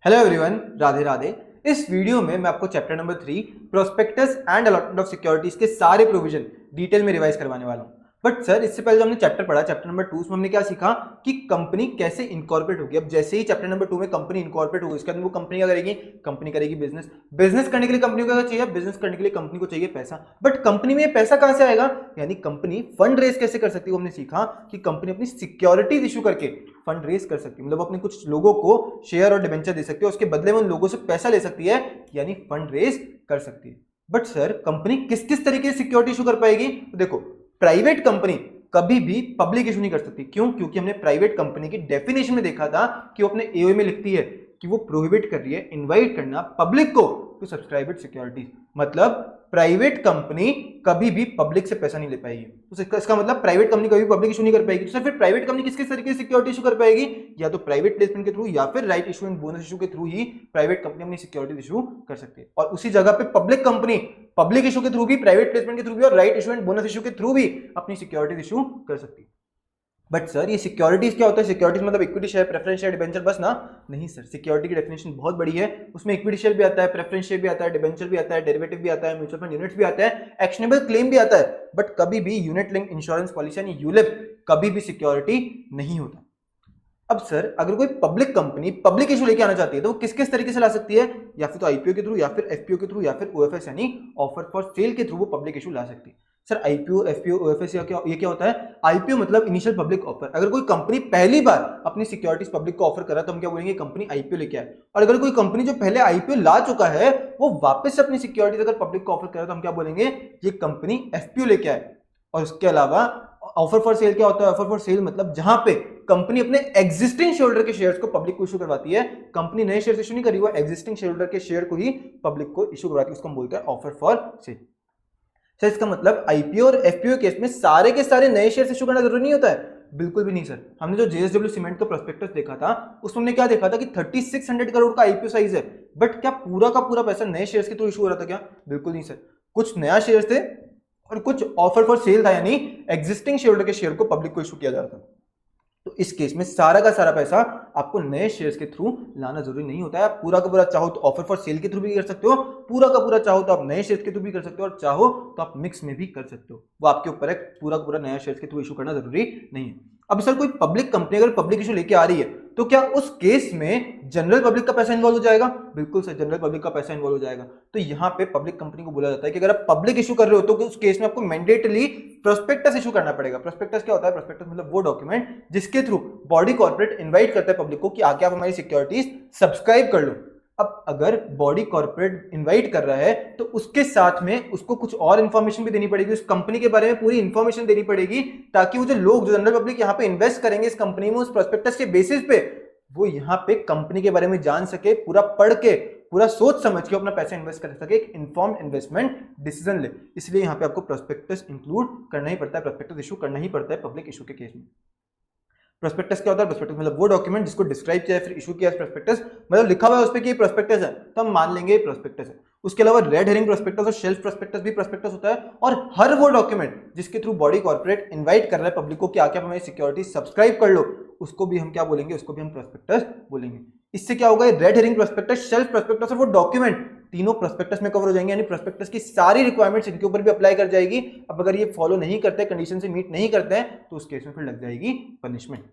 Hello everyone, Radhe Radhe. इस video में मैं आपको chapter number 3 prospectus and allotment of securities के सारे प्रोविजन डिटेल में रिवाइज करवाने वाला हूं। बट सर, इससे पहले जो हमने चैप्टर पढ़ा, चैप्टर नंबर 2, उसमें हमने क्या सीखा कि कंपनी कैसे इनकॉर्पोरेट होगी। अब जैसे ही चैप्टर नंबर 2 में कंपनी इनकॉर्पोरेट होगी, इसके अंदर वो कंपनी क्या करेगी? कंपनी करेगी बिजनेस। बिजनेस करने के लिए कंपनी को क्या चाहिए? बिजनेस करने के लिए कंपनी को चाहिए पैसा। बट कंपनी में पैसा कहां से आएगा? यानी कंपनी फंड रेज कैसे कर सकती है? हमने सीखा कि कंपनी अपनी सिक्योरिटीज इशू करके फंड रेज कर सकती है, मतलब अपने कुछ लोगों को शेयर और डिबेंचर दे सकती है, उसके बदले में उन लोगों से पैसा ले सकती है, यानी फंड रेज कर सकती है। बट सर, कंपनी किस किस तरीके से सिक्योरिटी इशू कर पाएगी? तो देखो, प्राइवेट कंपनी कभी भी पब्लिक इशू नहीं कर सकती। क्यों? क्योंकि हमने प्राइवेट कंपनी की डेफिनेशन में देखा था कि वो अपने एओए में लिखती है कि वो प्रोहिबिट कर रही है इनवाइट करना पब्लिक को टू सब्सक्राइब इट सिक्योरिटीज। मतलब प्राइवेट कंपनी कभी भी पब्लिक से पैसा नहीं ले पाएगी। तो इसका मतलब प्राइवेट कंपनी कभी पब्लिक इशू नहीं कर पाएगी। तो सर, फिर प्राइवेट कंपनी किस किस तरीके से सिक्योरिटी इशू कर पाएगी? या तो प्राइवेट प्लेसमेंट के थ्रू या फिर right issue and bonus issue के थ्रू ही प्राइवेट कंपनी अपनी सिक्योरिटी इशू कर सकती है। और उसी जगह पे पब्लिक कंपनी पब्लिक इशू के थ्रू भी, प्राइवेट प्लेसमेंट के थ्रू भी और right issue and bonus issue के थ्रू भी अपनी सिक्योरिटी इशू कर सकती है। बट सर, ये सिक्योरिटीज क्या होता है? सिक्योरिटीज मतलब equity share, preference share, debenture, बस ना? नहीं सर, सिक्योरिटी की डेफिनेशन बहुत बड़ी है। उसमें इक्विटी शेयर भी आता है, प्रेफरेंस शेयर भी आता है, डिबेंचर भी आता है, डेरिवेटिव भी आता है, म्यूचुअल फंड यूनिट्स भी आता है, एक्शनेबल क्लेम भी आता है। बट कभी भी यूनिट लिंक इंश्योरेंस पॉलिसी यानी यूलिप कभी भी सिक्योरिटी नहीं होता। अब सर, अगर कोई पब्लिक कंपनी पब्लिक इशू लेके आना चाहती है तो वो किस किस तरीके से ला सकती है? या फिर तो आईपीओ के थ्रू, या फिर एफपीओ के थ्रू, या फिर ओएफएस यानी ऑफर फॉर सेल के थ्रू वो पब्लिक इशू ला सकती है। सर, आईपीओ, एफपीओ, ओएफएस ये क्या होता है? आईपीओ मतलब इनिशियल पब्लिक ऑफर। अगर कोई कंपनी पहली बार अपनी सिक्योरिटीज पब्लिक को ऑफर कर रहा है तो हम क्या बोलेंगे? कंपनी आईपीओ लेके आए। और अगर कोई कंपनी जो पहले आईपीओ ला चुका है वो वापस से अपनी सिक्योरिटीज अगर पब्लिक को ऑफर कर रहा है तो हम क्या बोलेंगे? ये कंपनी एफपीओ लेके आए। और उसके अलावा ऑफर फॉर सेल क्या होता है? ऑफर फॉर सेल मतलब जहां पे कंपनी अपने एग्जिस्टिंग शेयर होल्डर के शेयर्स को पब्लिक को इशू करवाती है। कंपनी नए शेयर इशू नहीं करी, वो एग्जिस्टिंग शेयर होल्डर के शेयर को ही पब्लिक को इशू करवाती है, उसको हम बोलते हैं ऑफर फॉर सेल। सर, इसका मतलब आईपीओ और एफपीओ केस में सारे के सारे नए शेयर इशू करना जरूरी नहीं होता है? बिल्कुल भी नहीं सर। हमने जो जेएसडब्ल्यू सीमेंट का प्रोस्पेक्टस देखा था उसमें हमने क्या देखा था कि 3600 करोड़ का आईपीओ साइज है। बट क्या पूरा का पूरा पैसा नए शेयर्स के थ्रू इशू हो रहा था क्या? बिल्कुल नहीं सर। कुछ नया शेयर थे और कुछ ऑफर फॉर सेल था, यानी एग्जिस्टिंग शेयर होल्डर के शेयर को पब्लिक को इशू किया जा रहा था। तो इस केस में सारा का सारा पैसा आपको नए शेयर्स के थ्रू लाना जरूरी नहीं होता है। आप पूरा का पूरा चाहो तो ऑफर फॉर सेल के थ्रू भी कर सकते हो, पूरा का पूरा चाहो तो आप नए शेयर्स के थ्रू भी कर सकते हो, और चाहो तो आप मिक्स में भी कर सकते हो। वो आपके ऊपर है, पूरा का पूरा नया शेयर्स के थ्रू इशू करना जरूरी नहीं है। अब सर, कोई पब्लिक कंपनी अगर पब्लिक इशू लेके आ रही है तो क्या उस केस में जनरल पब्लिक का पैसा इन्वॉल्व हो जाएगा? बिल्कुल सर, जनरल पब्लिक का पैसा इन्वॉल्व हो जाएगा। तो यहां पे पब्लिक कंपनी को बोला जाता है कि अगर आप पब्लिक इशू कर रहे हो तो उस केस में आपको मैंडेटली प्रोस्पेक्टस इशू करना पड़ेगा। प्रोस्पेक्टस क्या होता है? प्रोस्पेक्टस मतलब वो डॉक्यूमेंट जिसके थ्रू बॉडी कॉर्पोरेट इनवाइट करता है पब्लिक को कि आके आप हमारी सिक्योरिटीज सब्सक्राइब कर लो। अब अगर बॉडी कॉर्पोरेट इनवाइट कर रहा है तो उसके साथ में उसको कुछ और इंफॉर्मेशन भी देनी पड़ेगी, उस कंपनी के बारे में पूरी इंफॉर्मेशन देनी पड़ेगी, ताकि वो जो लोग, जो जनरल पब्लिक यहाँ पे इन्वेस्ट करेंगे इस कंपनी में, उस प्रोस्पेक्टस के बेसिस पे वो यहाँ पे कंपनी के बारे में जान सके, पूरा पढ़ के, पूरा सोच समझ के अपना पैसा इन्वेस्ट कर सके, एक इन्फॉर्म्ड इन्वेस्टमेंट डिसीजन ले। इसलिए यहाँ पे आपको प्रोस्पेक्टस इंक्लूड करना ही पड़ता है, प्रोस्पेक्टस इशू करना ही पड़ता है पब्लिक इशू के केस में। प्रोस्पेक्टस क्या होता है? प्रोस्पेक्टस मतलब वो डॉक्यूमेंट जिसको डिस्क्राइब किया है फिर इशू किया है। प्रोस्पेक्टस मतलब लिखा हुआ है उस पर कि प्रोस्पेक्टस है तो हम मान लेंगे प्रोस्पेक्टस है। उसके अलावा रेड हेरिंग प्रोस्पेक्टस और शेल्फ प्रोस्पेक्टस भी प्रोस्पेक्टस होता है। और हर वो डॉक्यूमेंट जिसके थ्रू बॉडी कॉर्पोरेट इनवाइट कर रहा है पब्लिक को कि आके आप हमारी सिक्योरिटी सब्सक्राइब कर लो, उसको भी हम क्या बोलेंगे? उसको भी हम प्रोस्पेक्टस बोलेंगे। इससे क्या होगा? Red herring prospectus, shelf prospectus और वो डॉक्यूमेंट तीनों प्रोस्पेक्टस में कवर हो जाएंगे, यानी प्रोस्पेक्टस की सारी रिक्वायरमेंट्स इनके ऊपर भी अप्लाई कर जाएगी। अब अगर ये फॉलो नहीं करते, कंडीशन से मीट नहीं करते हैं तो उस केस में फिर लग जाएगी पनिशमेंट।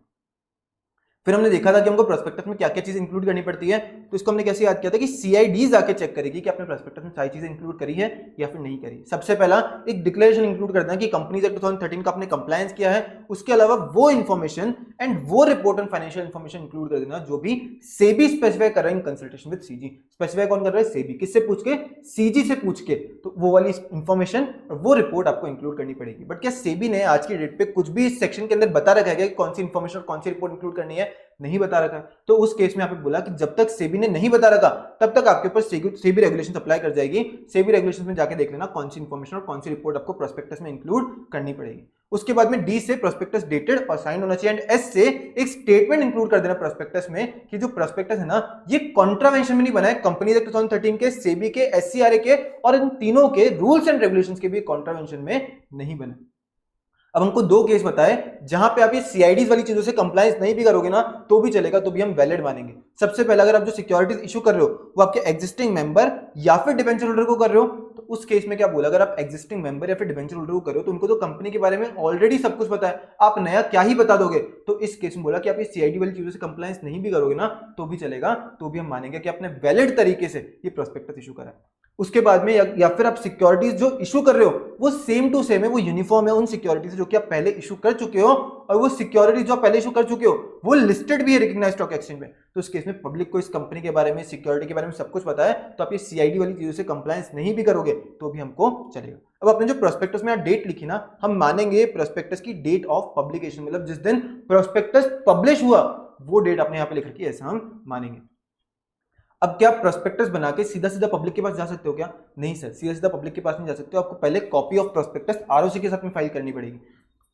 फिर हमने देखा था कि हमको प्रोस्पेक्टस में क्या क्या चीज इंक्लूड करनी पड़ती है। तो इसको हमने कैसे याद किया था कि सीआईडी आके चेक करेगी कि आपने प्रोस्पेक्टस में सारी चीजें इंक्लूड करी है या फिर नहीं करी। सबसे पहला एक डिक्लेरेशन इंक्लूड करना है कि कंपनीज एक्ट 2013 का आपने कंप्लायंस किया है। उसके अलावा वो इन्फॉर्मेशन एंड वो report and financial information include कर देना जो भी सेबी स्पेसिफाई कर रहा है in consultation with CG. Specify कौन कर रहा है? सेबी। किससे पूछ के? सीजी से पूछ के। तो वो वाली इंफॉर्मेशन और वो रिपोर्ट आपको इंक्लूड करनी पड़ेगी। बट क्या सेबी ने आज की डेट पे कुछ भी इस सेक्शन के अंदर बता रखा है कि कौन सी इंफॉर्मेशन और कौन सी रिपोर्ट इंक्लूड करनी है? नहीं बता रखा। तो उस केस में आपने बोला कि जब तक सेबी ने नहीं बता रखा तब तक आपके ऊपर सेबी रेगुलेशन अप्लाई कर जाएगी। सेबी रेगुलेशन में जाके देख लेना कौन सी इंफॉर्मेशन और कौन सी रिपोर्ट आपको प्रोस्पेक्टस में इंक्लूड करनी पड़ेगी। उसके बाद में डी से प्रोस्पेक्टस डेटेड और साइन होना चाहिए, एंड एस से एक स्टेटमेंट इंक्लूड कर देना प्रोस्पेक्टस में कि जो प्रोस्पेक्टस है ना ये कॉन्ट्रावेंशन में नहीं बना है कंपनीज एक्ट 2013 के, सेबी के, एससीआरए के और इन तीनों के रूल्स एंड रेगुलेशंस के भी कॉन्ट्रावेंशन में नहीं बना। अब हमको दो केस बताए जहां पे आप ये सीआईडीज वाली चीजों से कंप्लायंस नहीं भी करोगे ना तो भी चलेगा, तो भी हम वैलिड मानेंगे। सबसे पहले अगर आप जो सिक्योरिटीज इशू कर रहे हो वो आपके एग्जिस्टिंग मेंबर या फिर डिबेंचर होल्डर को कर रहे हो, तो उस केस में क्या बोला, अगर आप एग्जिस्टिंग मेंबर या फिर डिबेंचर होल्डर को कर रहे हो तो उनको तो कंपनी के बारे में ऑलरेडी सब कुछ पता है, आप नया क्या ही बता दोगे। तो इस केस में बोला कि आप ये सीआईडी वाली चीजों से कंप्लायंस नहीं भी करोगे ना तो भी चलेगा, तो भी हम मानेंगे कि आपने वैलिड तरीके से ये प्रोस्पेक्टस इशू करा है। उसके बाद में या फिर आप सिक्योरिटीज जो इशू कर रहे हो वो सेम टू सेम है, वो यूनिफॉर्म है उन सिक्योरिटीज से जो कि आप पहले इशू कर चुके हो, और वो सिक्योरिटी जो आप पहले इशू कर चुके हो वो लिस्टेड भी है रिकॉग्नाइज्ड स्टॉक एक्सचेंज में। तो इस केस में पब्लिक को इस कंपनी के बारे में, सिक्योरिटी के बारे में सब कुछ पता है, तो आप ये सीआईडी वाली चीजों से कंप्लायंस नहीं भी करोगे तो भी हमको चलेगा। अब आपने जो प्रोस्पेक्टस में डेट लिखी ना, हम मानेंगे प्रोस्पेक्टस की डेट ऑफ पब्लिकेशन, मतलब जिस दिन प्रोस्पेक्टस पब्लिश हुआ वो डेट आपने यहाँ पे लिख रखी है, ऐसा हम मानेंगे। अब क्या प्रोस्पेक्टस बना के सीधा सीधा पब्लिक के पास जा सकते हो क्या? नहीं सर, सीधा सीधा पब्लिक के पास नहीं जा सकते हो, आपको पहले कॉपी ऑफ प्रोस्पेक्टस आरओसी के साथ में फाइल करनी पड़ेगी।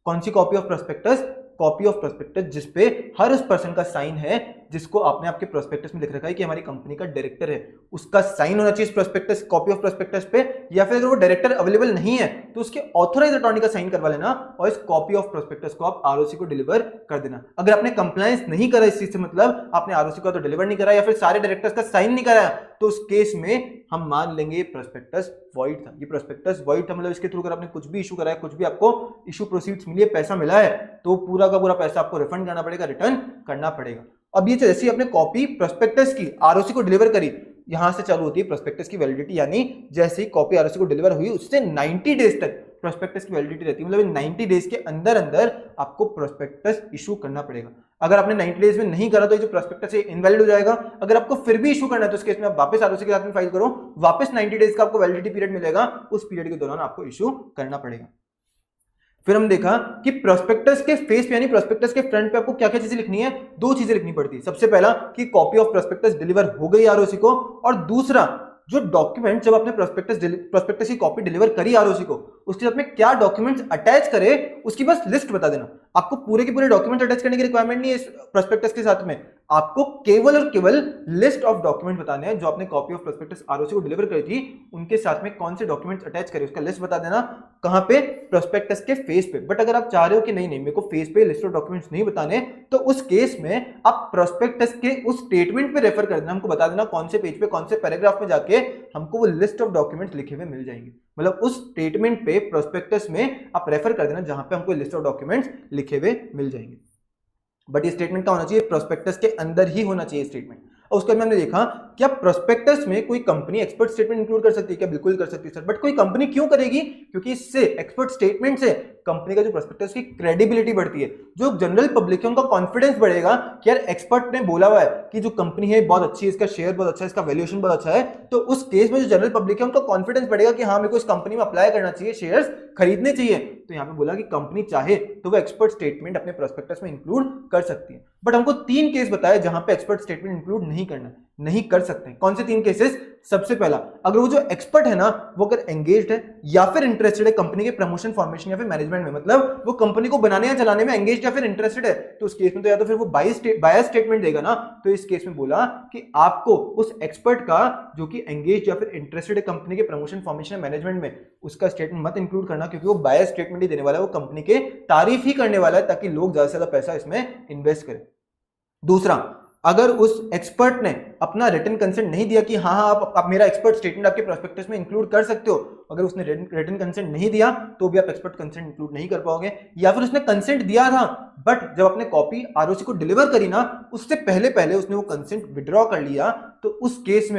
कौन सी copy of prospectus? Copy of prospectus जिसपे हर उस पर्सन का साइन है जिसको आपने आपके प्रोस्पेक्टस में लिख रखा है कि हमारी कंपनी का डायरेक्टर है, उसका साइन होना चाहिए इस प्रोस्पेक्टस, कॉपी ऑफ प्रोस्पेक्टस पे। या फिर अगर वो डायरेक्टर अवेलेबल नहीं है तो उसके ऑथराइज्ड अटॉर्नी का साइन करवा लेना और इस कॉपी ऑफ प्रोस्पेक्टस को आप आरओसी को डिलीवर कर देना। अगर आपने कंप्लायंस नहीं करा इस चीज से, मतलब आपने आरओसी को तो डिलीवर नहीं करा या फिर सारे डायरेक्टर्स का साइन नहीं कराया, तो उस केस में हम मान लेंगे प्रोस्पेक्टस वॉइड था। ये प्रोस्पेक्टस वॉइड था, मतलब इसके थ्रू अगर आपने कुछ भी इशू करा है, कुछ भी आपको इशू प्रोसीड्स मिली है, पैसा मिला है, तो पूरा का पूरा पैसा आपको रिफंड करना पड़ेगा, रिटर्न करना पड़ेगा। अब ये जैसे आपने कॉपी प्रोस्पेक्टस की आरओसी को डिलीवर करी, यहां से चालू होती है प्रोस्पेक्टस की वैलिडिटी, यानी जैसे ही कॉपी आरओसी को डिलीवर हुई उससे 90 डेज तक प्रोस्पेक्टस की वैलिडिटी रहती है, मतलब इन 90 डेज के अंदर अंदर आपको प्रोस्पेक्टस इशू करना पड़ेगा। अगर आपने 90 डेज में नहीं करा तो ये जो प्रोस्पेक्टस है इनवैलिड हो जाएगा। अगर आपको फिर भी इशू करना है तो इस केस में आप वापस आरओसी के साथ में फाइल करो, वापस 90 डेज का आपको वैलिडिटी पीरियड मिलेगा, उस पीरियड के दौरान आपको इशू करना पड़ेगा। फिर हम देखा कि प्रोस्पेक्टस के फेस पे यानी प्रोस्पेक्टस के फ्रंट पे आपको क्या क्या चीजें लिखनी है, दो चीजें लिखनी पड़ती है। सबसे पहला कि कॉपी ऑफ प्रोस्पेक्टस डिलीवर हो गई आरओसी को, और दूसरा जो डॉक्यूमेंट जब आपने प्रोस्पेक्टस की कॉपी डिलीवर करी आरओसी को, उसके साथ में क्या डॉक्यूमेंट्स अटैच करे उसकी बस लिस्ट बता देना। आपको पूरे के पूरे डॉक्यूमेंट अटैच करने की रिक्वायरमेंट नहीं है इस प्रोस्पेक्टस के साथ में, आपको केवल और केवल लिस्ट ऑफ डॉक्यूमेंट बताने हैं जो आपने कॉपी ऑफ प्रोस्पेक्टस आरओसी को डिलीवर करी थी, उनके साथ में कौन से डॉक्यूमेंट्स अटैच करे उसका लिस्ट बता देना। कहां पे? प्रोस्पेक्टस के फेस पे। बट अगर आप चाह रहे हो कि नहीं मेरे को फेस पे लिस्ट ऑफ डॉक्यूमेंट्स नहीं बताने, तो उस केस में आप प्रोस्पेक्टस के उस स्टेटमेंट पे रेफर कर देना, हमको बता देना कौन से पेज पे कौन से पैराग्राफ में जाके हमको वो लिस्ट ऑफ डॉक्यूमेंट्स लिखे हुए मिल जाएंगे। मतलब उस स्टेटमेंट पे प्रोस्पेक्टस में आप रेफर कर देना जहां पे हमको लिस्ट ऑफ डॉक्यूमेंट्स लिखे हुए मिल जाएंगे। बट ये स्टेटमेंट क्या होना चाहिए? प्रोस्पेक्टस के अंदर ही होना चाहिए स्टेटमेंट। और उसके बाद हमने देखा क्या प्रोस्पेक्टस में कोई कंपनी एक्सपर्ट स्टेटमेंट इंक्लूड कर सकती है क्या? बिल्कुल कर सकती है सर। बट कोई कंपनी क्यों करेगी? क्योंकि इससे एक्सपर्ट स्टेटमेंट से कंपनी का जो प्रोस्पेक्टस की क्रेडिबिलिटी बढ़ती है, जो जनरल पब्लिक है उनका कॉन्फिडेंस बढ़ेगा कि यार एक्सपर्ट ने बोला हुआ है कि जो कंपनी है बहुत अच्छी है, इसका शेयर बहुत अच्छा है, इसका वैल्यूएशन बहुत अच्छा है, तो उस केस में जो जनरल पब्लिक है उनका कॉन्फिडेंस बढ़ेगा कि हाँ मेरे को इस कंपनी में अप्लाई करना चाहिए, शेयर्स खरीदने चाहिए। तो यहाँ पे बोला कि कंपनी चाहे तो वो एक्सपर्ट स्टेटमेंट अपने प्रोस्पेक्टस में इंक्लूड कर सकती है। बट हमको 3 केस बताए जहां पे एक्सपर्ट स्टेटमेंट इंक्लूड नहीं करना, नहीं कर सकते। कौन से 3 केसेस? सबसे पहला, अगर वो जो एक्सपर्ट है ना वो अगर एंगेज्ड है या फिर इंटरेस्टेड है कंपनी के प्रमोशन, फॉर्मेशन या फिर मैनेजमेंट में, मतलब वो कंपनी को बनाने या चलाने में एंगेज्ड या फिर इंटरेस्टेड है, तो उस केस में तो या तो फिर वो बायस स्टेटमेंट देगा ना। तो इस केस में बोला कि आपको उस एक्सपर्ट का जो कि एंगेज्ड या फिर इंटरेस्टेड है कंपनी के प्रमोशन, फॉर्मेशन या मैनेजमेंट में, उसका स्टेटमेंट मत इंक्लूड करना, क्योंकि वो बायस स्टेटमेंट ही देने वाला है, वो कंपनी के तारीफ ही करने वाला है ताकि लोग ज्यादा से ज्यादा पैसा इसमें इन्वेस्ट करें। दूसरा, अगर उस एक्सपर्ट ने अपना रिटन कंसेंट नहीं दिया कि हाँ आप मेरा एक्सपर्ट स्टेटमेंट आपके प्रोस्पेक्टस में इंक्लूड कर सकते हो, अगर उसने रिटन कंसेंट नहीं दिया तो भी आप एक्सपर्ट कंसेंट इंक्लूड नहीं कर पाओगे। या फिर उसने कंसेंट दिया था बट जब आपने कॉपी आरओसी को डिलीवर करी ना उससे पहले उसने वो कंसेंट विड्रॉ कर लिया, तो उस केस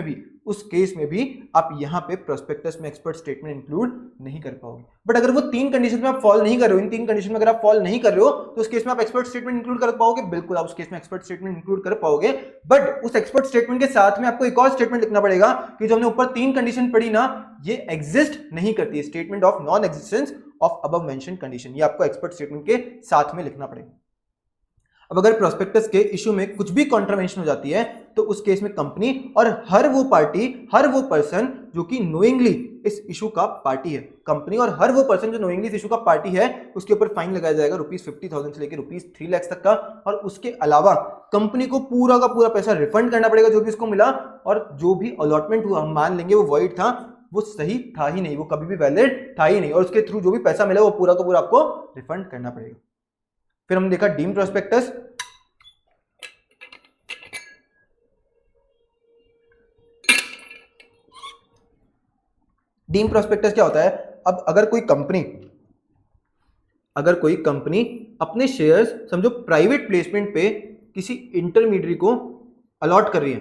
में भी आप यहाँ पे प्रोस्पेक्टस में एक्सपर्ट स्टेटमेंट इंक्लूड नहीं कर पाओगे। बट अगर वो 3 कंडीशन में आप फॉल नहीं कर रहे हो, इन 3 कंडीशन में अगर आप फॉल नहीं कर रहे हो तो उस केस में आप एक्सपर्ट स्टेटमेंट इंक्लूड कर पाओगे, बिल्कुल आप उस केस में एक्सपर्ट स्टेटमेंट इंक्लूड कर पाओगे। बट उस एक्सपर्ट स्टेटमेंट के साथ में आपको एक और स्टेटमेंट लिखना पड़ेगा कि जो हमने ऊपर 3 कंडीशन पढ़ी ना ये एग्जिस्ट नहीं करती है, statement of non existence of above mentioned condition, ये आपको एक्सपर्ट स्टेटमेंट के साथ में लिखना पड़ेगा। अब अगर प्रोस्पेक्टस के इशू में कुछ भी कॉन्ट्रावेंशन हो जाती है तो उस केस में कंपनी और हर वो पर्सन जो कि नोइंगली इस इशू का पार्टी है, कंपनी और हर वो पर्सन जो नोइंगली इस इशू का पार्टी है उसके ऊपर फाइन लगाया जाएगा ₹50,000 से लेकर ₹3 लाख तक का। और उसके अलावा कंपनी को पूरा का पूरा पैसा रिफंड करना पड़ेगा जो भी उसको मिला, और जो भी अलॉटमेंट हुआ हम मान लेंगे वो वॉइड था, वो सही था ही नहीं, वो कभी भी वैलिड था ही नहीं, और उसके थ्रू जो भी पैसा मिला वो पूरा का पूरा आपको रिफंड करना पड़ेगा। फिर हमने देखा डीम्ड प्रोस्पेक्टस। डीम्ड प्रोस्पेक्टस क्या होता है? अब अगर कोई कंपनी अपने शेयर्स समझो प्राइवेट प्लेसमेंट पे किसी इंटरमीडियरी को अलॉट कर रही है,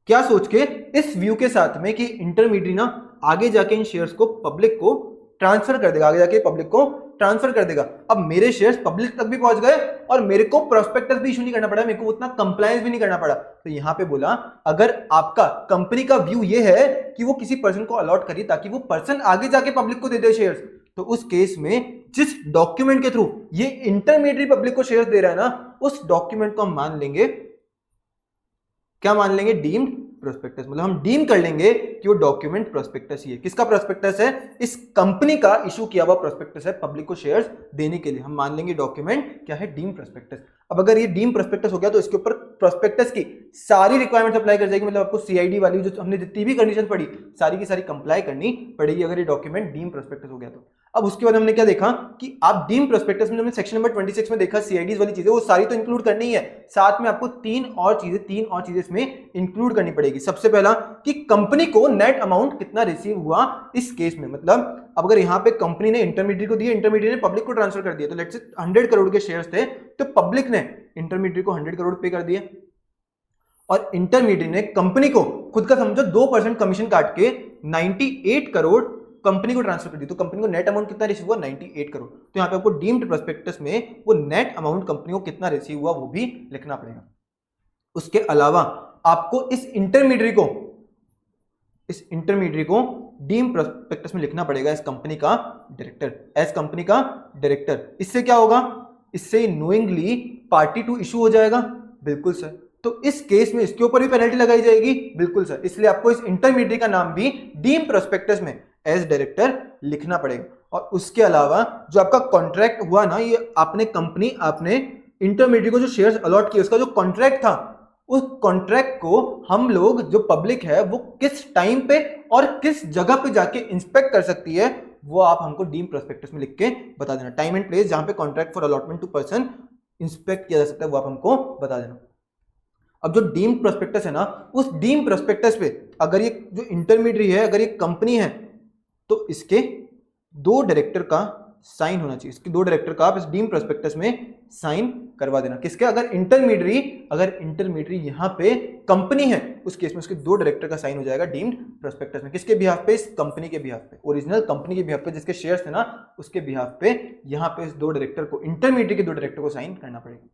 क्या सोच के? इस व्यू के साथ में कि इंटरमीडियरी ना आगे जाके इन शेयर्स को पब्लिक को ट्रांसफर कर देगा, आगे जाके पब्लिक को ट्रांसफर कर देगा। अब मेरे शेयर्स पब्लिक तक भी पहुंच गए और मेरे को प्रोस्पेक्टस भी इशू नहीं करना पड़ा, मेरे को उतना कंप्लायंस भी नहीं करना पड़ा। तो यहां पे बोला अगर आपका कंपनी का व्यू ये है कि वो किसी पर्सन को अलॉट करिए ताकि वो पर्सन आगे जाके पब्लिक को दे दे शेयर्स, तो उस केस में जिस डॉक्यूमेंट के थ्रू ये इंटरमीडिएट पब्लिक को शेयर्स दे रहा है ना, उस डॉक्यूमेंट को हम मान लेंगे, क्या मान लेंगे? Deemed prospectus. मतलब हम डीम कर लेंगे कि वो डॉक्यूमेंट प्रोस्पेक्टस ही है। किसका प्रोस्पेक्टस है? इस कंपनी का इशू किया हुआ प्रोस्पेक्टस है पब्लिक को शेयर्स देने के लिए। हम मान लेंगे डॉक्यूमेंट क्या है? Deemed prospectus. अब अगर ये डीम प्रोस्पेक्टस हो गया तो इसके ऊपर प्रोस्पेक्टस की सारी रिक्वायरमेंट्स अप्लाई कर जाएगी। मतलब आपको सीआईडी वाली जो हमने जितनी भी कंडीशन पड़ी सारी की सारी कंप्लाई करनी पड़ेगी अगर ये डॉक्यूमेंट डीम प्रोस्पेक्टस हो गया तो। अब उसके बाद हमने क्या देखा कि आप डीम प्रोस्पेक्टस में हमने सेक्शन नंबर 26 में देखा सीआईडीज वाली चीजें वो सारी तो इंक्लूड करनी ही है, साथ में आपको तीन और चीजें इसमें इंक्लूड करनी पड़ेगी। सबसे पहला कि कंपनी को नेट अमाउंट कितना रिसीव हुआ इस केस में। मतलब अब अगर यहाँ पे कंपनी ने इंटरमीडिएट को दिया, इंटरमीडिएट ने पब्लिक को ट्रांसफर कर दिया, तो लेट्स से 100 करोड़ के शेयर्स थे तो पब्लिक ने इंटरमीडिएट को 100 करोड़ पे कर दिए और इंटरमीडिएट ने कंपनी को खुद का समझो 2% कमीशन काट के 98 करोड़ कंपनी को ट्रांसफर कर दी। तो कंपनी को नेट अमाउंट कितना रिसीव हुआ? 98 करोड़। तो यहाँ पे आपको डीम्ड प्रोस्पेक्टस में वो नेट अमाउंट कंपनी को कितना रिसीव हुआ वो भी लिखना पड़ेगा। उसके अलावा आपको इस इंटरमीडिएट को डीम्ड प्रोस्पेक्टस में लिखना पड़ेगा एज कंपनी का डायरेक्टर। इससे क्या होगा? इससे नोइंगली पार्टी टू इशू हो जाएगा। बिल्कुल सर। तो इस केस में इसके ऊपर भी पेनल्टी लगाई जाएगी। बिल्कुल सर। इसलिए आपको इस इंटरमीडिएट का नाम भी डीम्ड प्रोस्पेक्टस में एज डायरेक्टर लिखना पड़ेगा। और उसके अलावा जो आपका कॉन्ट्रैक्ट हुआ ना, ये आपने इंटरमीडिएट को जो शेयर्स अलॉट किए उसका जो कॉन्ट्रैक्ट था, उस कॉन्ट्रैक्ट को हम लोग जो पब्लिक है वो किस टाइम पे और किस जगह पे जाके इंस्पेक्ट कर सकती है वो आप हमको डीम्ड प्रोस्पेक्टस में लिख के बता देना। टाइम एंड प्लेस जहां पे contract for allotment to person inspect किया जा सकता है वो आप हमको बता देना। अब जो डीम्ड प्रोस्पेक्टस है ना, उस डीम्ड प्रोस्पेक्टस पे अगर ये जो इंटरमीडिएट है, अगर ये कंपनी है, तो इसके 2 डायरेक्टर का साइन होना चाहिए। इसके 2 डायरेक्टर का आप इस डीम्ड प्रोस्पेक्टस में साइन करवा देना। किसके? अगर इंटरमीडिएट यहां पे कंपनी है उस केस में उसके 2 डायरेक्टर का साइन हो जाएगा डीम्ड प्रोस्पेक्टस में। किसके बिहाफ पे? इस कंपनी के बिहाफ पे, ओरिजिनल कंपनी के बिहाफ पे, जिसके शेयर्स थे ना उसके बिहाफ पे यहां पे इस 2 डायरेक्टर को, इंटरमीडिएट के 2 डायरेक्टर को साइन करना पड़ेगा।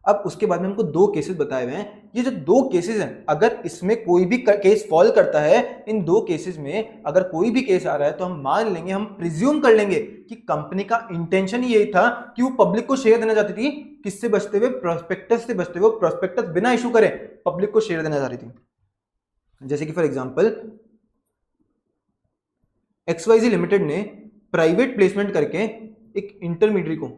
अब उसके बाद में हमको 2 केसेस बताए हुए हैं। ये जो 2 केसेस हैं, अगर इसमें कोई भी केस फॉल करता है, इन 2 केसेस में अगर कोई भी केस आ रहा है तो हम मान लेंगे, हम प्रिज्यूम कर लेंगे कि कंपनी का इंटेंशन यही था कि वो पब्लिक को शेयर देना चाहती थी। किससे बचते हुए? प्रोस्पेक्टस से बचते हुए। प्रोस्पेक्टस बिना इशू करे पब्लिक को शेयर देना चाह रही थी। जैसे कि फॉर एग्जाम्पल XYZ लिमिटेड ने प्राइवेट प्लेसमेंट करके एक इंटरमीडिएट को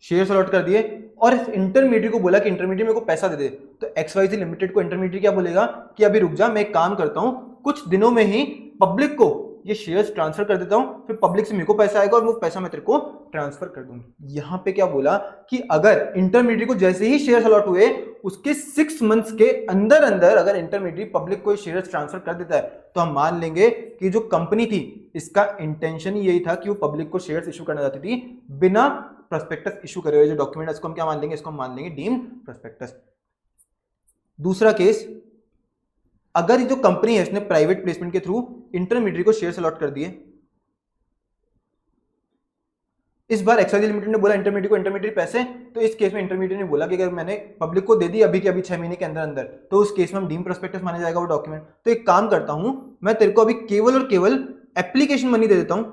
शेयर्स अलॉट कर दिए और इस इंटरमीडिएट को बोला कि इंटरमीडिएट मेरे को पैसा दे दे। तो XYZ लिमिटेड को इंटरमीडिएट क्या बोलेगा कि अभी रुक जा, मैं एक काम करता हूं, कुछ दिनों में ही पब्लिक को ये शेयर्स ट्रांसफर कर देता हूं, फिर पब्लिक से मेरे को पैसा आएगा और वो पैसा मैं तेरे को ट्रांसफर कर दूंगी। यहां पे क्या बोला कि अगर इंटरमीडिएट को जैसे ही शेयर्स अलॉट हुए उसके 6 मंथ्स के अंदर अगर इंटरमीडिएट पब्लिक को शेयर्स ट्रांसफर कर देता है तो हम मान लेंगे कि जो कंपनी थी इसका इंटेंशन यही था कि वो पब्लिक को शेयर्स इशू करना चाहती थी बिना प्रोस्पेक्टस इशू करे हुए। जो डॉक्यूमेंट है इसको हम क्या मान लेंगे? इसको हम मान लेंगे डीम्ड प्रोस्पेक्टस। दूसरा केस, अगर ये जो कंपनी है इसने प्राइवेट प्लेसमेंट के थ्रू इंटरमीडिएट को शेयर्स अलॉट कर दिए, इस बार XYZ लिमिटेड ने बोला इंटरमीडिएट पैसे, तो इस केस में इंटरमीडिएट ने बोला कि अगर मैंने पब्लिक को दे दी अभी के अभी 6 महीने के अंदर तो उस केस में हम डीम्ड प्रोस्पेक्टस माना जाएगा वो डॉक्यूमेंट। तो एक काम करता हूं, मैं तेरे को अभी केवल और केवल एप्लीकेशन मनी दे देता हूं।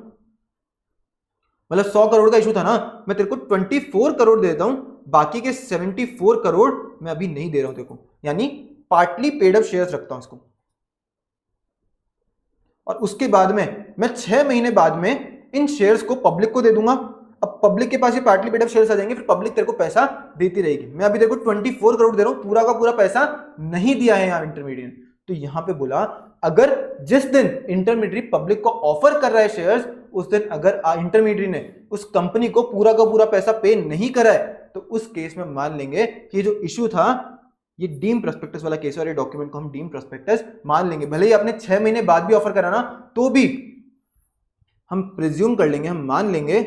मतलब 100 करोड़ का इशू था ना, मैं तेरे को 24 करोड़ दे देता हूं, बाकी के 74 करोड़ मैं अभी नहीं दे रहा हूं तेरे को, यानी पार्टली पेड अप शेयर्स रखता हूं इसको। और उसके बाद में मैं 6 महीने बाद में इन शेयर्स को पब्लिक को दे दूंगा। अब पब्लिक के पास ये पार्टली पेड अप शेयर्स आ जाएंगे, फिर पब्लिक तेरे को पैसा देती रहेगी। मैं अभी तेरे को 24 करोड़ दे रहा हूं, पूरा का पूरा पैसा नहीं दिया है यहाँ इंटरमीडिएट। तो यहां पे बोला अगर जिस दिन इंटरमीडियरी पब्लिक को ऑफर कर रहा है शेयर्स, उस दिन अगर इंटरमीडियरी ने उस कंपनी को पूरा का पूरा पैसा पे नहीं करा है, तो उस केस में मान लेंगे कि जो इश्यू था ये डीम प्रोस्पेक्टस वाला केस है और ये डॉक्यूमेंट को हम डीम प्रोस्पेक्टस मान लेंगे। भले ही आपने 6 महीने बाद भी ऑफर करा ना, तो भी हम प्रिज्यूम कर लेंगे, हम मान लेंगे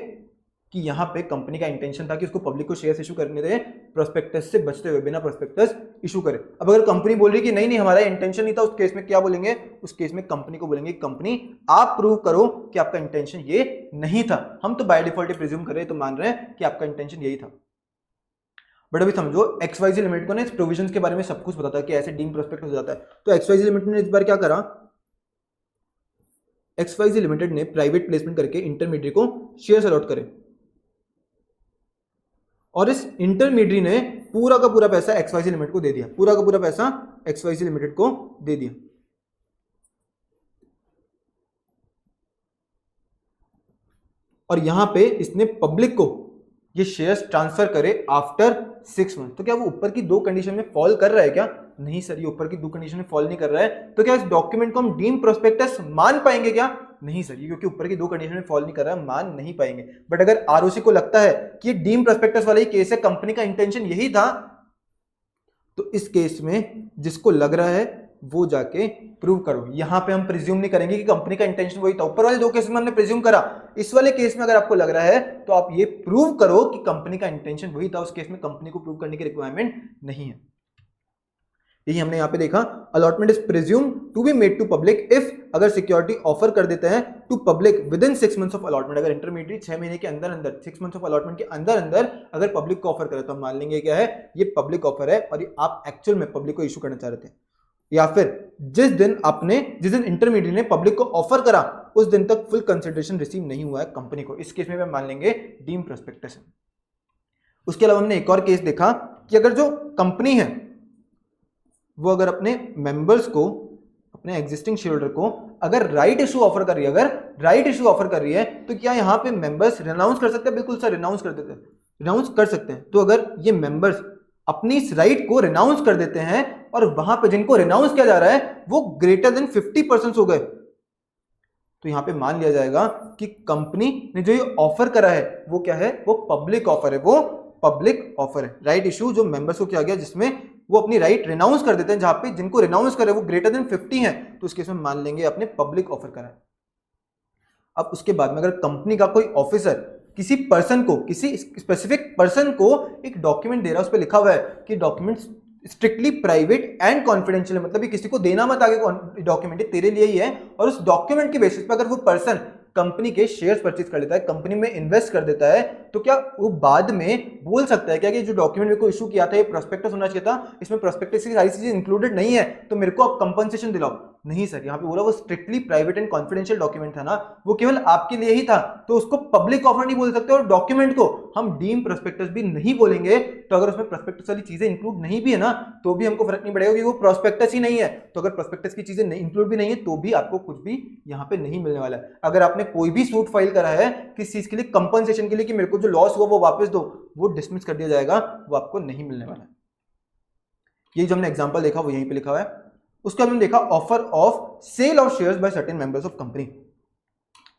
कि यहां पे कंपनी का इंटेंशन था कि उसको पब्लिक को शेयर्स इशू करने दे प्रोस्पेक्टस से बचते हुए, बिना प्रोस्पेक्टस इशू करे। अब अगर कंपनी बोल रही है कि नहीं नहीं हमारा इंटेंशन नहीं था, उस केस में क्या बोलेंगे? उस केस में कंपनी को बोलेंगे कंपनी आप प्रूव करो कि आपका इंटेंशन ये नहीं था। हम तो बाय डिफॉल्ट प्रिज्यूम कर रहे हैं, तो मान रहे हैं कि आपका इंटेंशन यही था। बट अभी समझो XYZ लिमिटेड को ना इस प्रोविजंस के बारे में सब कुछ पता था कि ऐसे डीम प्रोस्पेक्टस हो जाता है। तो XYZ लिमिटेड ने इस बार क्या करा, XYZ लिमिटेड ने प्राइवेट प्लेसमेंट करके इंटरमीडिएट को शेयर्स अलॉट करे और इस इंटरमीडिएट ने पूरा का पूरा पैसा XYZ लिमिटेड को दे दिया, पूरा का पूरा पैसा XYZ लिमिटेड को दे दिया। और यहां पे इसने पब्लिक को ये शेयर्स ट्रांसफर करे आफ्टर 6 मंथ। तो क्या वो ऊपर की दो कंडीशन में फॉल कर रहा है क्या? नहीं सर, ये ऊपर की दो कंडीशन में फॉल नहीं कर रहा है। तो क्या इस डॉक्यूमेंट को हम डीम प्रोस्पेक्टस मान पाएंगे क्या? नहीं सर, ये क्योंकि ऊपर की दो कंडीशन में फॉल नहीं कर रहा है, मान नहीं पाएंगे। बट अगर आरओसी को लगता है कि डीम प्रोस्पेक्टस वाला ही केस है, कंपनी का इंटेंशन यही था, तो इस केस में जिसको लग रहा है वो जाके प्रूव करो। यहां पे हम प्रिज्यूम नहीं करेंगे कि कंपनी का इंटेंशन वही था। ऊपर वाले दो केस में हमने प्रिज्यूम करा, इस वाले केस में अगर आपको लग रहा है तो आप ये प्रूव करो कि कंपनी का इंटेंशन वही था। उस केस में कंपनी को प्रूव करने की रिक्वायरमेंट नहीं है। यही हमने यहां पे देखा, allotment is presume to be made to public if, अगर सिक्योरिटी ऑफर कर देते हैं to public within 6 months of allotment. अगर इंटरमीडिएट 6 महीने के अंदर अंदर, 6 मंथ्स ऑफ अलॉटमेंट के अंदर अंदर अगर पब्लिक को ऑफर करे, तो हम मान लेंगे क्या है, ये पब्लिक ऑफर है और ये आप एक्चुअल में पब्लिक को इशू करना चाह रहे थे। या फिर जिस दिन इंटरमीडिएट ने पब्लिक को ऑफर करा उस दिन तक फुल कंसिडरेशन रिसीव नहीं हुआ है कंपनी को, इस केस में हम मान लेंगे डीम प्रोस्पेक्टस। उसके अलावा हमने एक और केस देखा कि अगर जो कंपनी है वो अगर अपने मेंबर्स को, अपने एग्जिस्टिंग शेयर होल्डर को अगर राइट इशू ऑफर कर रही है, तो क्या यहां पे मेंबर्स रिनाउंस कर सकते हैं? बिल्कुल सर, रिनाउंस कर सकते हैं। तो अगर ये मेंबर्स अपनी इस राइट को रिनाउंस कर देते हैं और वहां पे जिनको रिनाउंस किया जा रहा है वो ग्रेटर देन 50% हो गए, तो यहां पे मान लिया जाएगा कि कंपनी ने जो ये ऑफर करा है वो क्या है, वो पब्लिक ऑफर है। राइट इशू जो मेंबर्स को किया गया जिसमें वो अपनी राइट रिनाउंस कर देते हैं, जहां पे जिनको रिनाउंस करे वो ग्रेटर देन 50 है, तो उस केस में मान लेंगे अपने पब्लिक ऑफर करा है। अब उसके बाद में अगर कंपनी का कोई ऑफिसर किसी पर्सन को, किसी स्पेसिफिक पर्सन को एक डॉक्यूमेंट दे रहा है, उस पर लिखा हुआ है कि document strictly private and confidential, मतलब ये किसी को देना मत आगे, डॉक्यूमेंट तेरे लिए ही है, और उस डॉक्यूमेंट के बेसिस पर अगर वो पर्सन कंपनी के शेयर्स परचेज कर लेता है, कंपनी में इन्वेस्ट कर देता है, तो क्या वो बाद में बोल सकता है क्या कि जो डॉक्यूमेंट मेरे को इशू किया था ये प्रोस्पेक्टस होना चाहिए था, इसमें प्रोस्पेक्टस की सारी चीजें इंक्लूडेड नहीं है, तो मेरे को आप कंपनसेशन दिलाओ? नहीं सर, यहाँ पे बोला वो strictly private and confidential document था ना, वो केवल आपके लिए ही था, तो उसको पब्लिक ऑफर नहीं बोल सकते, और डॉक्यूमेंट को हम डीम प्रोस्पेक्टस भी नहीं बोलेंगे। तो अगर उसमें प्रोस्पेक्टस वाली चीजें इंक्लूड नहीं भी है ना, तो भी हमको फर्क नहीं पड़ेगा कि वो प्रोस्पेक्टस ही नहीं है। तो अगर प्रोस्पेक्टस की चीजें नहीं इंक्लूड भी नहीं है तो भी आपको कुछ भी यहाँ पे नहीं मिलने वाला है। अगर आपने कोई भी सूट फाइल करा है किस चीज के लिए, कंपनसेशन के लिए, कि मेरे को जो लॉस हुआ वो वापस दो, वो डिसमिस कर दिया जाएगा, वो आपको नहीं मिलने वाला है। ये जो हमने एग्जांपल देखा वो यहीं पे लिखा हुआ है। उसके बाद हमने देखा offer of sale of shares by certain members of company.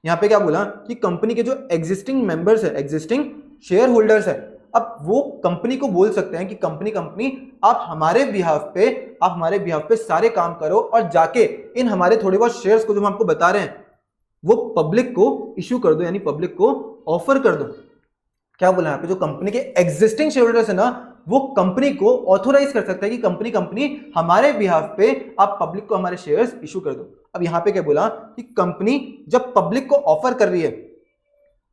यहां पे क्या बोला कि कंपनी के जो एग्जिस्टिंग मेंबर्स है, एग्जिस्टिंग शेयर होल्डर्स है, अब वो कंपनी को बोल सकते हैं कि कंपनी आप हमारे बिहाफ पे सारे काम करो और जाके इन हमारे थोड़े बहुत शेयर्स को जो हम आपको बता रहे हैं वो पब्लिक को इश्यू कर दो, यानी पब्लिक को ऑफर कर दो। क्या बोला यहाँ पे, जो कंपनी के एग्जिस्टिंग शेयर होल्डर्स है ना, वो कंपनी को ऑथोराइज कर सकता है कि कंपनी हमारे बिहाफ पे आप पब्लिक को हमारे शेयर्स इशू कर दो। अब यहां पे क्या बोला कि कंपनी जब पब्लिक को ऑफर कर रही है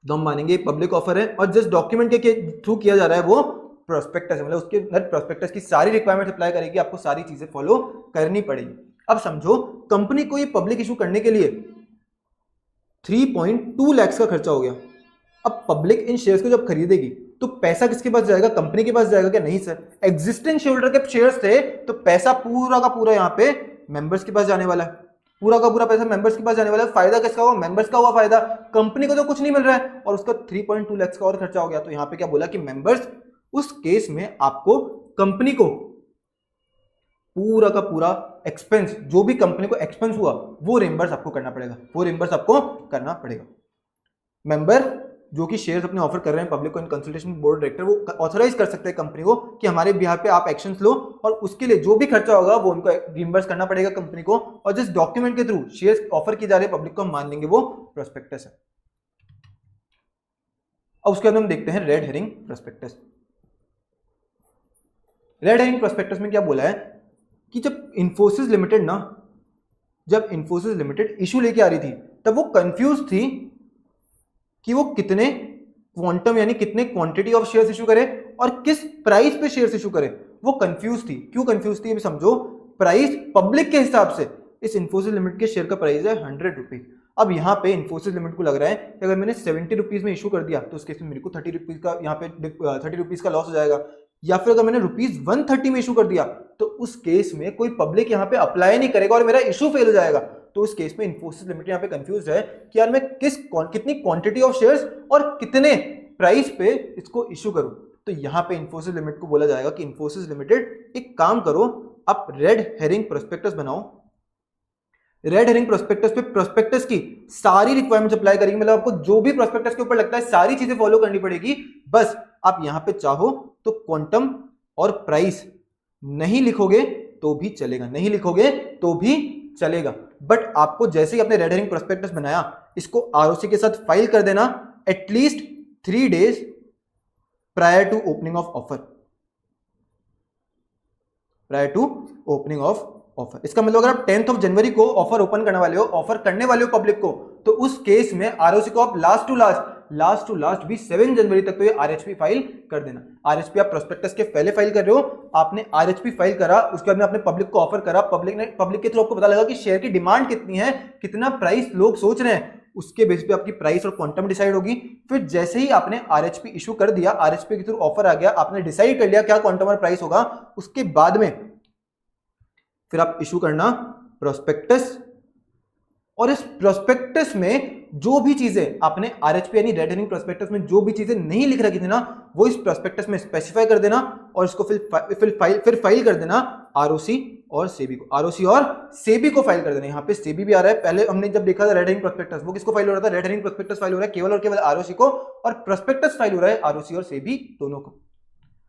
तो हम मानेंगे पब्लिक ऑफर है, और जिस डॉक्यूमेंट के थ्रू किया जा रहा है वो प्रोस्पेक्टस है, मतलब उसके अंदर प्रोस्पेक्टस की सारी रिक्वायरमेंट अप्लाई करेगी, आपको सारी चीजें फॉलो करनी पड़ेगी। अब समझो कंपनी को ये पब्लिक इशू करने के लिए 3.2 लाख का खर्चा हो गया। अब पब्लिक इन शेयर्स को जब खरीदेगी तो पैसा किसके पास जाएगा, कंपनी के पास जाएगा क्या? नहीं सर, एग्जिस्टिंग शेयर होल्डर के शेयर्स थे तो पैसा पूरा का पूरा यहाँ पे मेंबर्स के पास जाने वाला है, पूरा का पूरा पैसा मेंबर्स के पास जाने वाला है। फायदा किसका हुआ? मेंबर्स का हुआ फायदा, कंपनी को तो कुछ नहीं मिल रहा है, और उसका 3.2 लाख का और खर्चा हो गया। तो यहाँ पे क्या बोला कि मेंबर्स, उस केस में आपको कंपनी को पूरा का पूरा एक्सपेंस, जो भी कंपनी को एक्सपेंस हुआ वो रिम्बर्स आपको करना पड़ेगा, वो रिम्बर्स आपको करना पड़ेगा। मेंबर जो कि शेयर्स अपने ऑफर कर रहे हैं पब्लिक को इन कंसल्टेशन बोर्ड डायरेक्टर, वो ऑथराइज कर सकते हैं कंपनी को कि हमारे बिहार पे आप एक्शंस लो, और उसके लिए जो भी खर्चा होगा वो उनको रिम्बर्स करना पड़ेगा कंपनी को, और जिस डॉक्यूमेंट के थ्रू शेयर्स ऑफर की जा रही है पब्लिक को हम मान लेंगे वो प्रोस्पेक्टस है। अब उसके बाद हम देखते हैं red herring prospectus. Red herring prospectus में क्या बोला है कि जब इन्फोसिस लिमिटेड इशू लेके आ रही थी तब वो कंफ्यूज थी कि वो कितने क्वांटम यानी कितने क्वांटिटी ऑफ शेयर्स इशू करे और किस प्राइस पे शेयर्स इशू करे, वो कंफ्यूज थी। क्यों कंफ्यूज थी अभी समझो। प्राइस पब्लिक के हिसाब से इस इन्फोसिस लिमिटेड के शेयर का प्राइस है 100 रुपीज। अब यहाँ पे इन्फोसिस लिमिटेड को लग रहा है कि अगर मैंने 70 रुपीज में इशू कर दिया तो उस केस में मेरे को 30 रुपीज का यहाँ पे 30 रुपीज का लॉस हो जाएगा, या फिर अगर मैंने ₹130 में इशू कर दिया तो उस केस में कोई पब्लिक यहाँ पे अप्लाई नहीं करेगा और मेरा इशू फेल हो जाएगा। तो उस केस में इन्फोसिस लिमिटेड यहाँ पे कंफ्यूज है कि यार मैं कितनी क्वांटिटी ऑफ शेयर्स और कितने प्राइस पे इसको इशू करूं। तो यहाँ पे इन्फोसिस लिमिटेड को बोला जाएगा कि इन्फोसिस लिमिटेड एक काम करो, आप रेड हेरिंग प्रोस्पेक्टस बनाओ। रेड हेरिंग प्रोस्पेक्टस पे प्रोस्पेक्टस की सारी रिक्वायरमेंट्स अप्लाई करेंगे, मतलब आपको जो भी प्रोस्पेक्टस के ऊपर लगता है सारी चीजें फॉलो करनी पड़ेगी। बस आप यहां पे चाहो तो क्वांटम और प्राइस नहीं लिखोगे तो भी चलेगा, नहीं लिखोगे तो भी चलेगा, बट आपको जैसे ही आपने रेड हेरिंग प्रोस्पेक्टस बनाया इसको आरओसी के साथ फाइल कर देना at least 3 days prior to opening of offer, prior to opening of offer. इसका मतलब अगर आप 10th जनवरी को ऑफर ओपन करने वाले हो, ऑफर करने वाले हो पब्लिक को, तो उस केस में आरओसी को आप लास्ट टू लास्ट भी 7 जनवरी तक तो ये आरएचपी फाइल कर देना। आरएचपी आप प्रोस्पेक्टस के पहले फाइल कर रहे हो, आपने आरएचपी फाइल करा, उसके बाद में आपने पब्लिक को ऑफर करा, पब्लिक के थ्रू आपको पता लगा कि शेयर की डिमांड कितनी है, कितना प्राइस लोग सोच रहे हैं, उसके बेस पे आपकी प्राइस और क्वांटम डिसाइड होगी। फिर जैसे ही आपने आरएचपी इशू कर दिया, आरएचपी के थ्रू ऑफर आ गया, आपने डिसाइड कर लिया क्या क्वांटम और प्राइस होगा, उसके बाद में फिर आप इशू करना प्रोस्पेक्टस, और इस प्रोस्पेक्टस में जो भी चीजें आपने आरएचपी यानी रेड हेरिंग प्रोस्पेक्टस में जो भी चीजें नहीं लिख रखी थी ना, वो इस प्रोस्पेक्टस में स्पेसिफाई कर देना और इसको फिर फाइल कर देना आरओसी और सेबी को, आरओसी और सेबी को फाइल कर देना। यहाँ पे सेबी भी आ रहा है, पहले हमने जब देखा था रेड हेरिंग प्रोस्पेक्टस वो किसको फाइल हो रहा था, रेड हेरिंग प्रोस्पेक्टस फाइल हो रहा है केवल और केवल आरओसी को, और प्रोस्पेक्टस फाइल हो रहा है आरओसी और सेबी दोनों को।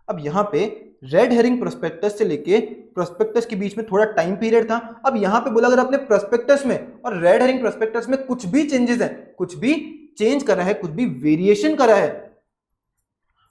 अब यहाँ पे रेड हेरिंग प्रोस्पेक्टस से लेके प्रोस्पेक्टस के बीच में थोड़ा टाइम पीरियड था। अब यहाँ पे बोला अगर आपने प्रोस्पेक्टस में और रेड हेरिंग प्रोस्पेक्टस में कुछ भी चेंजेस है, कुछ भी चेंज करा है, कुछ भी वेरिएशन करा है,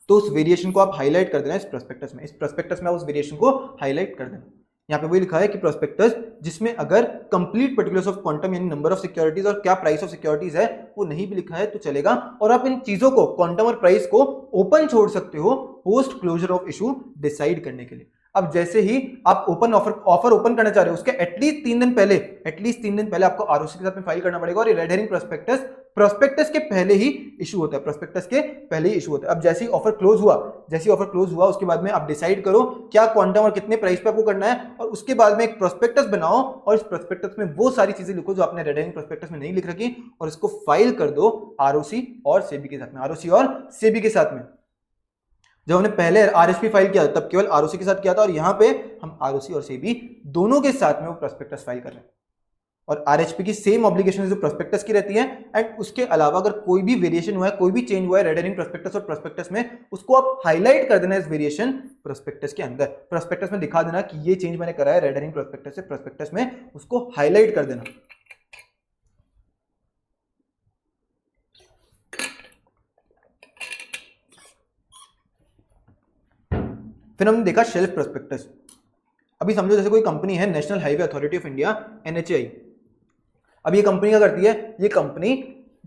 तो उस वेरिएशन को आप हाईलाइट कर देना इस प्रोस्पेक्टस में, इस प्रोस्पेक्टस में आप उस वेरिएशन को हाईलाइट कर देना। यहाँ पे वही लिखा है कि प्रोस्पेक्टस जिसमें अगर कंप्लीट पर्टिकुलर्स ऑफ क्वांटम यानी नंबर ऑफ सिक्योरिटीज और क्या प्राइस ऑफ सिक्योरिटीज है वो नहीं भी लिखा है तो चलेगा, और आप इन चीजों को क्वांटम और प्राइस को ओपन छोड़ सकते हो post closure of issue decide करने के लिए। अब जैसे ही आप ऑफर ओपन करना चाह रहे हो उसके एटलीस्ट 3 दिन पहले आपको आरओसी के साथ में फाइल करना पड़ेगा, और ये रेड हेरिंग प्रोस्पेक्टस के पहले ही इशू होता है, प्रोस्पेक्टस के पहले ही इशू होता है। अब जैसे ही ऑफर क्लोज हुआ उसके बाद में आप डिसाइड करो क्या क्वांटम और कितने प्राइस पे आपको करना है, और उसके बाद में एक प्रोस्पेक्टस बनाओ और इस प्रोस्पेक्टस में वो सारी चीजें लिखो जो आपने रेड हेरिंग प्रोस्पेक्टस में नहीं लिख रखी, और इसको फाइल कर दो आरओसी और सेबी के साथ में, आरओसी और सेबी के साथ में। जब हमने पहले आरएचपी फाइल किया तब केवल आरओसी के साथ किया था, और यहाँ पे हम आरओसी और सेबी दोनों के साथ में वो प्रोस्पेक्टस फाइल कर रहे हैं, और आरएचपी की सेम ऑब्लिगेशन जो प्रोस्पेक्टस की रहती है। एंड उसके अलावा अगर कोई भी वेरिएशन हुआ है, कोई भी चेंज हुआ है रेड हेरिंग प्रोस्पेक्टस और प्रोस्पेक्टस में, उसको आप हाईलाइट कर देना इस वेरिएशन प्रोस्पेक्टस के अंदर, प्रोस्पेक्टस में दिखा देना कि ये चेंज मैंने करा है रेड हेरिंग प्रोस्पेक्टस से प्रोस्पेक्टस में, उसको हाईलाइट कर देना। फिर हमने देखा शेल्फ प्रोस्पेक्टस। अभी समझो जैसे कोई कंपनी है national highway authority of India NHAI. अब ये कंपनी क्या करती है,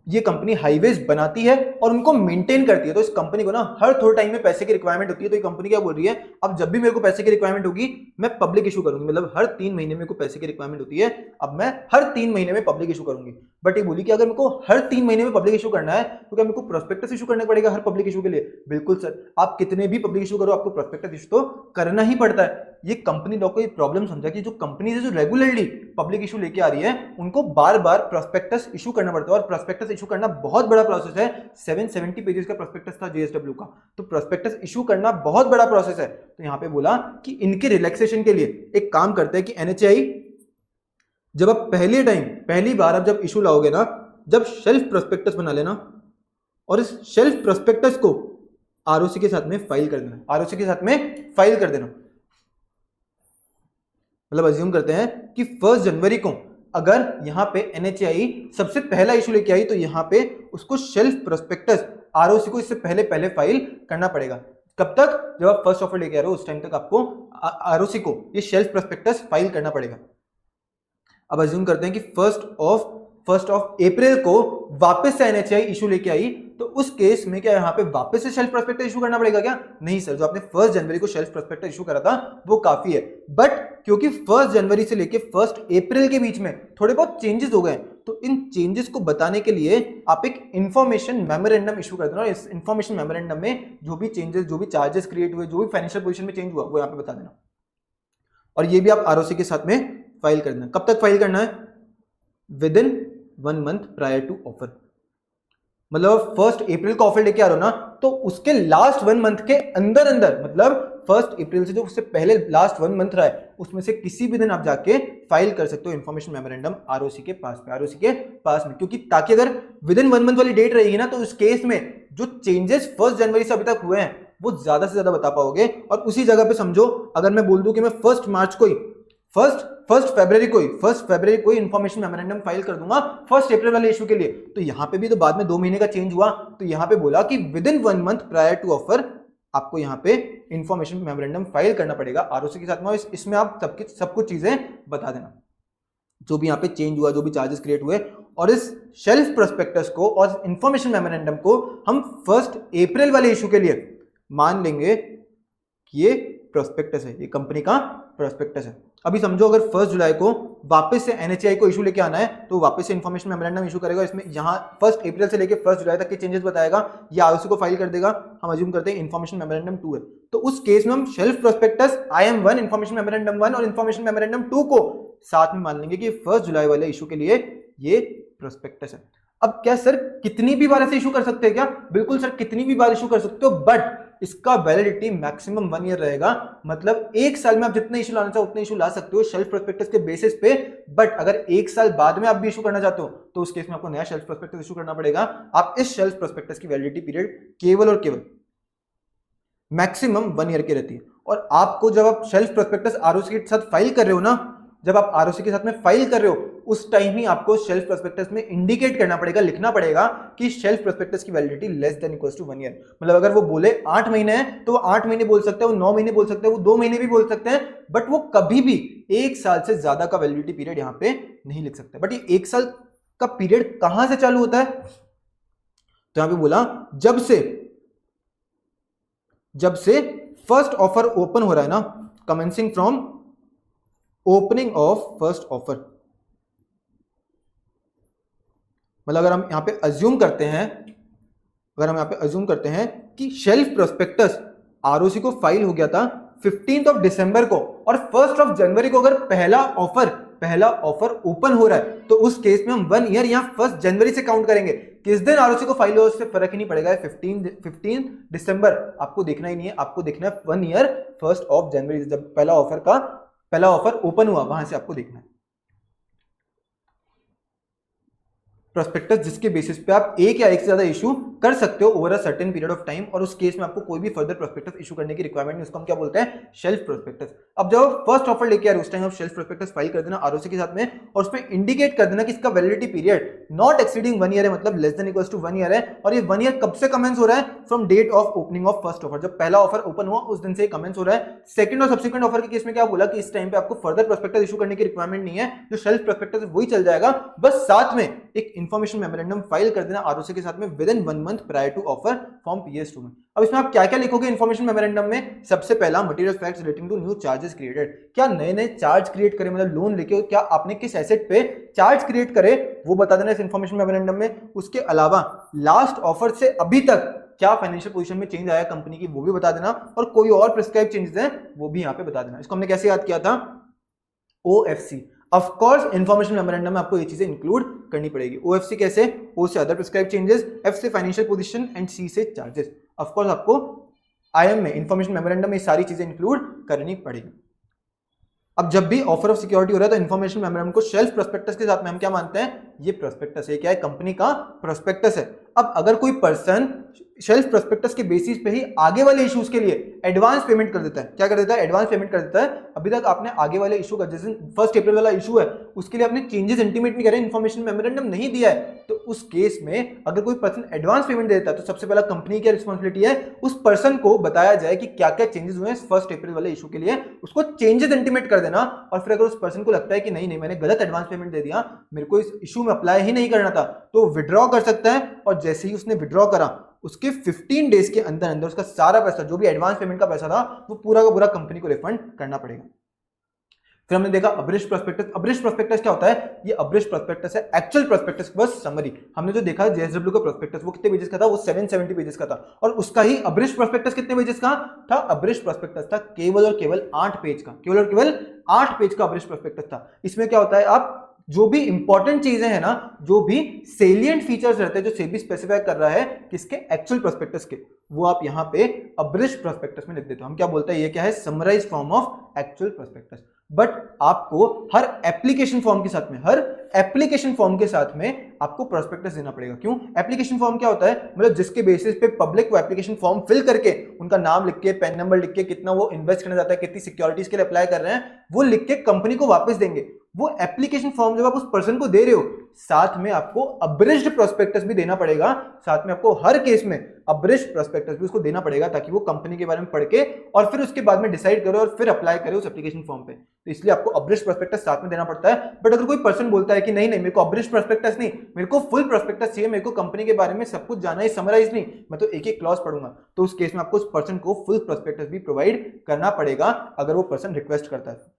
ये कंपनी हाईवेज बनाती है और उनको मेंटेन करती है। तो इस कंपनी को ना हर थोड़े टाइम में पैसे की रिक्वायरमेंट होती है, तो ये कंपनी क्या बोल रही है, अब जब भी मेरे को पैसे की रिक्वायरमेंट होगी मैं पब्लिक इशू करूंगी, मतलब हर 3 महीने मेरे को पैसे की रिक्वायरमेंट होती है, अब मैं हर 3 महीने में पब्लिक इशू करूंगी। बट ये बोली कि अगर मेरे को हर 3 महीने में पब्लिक इशू करना है तो क्या मेरे को प्रोस्पेक्टस इशू करना पड़ेगा हर पब्लिक इशू के लिए? बिल्कुल सर, आप कितने भी पब्लिक इशू करो आपको प्रोस्पेक्टस इशू तो करना ही पड़ता है। ये कंपनी लॉ को ये प्रॉब्लम समझा कि जो कंपनी जो रेगुलरली पब्लिक इशू लेके आ रही है उनको बार बार प्रोस्पेक्टस इशू करना पड़ता है, और प्रोस्पेक्टस इशू करना बहुत बड़ा प्रोसेस है। 770 पेजेस का प्रोस्पेक्टस था जेएसडब्ल्यू का, तो प्रोस्पेक्टस इशू करना बहुत बड़ा प्रोसेस है। तो यहाँ पे बोला कि इनके रिलैक्सेशन के लिए एक काम करते हैं कि एनएचएआई जब आप पहली बार आप जब इशू लाओगे ना, जब शेल्फ प्रोस्पेक्टस बना लेना और इस शेल्फ प्रोस्पेक्टस को आरओसी के साथ में फाइल कर देना, आरओसी के साथ में फाइल कर देना। मतलब अज्यूम करते हैं कि 1 जनवरी को अगर यहाँ पे एनएचआई सबसे पहला इशू लेके आई तो यहाँ पे उसको शेल्फ प्रोस्पेक्टस आरओसी को इससे पहले फाइल करना पड़ेगा। कब तक? जब आप फर्स्ट ऑफर लेके आ रहे हो उस टाइम तक आपको आरओसी को ये शेल्फ प्रोस्पेक्टस फाइल करना पड़ेगा। अब अज्यूम करते हैं कि फर्स्ट ऑफ अप्रैल को वापस से एनएचआई इशू लेके आई, तो उस केस में क्या यहाँ पे वापस से शेल्फ प्रोस्पेक्टस इशू करना पड़ेगा क्या? नहीं सर, जो आपने 1 जनवरी को शेल्फ प्रोस्पेक्टस इशू करा था वो काफी है। बट क्योंकि 1 जनवरी से लेके 1 अप्रैल के बीच में थोड़े बहुत चेंजेस हो गए, तो इन चेंजेस को बताने के लिए आप एक इंफॉर्मेशन मेमोरेंडम इशू कर देना। इस इंफॉर्मेशन मेमोरेंडम में जो भी चेंजेस, जो भी चार्जेस क्रिएट हुए, जो भी फाइनेंशियल पोजीशन में चेंज हुआ वो यहाँ पे बता देना। और ये भी आप आरओसी के साथ में फाइल कर देना। कब तक फाइल करना है? Within 1 month prior to offer. मतलब 1 अप्रैल को ऑफर लेके आ रहे हो ना, तो उसके लास्ट 1 मंथ के अंदर मतलब 1 अप्रैल से जो उससे पहले लास्ट 1 मंथ रहा है उसमें से किसी भी दिन आप जाके फाइल कर सकते हो इंफॉर्मेशन मेमोरेंडम आरओसी के पास में, क्योंकि ताकि अगर विद इन 1 मंथ वाली डेट रहेगी ना, तो उस केस में जो चेंजेस 1 जनवरी से अभी तक हुए हैं वो ज्यादा से ज्यादा बता पाओगे। और उसी जगह पे समझो, अगर मैं बोल दूं कि मैं 1 मार्च को ही फर्स्ट फरवरी को इंफॉर्मेशन मेमोरेंडम फाइल कर दूंगा 1 अप्रैल वाले इशू के लिए, तो यहां पे भी तो बाद में 2 महीने का चेंज हुआ, तो यहां पे बोला कि within 1 month prior to offer आपको यहां पे इंफॉर्मेशन मेमोरेंडम फाइल करना पड़ेगा आरओसी के साथ में। इसमें आप सब कुछ चीजें बता देना, जो भी यहाँ पे चेंज हुआ, जो भी चार्जेस क्रिएट हुए। और इस शेल्फ प्रोस्पेक्टस को और इंफॉर्मेशन मेमोरेंडम को हम 1 अप्रैल वाले इशू के लिए मान लेंगे कि ये प्रोस्पेक्टस है, ये कंपनी का प्रोस्पेक्टस है। अभी समझो अगर 1 जुलाई को वापस से एनएचआई को इशू लेके आना है, तो वापस से इंफॉर्मेशन मेमोरेंडम इशू करेगा। इसमें यहाँ 1 अप्रैल से लेके 1 जुलाई तक के चेंजेस बताएगा, ये आरओसी को फाइल कर देगा। हम अज्यूम करते हैं इंफॉर्मेशन मेमोरेंडम 2 है, तो उस केस में हम shelf prospectus IM1, information memorandum 1 और इंफॉर्मेशन मेमोरेंडम 2 को साथ में मान लेंगे कि 1 जुलाई वाले इशू के लिए ये प्रोस्पेक्टस है। अब क्या सर कितनी भी बार ऐसे इशू कर सकते हैं क्या? बिल्कुल सर, कितनी भी बार इशू कर सकते हो, बट इसका वैलिडिटी मैक्सिमम 1 ईयर रहेगा। मतलब 1 साल में आप जितने इशू लाना चाहो उतने इशू ला सकते हो शेल्फ प्रोस्पेक्टस के बेसिस पे। बट अगर 1 साल बाद में आप भी इशू करना चाहते हो तो उस केस में आपको नया शेल्फ प्रोस्पेक्टस इशू करना पड़ेगा। आप इस शेल्फ प्रोस्पेक्टस की वैलिडिटी पीरियड केवल और केवल मैक्सिमम 1 ईयर की रहती है। और आपको जब आप शेल्फ प्रोस्पेक्टस आरओसी के साथ फाइल कर रहे हो ना, जब आप आरओसी के साथ में फाइल कर रहे हो उस टाइम ही आपको शेल्फ प्रोस्पेक्टस में इंडिकेट करना पड़ेगा, लिखना पड़ेगा कि शेल्फ प्रोस्पेक्टस की validity less than equals to 1 year. मतलब अगर वो बोले 8 महीने हैं तो वो 8 महीने बोल सकते हैं, वो 9 महीने बोल सकते हैं, वो 2 महीने भी बोल सकते हैं, बट वो कभी भी 1 साल से ज्यादा का वैलिडिटी पीरियड यहाँ पे नहीं लिख सकते। बट ये 1 साल का पीरियड कहां से चालू होता है? तो यहां पे बोला जब से फर्स्ट ऑफर ओपन हो रहा है ना, commencing from opening of first offer. मतलब अगर हम यहां पे अज्यूम करते हैं कि शेल्फ प्रोस्पेक्टस आरओसी को फाइल हो गया था 15 दिसंबर को, और 1 जनवरी को अगर पहला ऑफर ओपन हो रहा है, तो उस केस में हम 1 ईयर यहां 1 जनवरी से काउंट करेंगे। किस दिन आरओसी को फाइल हो उससे फर्क ही नहीं पड़ेगा। 15 दिसंबर आपको देखना ही नहीं है, आपको देखना है 1 ईयर 1 जनवरी, जब पहला ऑफर ओपन हुआ वहां से आपको देखना है। प्रोस्पेक्टस जिसके बेसिस पे आप एक या एक से ज्यादा इशू कर सकते हो over a certain period of time, और उस केस में आपको कोई भी फर्दर प्रोस्पेक्टस इशू करने की रिक्वायरमेंट नहीं, उसको हम क्या बोलते हैं? Shelf prospectus. अब जब फर्स्ट ऑफर लेके आ रहे हो उस टाइम आप शेल्फ प्रोस्पेक्टस फाइल कर देना आरओसी के साथ में, और उसमें इंडिकेट कर देना कि इसका validity period not exceeding 1 year है, मतलब less than equals to 1 year है। और ये 1 ईयर कब से कमेंस हो रहा है? From date of opening of first offer, जब पहला ऑफर ओपन हुआ उस दिन से कमेंस हो रहा है। सेकंड और सब्सिक्वेंट ऑफर के केस में क्या बोला कि इस टाइम पे आपको फर्दर प्रोस्पेक्टस इशू करने की रिक्वायरमेंट नहीं है, जो शेल्फ प्रोस्पेक्टस वही चल जाएगा, बस साथ में एक इंफॉर्मेशन मेमोरेंडम फाइल कर देना आरओसी के साथ में within 1 month prior to offer form PS2 में। अब इसमें आप क्या क्या लिखोगे इंफॉर्मेशन मेमोरेंडम में? सबसे पहला material facts relating to new charges created, क्या नए चार्ज क्रिएट करे, मतलब लोन लेके क्या आपने किस एसेट पे चार्ज क्रिएट करे वो बता देना इस इंफॉर्मेशन मेमोरेंडम में। उसके अलावा लास्ट ऑफर से अभी तक क्या फाइनेंशियल पोजीशन में चेंज आया कंपनी की वो भी बता देना, और कोई और प्रिस्क्राइब चेंजेस हैं वो भी यहाँ पे बता देना। इसको हमने कैसे याद किया था? OFC। Of course information memorandum में आपको ये चीजें इंक्लूड करनी पड़ेगी। OFC कैसे? O से अदर प्रिस्क्राइब चेंजेस, F से फाइनेंशियल पोजीशन एंड C से चार्जेस। ऑफ कोर्स आपको IM में इंफॉर्मेशन मेमोरेंडम में सारी चीजें इंक्लूड करनी पड़ेगी। अब जब भी ऑफर ऑफ सिक्योरिटी हो रहा है तो इन्फॉर्मेशन मेमोरेंडम को शेल्फ प्रोस्पेक्टस के साथ में हम क्या मानते हैं, ये प्रोस्पेक्टस है, क्या है, कंपनी का प्रोस्पेक्टस है। अब अगर कोई पर्सन शेल्फ प्रोस्पेक्टस के बेसिस पे ही आगे वाले इश्यूज के लिए एडवांस पेमेंट कर देता है, क्या कर देता है, एडवांस पेमेंट कर देता है। अभी तक आपने आगे वाले इशू का, जैसे 1 अप्रैल वाला इशू है, उसके लिए आपने चेंजेस इंटीमेट नहीं करे, इन्फॉर्मेशन मेमोरेंडम नहीं दिया है, तो उस केस में अगर कोई पर्सन एडवांस पेमेंट देता है तो सबसे पहला कंपनी की रिस्पॉन्सिबिलिटी है उस पर्सन को बताया जाए कि क्या क्या चेंजेस हुए हैं 1 अप्रैल वाले इशू के लिए, उसको चेंजेस इंटीमेट कर देना। और फिर अगर उस पर्सन को लगता है कि नहीं मैंने गलत एडवांस पेमेंट दे दिया, मेरे को इस इशू में अप्लाई ही नहीं करना था, तो विड्रॉ कर सकता है। और जैसे ही उसने विड्रॉ करा उसके 15 डेज के अंदर अंदर उसका सारा पैसा, जो भी एडवांस पेमेंट का पैसा था, वो पूरा का पूरा कंपनी को रिफंड करना पड़ेगा। फिर हमने देखा अब्रिश्ड प्रोस्पेक्टस। अब्रिश्ड प्रोस्पेक्टस क्या होता है, ये अब्रिश्ड प्रोस्पेक्टस है एक्चुअल प्रोस्पेक्टस बस समरी। हमने जो देखा जेएसडब्ल्यू का प्रोस्पेक्टस वो कितने पेजेस का था, वो 770 पेजेस का था, और उसका ही अब्रिश्ड प्रोस्पेक्टस कितने पेजेस का था, अब्रिश्ड प्रोस्पेक्टस था केवल और केवल 8 पेज का, केवल और केवल 8 पेज का अब्रिश्ड प्रोस्पेक्टस था। इसमें क्या होता है, आप जो भी इंपॉर्टेंट चीजें हैं ना, जो भी सेलिएंट फीचर्स रहते हैं जो सेबी स्पेसिफाई कर रहा है किसके, एक्चुअल प्रोस्पेक्टस के, वो आप यहां पे अब्रिश्ड प्रोस्पेक्टस में लिख देते हो। हम क्या बोलते हैं, ये क्या है, summarise form of actual prospectus. But आपको हर एप्लीकेशन फॉर्म के साथ में, हर एप्लीकेशन फॉर्म के साथ में आपको प्रोस्पेक्टस देना पड़ेगा। क्यों, एप्लीकेशन फॉर्म क्या होता है, मतलब जिसके बेसिस पे पब्लिक वो एप्लीकेशन फॉर्म फिल करके उनका नाम लिख के, पैन नंबर लिख के, कितना वो इन्वेस्ट करना चाहता है, कितनी सिक्योरिटीज के लिए अप्लाई कर रहे हैं, वो लिख के कंपनी को वापस देंगे। वो एप्लीकेशन फॉर्म जब आप उस पर्सन को दे रहे हो, साथ में आपको अब्रिज्ड प्रोस्पेक्टस भी देना पड़ेगा, साथ में आपको हर केस में अब्रिज्ड प्रोस्पेक्टस भी उसको देना पड़ेगा, ताकि वो कंपनी के बारे में पढ़ के और फिर उसके बाद में डिसाइड करे और फिर अप्लाई करे उस एप्लीकेशन फॉर्म पे। तो इसलिए आपको अब्रिज्ड प्रोस्पेक्टस साथ में देना पड़ता है। बट अगर कोई पर्सन बोलता है कि नहीं मेरे को अब्रिज्ड प्रोस्पेक्टस नहीं, मेरे को फुल प्रोस्पेक्टस चाहिए, मेरे को कंपनी के बारे में सब कुछ जाना है, समराइज नहीं, मैं तो एक एक क्लॉज पढ़ूंगा, तो उस केस में आपको उस पर्सन को फुल प्रोस्पेक्टस भी प्रोवाइड करना पड़ेगा अगर वो पर्सन रिक्वेस्ट करता है।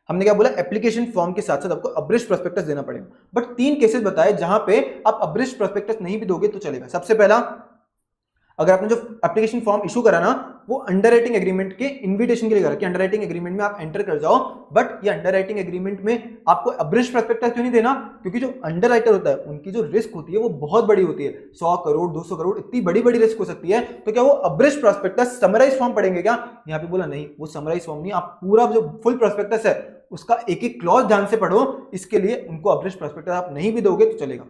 हमने क्या बोला, एप्लीकेशन फॉर्म के साथ साथ आपको अब्रिज्ड प्रोस्पेक्टस देना पड़ेगा। बट 3 केसेस बताए जहां पे आप अब्रिज्ड प्रोस्पेक्टस नहीं भी दोगे तो चलेगा। सबसे पहला, अगर आपने जो एप्लीकेशन फॉर्म इशू करा ना, वो अंडरराइटिंग एग्रीमेंट के इन्विटेशन के लिए करा कि अंडरराइटिंग एग्रीमेंट में आप एंटर कर जाओ, बट ये अंडरराइटिंग एग्रीमेंट में आपको अब्रिज्ड प्रोस्पेक्टस क्यों नहीं देना, क्योंकि जो अंडरराइटर होता है उनकी जो रिस्क होती है वो बहुत बड़ी होती है, 100 करोड़ 200 करोड़ इतनी बड़ी बड़ी रिस्क हो सकती है। तो क्या वो अब्रिज्ड प्रोस्पेक्टस समराइज फॉर्म पढ़ेंगे क्या, यहाँ पे बोला नहीं, वो समराइज फॉर्म नहीं, आप पूरा जो फुल प्रोस्पेक्टस है उसका एक एक क्लॉज ध्यान से पढ़ो, इसके लिए उनको अब्रिज्ड प्रोस्पेक्टस आप नहीं भी दोगे तो चलेगा।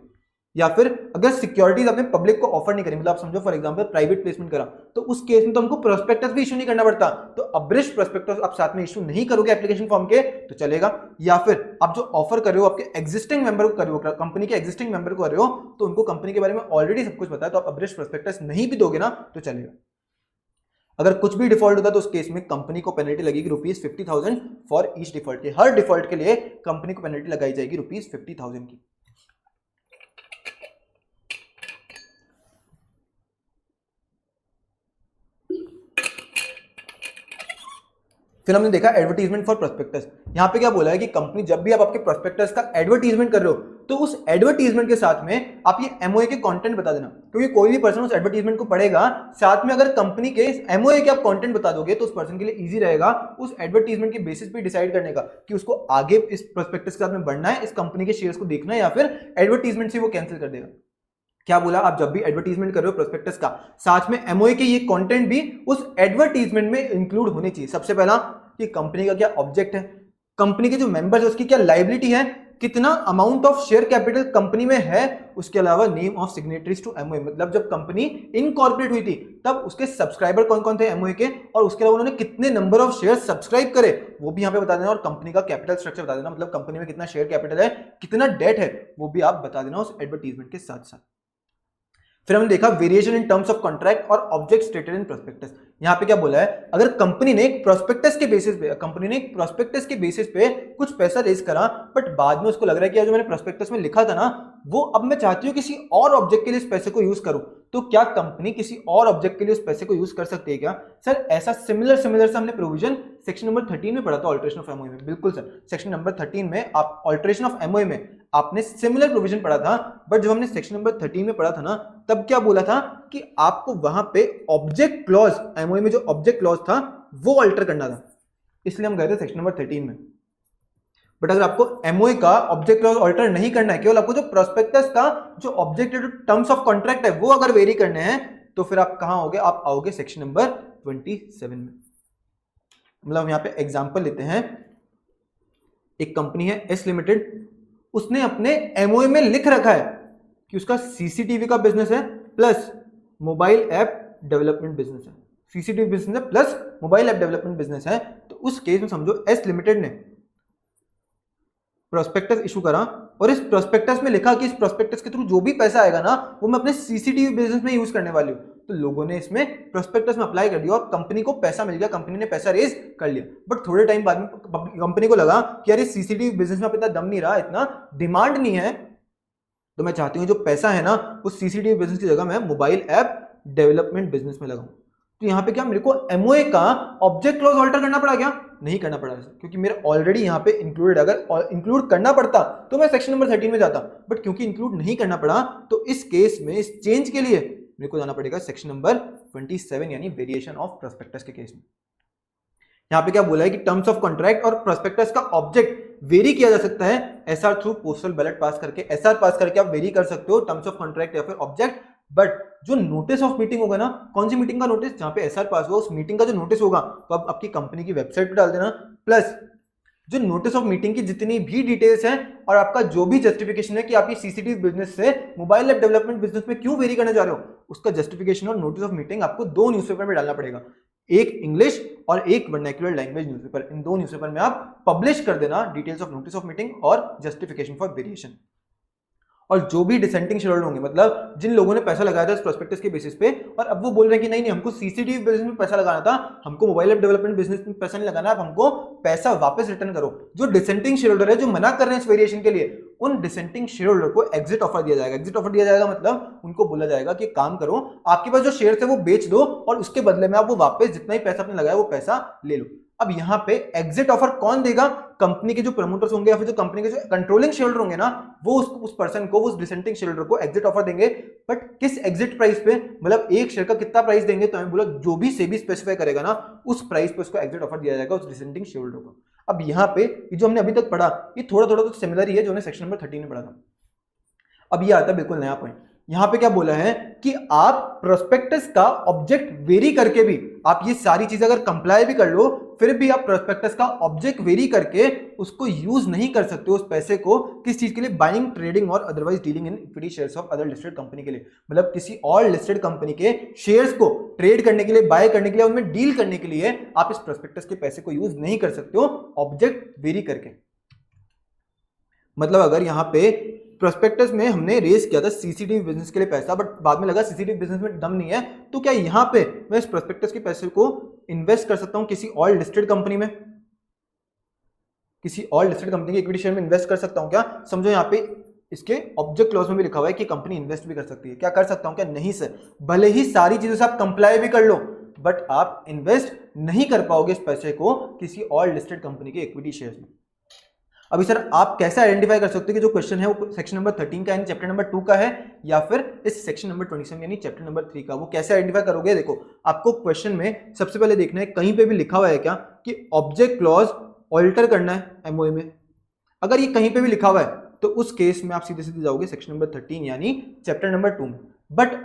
या फिर अगर सिक्योरिटीज आपने पब्लिक को ऑफर नहीं करी, मतलब आप समझो फॉर एग्जांपल प्राइवेट प्लेसमेंट करा, तो उस केस में तो हमको प्रोस्पेक्टस भी इशू नहीं करना पड़ता, तो अब्रिज्ड प्रोस्पेक्टस आप साथ में इशू नहीं करोगे एप्लीकेशन फॉर्म के तो चलेगा। या फिर आप जो ऑफर कर रहे हो आपके एग्जिस्टिंग मेंबर को कर रहे हो, कंपनी के एग्जिस्टिंग मेंबर को कर रहे हो, तो उनको कंपनी के बारे में ऑलरेडी सब कुछ पता है, तो आप अब्रिज्ड प्रोस्पेक्टस नहीं भी दोगे ना तो चलेगा। अगर कुछ भी डिफॉल्ट होता तो उस केस में कंपनी को पेनल्टी लगेगी ₹50,000 फॉर ईच डिफॉल्ट के, हर डिफॉल्ट के लिए कंपनी को पेनल्टी लगाई जाएगी ₹50,000 की। फिर हमने देखा एडवर्टीजमेंट फॉर प्रोस्पेक्टस। यहां पे क्या बोला है कि कंपनी जब भी आप आपके प्रोस्पेक्टस का एडवर्टीजमेंट कर रहे हो तो उस एडवर्टीजमेंट के साथ में आप ये एमओए के कंटेंट बता देना, क्योंकि कोई भी पर्सन उस एडवर्टीजमेंट को पढ़ेगा, साथ में अगर कंपनी के एमओए के आप कंटेंट बता दोगे तो उस पर्सन के लिए इजी रहेगा उस एडवर्टीजमेंट के बेसिस पे डिसाइड करने का कि उसको आगे इस प्रोस्पेक्टस के साथ में बढ़ना है, इस कंपनी के शेयर्स को देखना है, या फिर एडवर्टीजमेंट से वो कैंसिल कर देगा। क्या बोला, आप जब भी एडवर्टीजमेंट कर रहे हो प्रोस्पेक्टस का, साथ में एमओए के ये कंटेंट भी उस एडवर्टीजमेंट में इंक्लूड होने चाहिए। सबसे पहला कि कंपनी का क्या ऑब्जेक्ट है, कंपनी के जो मेंबर्स है उसकी क्या लायबिलिटी है, कितना amount of share capital company में है, उसके अलावा name of signatories to MOA, मतलब जब कंपनी इनकॉर्पोरेट हुई थी तब उसके सब्सक्राइबर कौन कौन थे एमओए के, और उसके अलावा उन्होंने कितने नंबर ऑफ शेयर सब्सक्राइब करे वो भी यहां पे बता देना, और कंपनी का कैपिटल स्ट्रक्चर बता देना, मतलब कंपनी में कितना शेयर कैपिटल है, कितना डेट है, वो भी आप बता देना उस एडवर्टीजमेंट के साथ साथ। फिर हमने देखा variation in terms of contract और ऑब्जेक्ट स्टेटेड इन प्रोस्पेक्टस। यहां पे क्या बोला है, अगर कंपनी ने एक प्रोस्पेक्टस के बेसिस पे कुछ पैसा रेज करा, बट बाद में उसको लग रहा है कि जो मैंने प्रोस्पेक्टस में लिखा था ना, वो अब मैं चाहती हूँ किसी और ऑब्जेक्ट के लिए इस पैसे को यूज करूं, तो क्या कंपनी किसी और ऑब्जेक्ट के लिए उस पैसे को यूज कर सकती है क्या? सर ऐसा सिमिलर से हमने प्रोविजन सेक्शन नंबर 13 में पढ़ा था ऑल्टरेशन ऑफ एमओए में। बिल्कुल सर, सेक्शन नंबर 13 में आप ऑल्टरेशन ऑफ एमओए में आपने सिमिलर प्रोविजन पढ़ा था, बट जब हमने सेक्शन नंबर 13 में पढ़ा था ना, तब क्या बोला था कि आपको वहां पे ऑब्जेक्ट क्लॉज, एमओए में जो ऑब्जेक्ट क्लॉज था वो अल्टर करना था, इसलिए हम गए थे सेक्शन नंबर 13 में। बट अगर आपको एमओए का ऑब्जेक्ट क्लॉज अल्टर नहीं करना है, केवल आपको जो प्रोस्पेक्टस का जो ऑब्जेक्ट टर्म्स ऑफ कॉन्ट्रैक्ट है वो अगर वेरी करने हैं, तो फिर आप कहां होगे, आप आओगे सेक्शन नंबर 27 में। मतलब यहां पे एग्जांपल लेते हैं, एक कंपनी है एस लिमिटेड, उसने अपने एमओए में लिख रखा है कि उसका सीसीटीवी का बिजनेस है plus mobile app development business है, सीसीटीवी बिजनेस है plus mobile app development business है। तो उस केस में समझो एस लिमिटेड ने प्रोस्पेक्टस इशू करा और इस प्रोस्पेक्टस में लिखा कि इस प्रोस्पेक्टस के थ्रू जो भी पैसा आएगा ना वो मैं अपने सीसीटीवी बिजनेस में यूज करने वाली हूं। तो लोगों ने इसमें प्रोस्पेक्टस में अप्लाई कर दिया और कंपनी को पैसा मिल गया, कंपनी ने पैसा रेज कर लिया। बट थोड़े टाइम बाद में कंपनी को लगा कि यार इस सीसीटीवी बिजनेस में इतना दम नहीं रहा, इतना डिमांड नहीं है, तो मैं चाहती हूँ जो पैसा है ना उस सीसीटीवी बिजनेस की जगह मैं मोबाइल ऐप डेवलपमेंट बिजनेस में लगाऊं। तो यहाँ पे क्या मेरे को एमओए का ऑब्जेक्ट क्लॉज ऑल्टर करना पड़ा क्या? नहीं करना पड़ा, क्योंकि मेरा ऑलरेडी यहाँ पे इंक्लूडेड, अगर इंक्लूड करना पड़ता तो मैं सेक्शन नंबर 13 में जाता, बट क्योंकि इंक्लूड नहीं करना पड़ा तो इस केस में इस चेंज के लिए मेरे को जाना पड़ेगा सेक्शन नंबर 27 यानी वेरिएशन ऑफ प्रोस्पेक्टस के केस में। यहाँ पे क्या बोला है कि टर्म्स ऑफ कॉन्ट्रैक्ट और प्रोस्पेक्टस का ऑब्जेक्ट वेरी किया जा सकता है एसआर थ्रू पोस्टल बैलेट पास करके, एसआर पास करके आप वेरी कर सकते हो टर्म्स ऑफ कॉन्ट्रैक्ट या फिर ऑब्जेक्ट। बट जो नोटिस ऑफ मीटिंग होगा ना, कौन सी मीटिंग का नोटिस? जहां पे एसआर पास हुआ उस मीटिंग का जो नोटिस होगा तो आप आपकी कंपनी की वेबसाइट पे डाल देना, प्लस जो नोटिस ऑफ मीटिंग की जितनी भी डिटेल्स हैं और आपका जो भी जस्टिफिकेशन है कि आप ये सीसीटीवी बिजनेस से मोबाइल ऐप डेवलपमेंट बिजनेस में क्यों वेरी करने जा रहे हो, उसका जस्टिफिकेशन और नोटिस ऑफ मीटिंग आपको 2 न्यूज़पेपर में डालना पड़ेगा, एक इंग्लिश और एक वर्नाक्युलर लैंग्वेज न्यूज़पेपर। इन 2 न्यूज़पेपर में आप पब्लिश कर देना details of notice of meeting और जस्टिफिकेशन फॉर वेरिएशन। और जो भी डिसेंटिंग शेयर होल्डर होंगे, मतलब जिन लोगों ने पैसा लगाया था इस प्रोस्पेक्टस के बेसिस पे और अब वो बोल रहे हैं कि नहीं हमको सीसीटीवी बिजनेस में पैसा लगाना था, हमको मोबाइल ऐप डेवलपमेंट बिजनेस में पैसा नहीं लगाना, अब हमको पैसा वापस रिटर्न करो। जो डिसेंटिंग शेयर होल्डर है, जो मना कर रहे हैं इस वेरिएशन के लिए, उन डिसेंटिंग शेयर होल्डर को एग्जिट ऑफर दिया जाएगा। एग्जिट ऑफर दिया जाएगा मतलब उनको बोला जाएगा कि काम करो, आपके पास जो शेयर है वो बेच दो और उसके बदले में आप वो वापस जितना ही पैसा आपने लगाया वो पैसा ले लो। अब यहाँ पे एग्जिट ऑफर कौन देगा? कंपनी के जो प्रमोटर्स होंगे या फिर जो कंपनी के जो कंट्रोलिंग शेयर होल्डर होंगे ना, वो उस पर्सन को, उस डिसेंटिंग शेयर होल्डर को एग्जिट ऑफर देंगे। बट किस एग्जिट प्राइस पे, मतलब एक शेयर का कितना प्राइस देंगे? तो हमें बोला जो भी सेबी स्पेसिफाई करेगा ना उस प्राइस पे उसको एग्जिट ऑफर दिया जाएगा उस डिसेंटिंग शेयर होल्डर को। अब यहाँ पे ये जो हमने अभी तक पढ़ा ये थोड़ा थोड़ा तो सिमिलर ही है जो हमने सेक्शन नंबर 13 में पढ़ा था। अब ये आता है बिल्कुल नया पॉइंट। यहां पे क्या बोला है कि आप प्रोस्पेक्टस का ऑब्जेक्ट वेरी करके भी, आप ये सारी चीजें अगर कंप्लाई भी कर लो फिर भी आप प्रोस्पेक्टस का ऑब्जेक्ट वेरी करके उसको यूज नहीं कर सकते उस पैसे को किस चीज के लिए? बाइंग, ट्रेडिंग और otherwise dealing in equity shares of other listed company के लिए। मतलब किसी और लिस्टेड कंपनी के शेयर्स को ट्रेड करने के लिए, बाय करने के लिए, उनमें डील करने के लिए आप इस प्रोस्पेक्टस के पैसे को यूज नहीं कर सकते हो ऑब्जेक्ट वेरी करके। मतलब अगर यहां पे प्रोस्पेक्टस में हमने रेस किया था सीसीटीवी बिजनेस के लिए पैसा, बट बाद में लगा सीसीटीवी बिजनेस में दम नहीं है, तो क्या यहां पे मैं इस प्रोस्पेक्टस के पैसे को इन्वेस्ट कर सकता हूं किसी और लिस्टेड कंपनी में? किसी और लिस्टेड कंपनी के इक्विटी शेयर में इन्वेस्ट कर सकता हूं क्या? समझो यहां पे इसके ऑब्जेक्ट क्लॉज में भी लिखा हुआ है कि कंपनी इन्वेस्ट भी कर सकती है। क्या कर सकता हूं क्या? नहीं सर, भले ही सारी चीजों से आप कंप्लाई भी कर लो बट आप इन्वेस्ट नहीं कर पाओगे इस पैसे को किसी और लिस्टेड कंपनी के इक्विटी शेयर में। अभी सर आप कैसे आइडेंटिफाई कर सकते हो कि जो क्वेश्चन है वो सेक्शन नंबर 13 का यानी चैप्टर नंबर 2 का है या फिर इस सेक्शन नंबर 27 यानी चैप्टर नंबर 3 का? वो कैसे आइडेंटिफाई करोगे? देखो आपको क्वेश्चन में सबसे पहले देखना है कहीं पे भी लिखा हुआ है क्या कि ऑब्जेक्ट क्लॉज ऑल्टर करना है एमओए में। अगर ये कहीं पे भी लिखा हुआ है तो उस केस में आप सीधे सीधे जाओगे सेक्शन नंबर 13 यानी चैप्टर नंबर 2 में। बट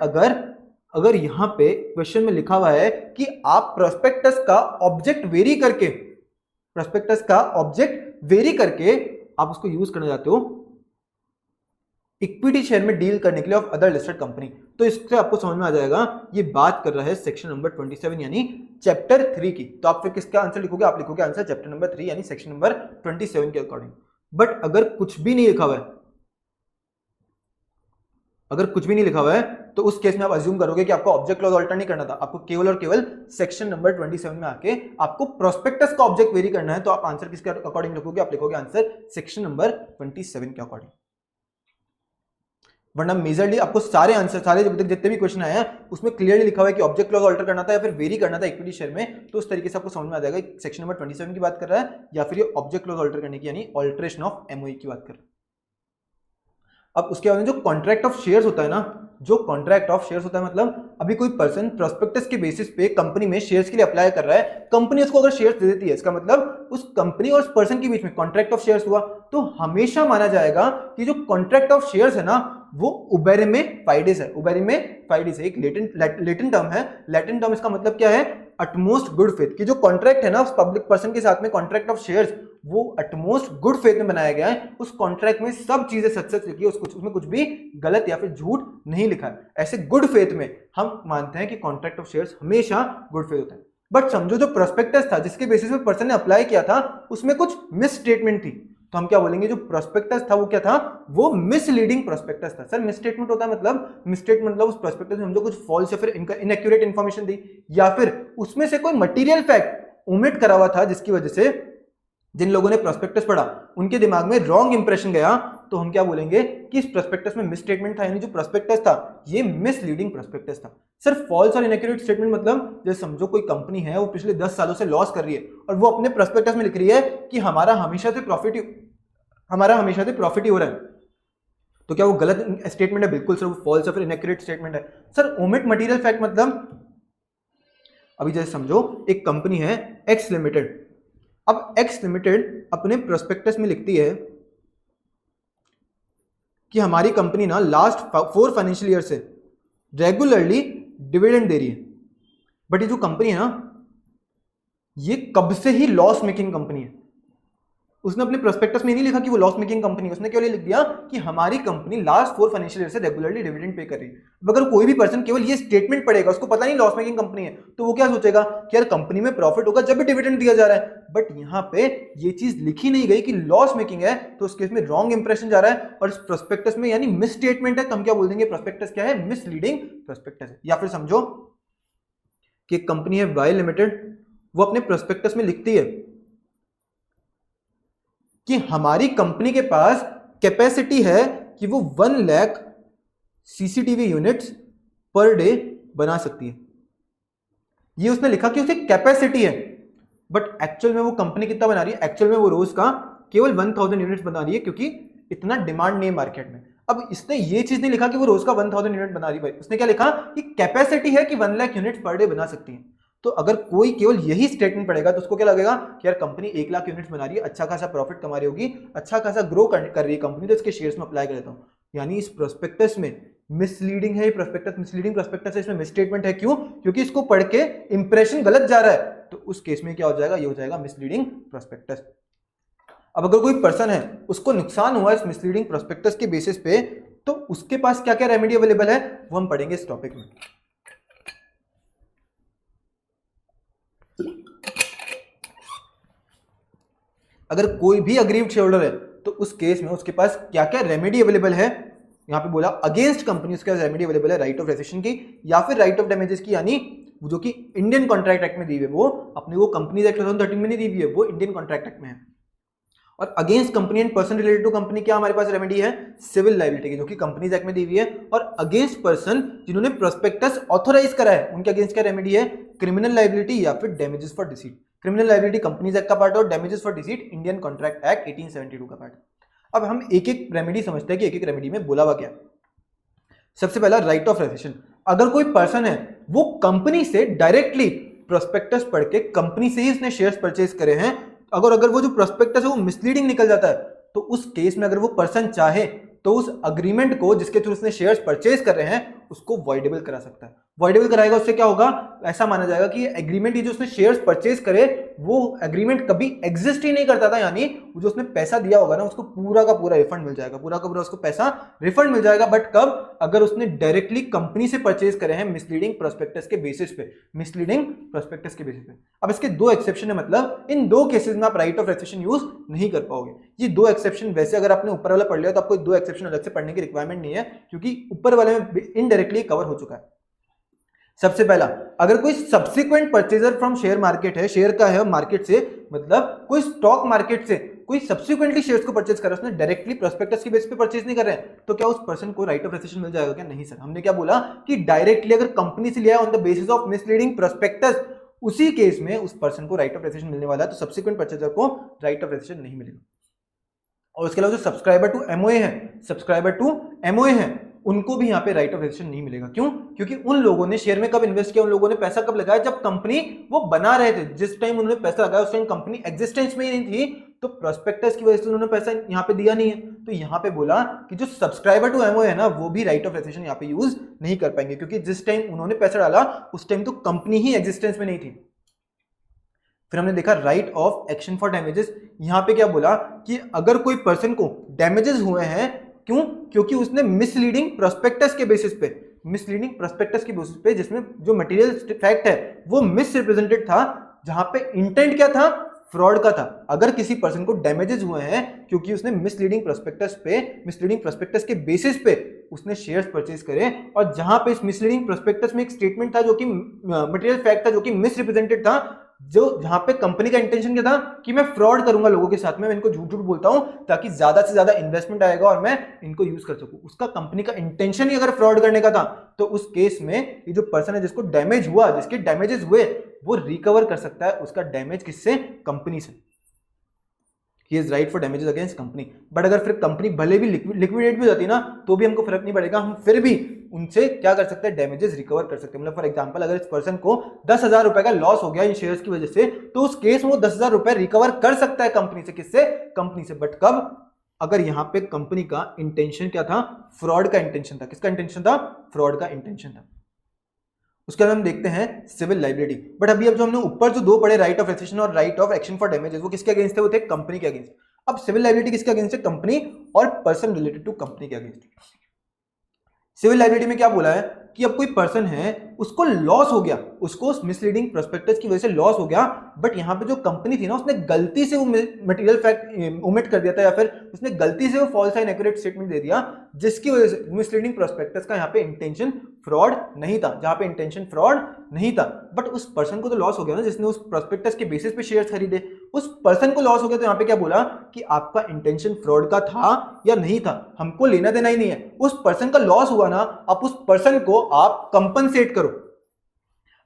अगर यहां पे क्वेश्चन में लिखा हुआ है कि आप प्रोस्पेक्टस का ऑब्जेक्ट वेरी करके, प्रोस्पेक्टस का ऑब्जेक्ट वेरी करके आप उसको यूज करना चाहते हो इक्विटी शेयर में डील करने के लिए ऑफ अदर लिस्टेड कंपनी, तो इससे आपको समझ में आ जाएगा ये बात कर रहा है सेक्शन नंबर 27 यानी चैप्टर 3 की। तो आप फिर किसका आंसर लिखोगे? आप लिखोगे आंसर चैप्टर नंबर 3 यानी सेक्शन नंबर 27 के अकॉर्डिंग। बट अगर कुछ भी नहीं लिखा हुआ है, अगर कुछ भी नहीं लिखा हुआ है तो उस केस में आप अज्यूम करोगे कि आपको ऑब्जेक्ट क्लॉज ऑल्टर नहीं करना था, आपको केवल और केवल सेक्शन नंबर 27 में आके आपको प्रोस्पेक्टस का ऑब्जेक्ट वेरी करना है। तो आप आंसर किसके अकॉर्डिंग लिखोगे? आप लिखोगे आंसर सेक्शन नंबर 27 के अकॉर्डिंग। वरना मेजरली आपको सारे आंसर, सारे जितने भी क्वेश्चन आए हैं उसमें क्लियरली लिखा हुआ है कि ऑब्जेक्ट क्लॉज ऑल्टर करना था या फिर वेरी करना था इक्विटी शेयर में, तो उस तरीके से आपको समझ में आ जाएगा सेक्शन नंबर 27 की बात कर रहा है या फिर ये ऑब्जेक्ट क्लॉज ऑल्टर करने की यानी ऑल्टरेशन ऑफ एमओई की बात कर रहा है। अब उसके बाद जो कॉन्ट्रैक्ट ऑफ शेयर्स होता है ना, जो कॉन्ट्रैक्ट ऑफ शेयर्स होता है मतलब अभी कोई पर्सन प्रोस्पेक्टस के बेसिस पे कंपनी में शेयर्स के लिए अप्लाई कर रहा है, कंपनी उसको अगर शेयर्स दे देती है, इसका मतलब उस कंपनी और उस पर्सन के बीच में कॉन्ट्रैक्ट ऑफ शेयर्स हुआ, तो हमेशा माना जाएगा कि जो कॉन्ट्रैक्ट ऑफ शेयर्स है ना वो उबेरिमेफाइडिस है। उबेरिमेफाइडिस है, एक लेटिन टर्म है। लेटिन टर्म, इसका मतलब क्या है? Utmost good faith. कि जो कॉन्ट्रैक्ट है ना उस पब्लिक पर्सन के साथ में, कॉन्ट्रैक्ट ऑफ शेयर्स, वो अटमोस्ट गुड फेथ में बनाया गया है। उस कॉन्ट्रैक्ट में सब चीजें सच सच लिखी है, उसमें कुछ भी गलत या फिर झूठ नहीं लिखा है। ऐसे गुड फेथ में हम मानते हैं कि कॉन्ट्रैक्ट ऑफ शेयर्स हमेशा गुड फेथ होता है। बट समझो जो प्रोस्पेक्टस था जिसके बेसिस पे पर्सन ने अप्लाई किया था, उसमें कुछ मिस स्टेटमेंट थी, तो हम क्या बोलेंगे? जो प्रोस्पेक्टस था वो क्या था? वो मिसलीडिंग प्रोस्पेक्टस था। सर मिसस्टेटमेंट होता है मतलब, मिसस्टेटमेंट मतलब उस प्रोस्पेक्टस में समझो कुछ फॉल्स या फिर इनएक्यूरेट इंफॉर्मेशन दी, या फिर उसमें से कोई मटेरियल फैक्ट ओमिट करा हुआ था, जिसकी वजह से जिन लोगों ने प्रोस्पेक्टस पढ़ा उनके दिमाग में रॉन्ग इंप्रेशन गया। तो हम क्या बोलेंगे कि इस प्रोस्पेक्टस में मिसस्टेटमेंट था, यानी जो प्रोस्पेक्टस था ये मिसलीडिंग प्रोस्पेक्टस था। सर फॉल्स और इनएक्यूरेट स्टेटमेंट मतलब, जैसे समझो कोई कंपनी है वो पिछले 10 सालों से लॉस कर रही है और वो अपने प्रोस्पेक्टस में लिख रही है कि हमारा हमेशा से प्रॉफिट ही हो रहा है, तो क्या वो गलत स्टेटमेंट है? बिल्कुल सर, वो फॉल्स या फिर इनएक्यूरेट स्टेटमेंट है। सर ओमिट मटेरियल फैक्ट मतलब, अभी जैसे समझो एक कंपनी है एक्स लिमिटेड। अब एक्स लिमिटेड अपने प्रोस्पेक्टस में लिखती है कि हमारी कंपनी ना लास्ट 4 फाइनेंशियल ईयर से रेगुलरली डिविडेंड दे रही है, बट ये जो कंपनी है ना ये कब से ही लॉस मेकिंग कंपनी है। उसने अपने प्रोस्पेक्टस में नहीं लिखा कि वो लॉस मेकिंग कंपनी है, उसने केवल लिख दिया कि हमारी कंपनी लास्ट 4 फाइनेंशियल ईयर से रेगुलरली डिविडेंड पे कर रही है। अगर कोई भी पर्सन केवल ये स्टेटमेंट पढ़ेगा, उसको पता नहीं लॉस मेकिंग कंपनी है, तो वो क्या सोचेगा कि यार कंपनी में प्रॉफिट होगा जब भी डिविडेंड दिया जा रहा है। बट यहाँ पे ये चीज लिखी नहीं गई कि लॉस मेकिंग है, तो उस केस में रॉन्ग इंप्रेशन जा रहा है और इस प्रोस्पेक्टस में यानी मिस स्टेटमेंट है, तो हम क्या बोल देंगे? प्रोस्पेक्टस क्या है? मिसलीडिंग प्रोस्पेक्टस है। या फिर समझो कि एक कंपनी है वाई लिमिटेड, वो अपने प्रोस्पेक्टस में लिखती है कि हमारी कंपनी के पास कैपेसिटी है कि वो 1 lakh CCTV units per day बना सकती है। ये उसने लिखा कि उसे कैपेसिटी है, बट एक्चुअल में वो कंपनी कितना बना रही है? एक्चुअल में वो रोज का केवल 1000 यूनिट्स बना रही है, क्योंकि इतना डिमांड नहीं है मार्केट में। अब इसने ये चीज नहीं लिखा कि वो रोज का 1000 यूनिट बना रही है, भाई उसने क्या लिखा कि कैपेसिटी है कि 1 लाख यूनिट्स पर डे बना सकती है। तो अगर कोई केवल यही स्टेटमेंट पड़ेगा तो उसको क्या लगेगा कि यार कंपनी 1 लाख यूनिट्स बना रही है, अच्छा खासा प्रॉफिट कमा रही होगी, अच्छा खासा ग्रो कर रही है कंपनी, तो इसके शेयर्स में अप्लाई कर देता हूं। यानी इस प्रोस्पेक्टस में मिसलीडिंग है, प्रोस्पेक्टस मिसलीडिंग प्रोस्पेक्टस है, इसमें मिसस्टेटमेंट है। क्यों? क्योंकि इसको पढ़ के इंप्रेशन गलत जा रहा है, तो उस केस में क्या हो जाएगा? ये हो जाएगा मिसलीडिंग प्रोस्पेक्टस। अब अगर कोई पर्सन है उसको नुकसान हुआ इस मिसलीडिंग प्रोस्पेक्टस के बेसिस पे, तो उसके पास क्या क्या रेमेडी अवेलेबल है वो हम पढ़ेंगे इस टॉपिक में। अगर कोई भी अग्रीव्ड शेयर होल्डर है तो उस केस में उसके पास क्या क्या रेमेडी अवेलेबल है? यहां पे बोला अगेंस्ट कंपनी उसके पास रेमेडी अवेलेबल है राइट ऑफ रेसिशन की या फिर राइट ऑफ डैमेजेस की, यानी जो कि इंडियन कॉन्ट्रैक्ट एक्ट में दी हुई है, वो अपने वो कंपनीज एक्ट 2013 में नहीं दी हुई है, वो इंडियन कॉन्ट्रैक्ट एक्ट में है। और against company and person related to company क्या हमारे पास रेमेडी है? सिविल लायबिलिटी की, जो कि कंपनीज एक्ट में दी हुई है। और अगेंस्ट पर्सन जिन्होंने प्रोस्पेक्टस ऑथराइज करा है उनके अगेंस्ट क्या रेमेडी है? क्रिमिनल लायबिलिटी या फिर damages for deceit. Criminal liability companies act का पार्ट और damages for deceit Indian contract act 1872 का पार्ट। अब हम एक एक रेमेडी समझते हैं कि एक एक रेमेडी में बोला हुआ क्या। सबसे पहला राइट ऑफ रेसिशन। अगर कोई पर्सन है वो कंपनी से डायरेक्टली प्रोस्पेक्टस पढ़ के कंपनी से ही उसने शेयर्स परचेज करे हैं, अगर वो जो प्रोस्पेक्टस है वो मिसलीडिंग निकल जाता है, तो उस केस में अगर वो पर्सन चाहे तो उस अग्रीमेंट को जिसके थ्रू उसने शेयर्स परचेज कर रहे हैं उसको वॉइडेबल करा सकता है। वॉइडेबल कराएगा उससे क्या होगा? ऐसा माना जाएगा कि ये एग्रीमेंट, ये जो उसने शेयर्स परचेज करे वो एग्रीमेंट कभी एग्जिस्ट ही नहीं करता था, यानी वो जो उसने पैसा दिया होगा ना उसको पूरा का पूरा रिफंड मिल जाएगा, पूरा का पूरा उसको पैसा रिफंड मिल जाएगा। बट कब? अगर उसने डायरेक्टली कंपनी से परचेज करे हैं मिसलीडिंग प्रोस्पेक्टस के बेसिस पे, मिसलीडिंग प्रोस्पेक्टस के बेसिस पे। अब इसके 2 एक्सेप्शन है, मतलब इन 2 केसेस में आप राइट ऑफ रेसिशन यूज नहीं कर पाओगे। ये 2 एक्सेप्शन वैसे अगर आपने ऊपर वाला पढ़ लिया तो आपको 2 एक्सेप्शन अलग से पढ़ने की रिक्वायरमेंट नहीं है, क्योंकि ऊपर वाले में इनडायरेक्टली कवर हो चुका है। सबसे पहला, अगर कोई subsequent purchaser from share market है, शेयर का है मार्केट से, मतलब कोई स्टॉक मार्केट से कोई सब्सिक्वेंटली शेयर्स को परचेज कर रहा है, उसने डायरेक्टली प्रोस्पेक्टस के बेस पे परचेज नहीं कर रहे हैं, तो क्या उस पर्सन को राइट ऑफ रेसिशन मिल जाएगा क्या? नहीं सर, हमने क्या बोला कि डायरेक्टली अगर कंपनी से लिया on the basis of misleading prospectus, उसी केस में उस पर्सन को राइट ऑफ रेसिशन मिलने वाला है, तो सब्सिक्वेंट परचेजर को राइट ऑफ रेसिशन नहीं मिलेगा। और उसके अलावा जो सब्सक्राइबर टू एमओए है उनको भी यहाँ पे राइट ऑफ रेसिशन नहीं मिलेगा। क्यों? क्योंकि उन लोगों ने शेयर में कब इन्वेस्ट किया, उन लोगों ने पैसा कब लगाया? जब कंपनी वो बना रहे थे, जिस टाइम उन्होंने पैसा लगाया उस टाइम कंपनी एग्जिस्टेंस में ही नहीं थी, तो प्रोस्पेक्टस की वजह से उन्होंने पैसा यहाँ पे दिया नहीं है, तो यहाँ पे बोला कि जो सब्सक्राइबर टू एमओ है ना वो भी राइट ऑफ रेसेशन यहाँ पे यूज नहीं कर पाएंगे, क्योंकि जिस टाइम उन्होंने पैसा डाला उस टाइम तो कंपनी ही एग्जिस्टेंस में नहीं थी। फिर हमने देखा right of action for damages. यहाँ पे क्या बोला कि अगर कोई पर्सन को डैमेजेस हुए हैं, क्यों? क्योंकि उसने मिसलीडिंग प्रोस्पेक्टस के बेसिस पे, मिसलीडिंग प्रोस्पेक्टस के बेसिस पे जिसमें जो मटेरियल फैक्ट है वो मिसरिप्रेजेंटेड था, जहां पे इंटेंट क्या था? फ्रॉड का था। अगर किसी पर्सन को डैमेजेस हुए हैं क्योंकि उसने मिसलीडिंग प्रोस्पेक्टस के बेसिस पे उसने शेयर्स परचेज करे, और जहां पे इस मिसलीडिंग प्रोस्पेक्टस में एक स्टेटमेंट था जो कि मटेरियल फैक्ट था जो कि मिसरिप्रेजेंटेड था, जो जहां पे कंपनी का इंटेंशन क्या था कि मैं फ्रॉड करूंगा लोगों के साथ में, मैं इनको झूठ झूठ बोलता हूं ताकि ज्यादा से ज्यादा इन्वेस्टमेंट आएगा और मैं इनको यूज कर सकूं, उसका कंपनी का इंटेंशन ही अगर फ्रॉड करने का था, तो उस केस में ये जो पर्सन है जिसको डैमेज हुआ, जिसके डैमेजेस हुए, वो रिकवर कर सकता है उसका डैमेज किससे? कंपनी से। He is right for damages against company. But अगर फिर कंपनी भले भी लिक्विडेट भी हो जाती ना तो भी हमको फर्क नहीं पड़ेगा, हम फिर भी उनसे क्या कर सकते हैं? डैमेजेस रिकवर कर सकते हैं। मतलब फॉर एग्जांपल अगर इस पर्सन को 10,000 रुपए का लॉस हो गया इन शेयर्स की वजह से, तो उस केस में वो 10,000 रुपए रिकवर कर सकता है कंपनी से। किससे? कंपनी से। बट कब? अगर यहां पे कंपनी का इंटेंशन क्या था? फ्रॉड का इंटेंशन था। किसका इंटेंशन था? फ्रॉड का इंटेंशन था। उसके बाद हम देखते हैं सिविल लाइबिलिटी। बट अभी अब जो हमने ऊपर जो दो पढ़े, राइट ऑफ रेसेशन और right of action for damages, वो किसके अगेंस्ट थे? वो थे कंपनी के अगेंस्ट। अब सिविल लाइबिलिटी किसके अगेंस्ट है? कंपनी और पर्सन रिलेटेड टू कंपनी के अगेंस्ट। सिविल लाइबिलिटी में क्या बोला है कि अब कोई पर्सन है उसको लॉस हो गया, उसको मिसलीडिंग प्रोस्पेक्टस की वजह से लॉस हो गया, बट यहां पे जो कंपनी थी ना उसने गलती से वो मटेरियल फैक्ट ओमिट कर दिया था, या फिर उसने गलती से वो फॉल्स एंड एक्यूरेट स्टेटमेंट दे दिया, जिसकी वजह से मिसलीडिंग प्रोस्पेक्टस का यहां पे इंटेंशन फ्रॉड नहीं था, जहां पे इंटेंशन फ्रॉड नहीं था। बट उस पर्सन को तो लॉस हो गया ना जिसने उस प्रोस्पेक्टस के बेसिस पे शेयर्स खरीदे, उस पर्सन को लॉस हो गया। तो यहां पे क्या बोला कि आपका इंटेंशन फ्रॉड का था या नहीं था, हमको लेना देना ही नहीं है। उस पर्सन का लॉस हुआ ना, आप उस पर्सन को आप कंपनसेट करो।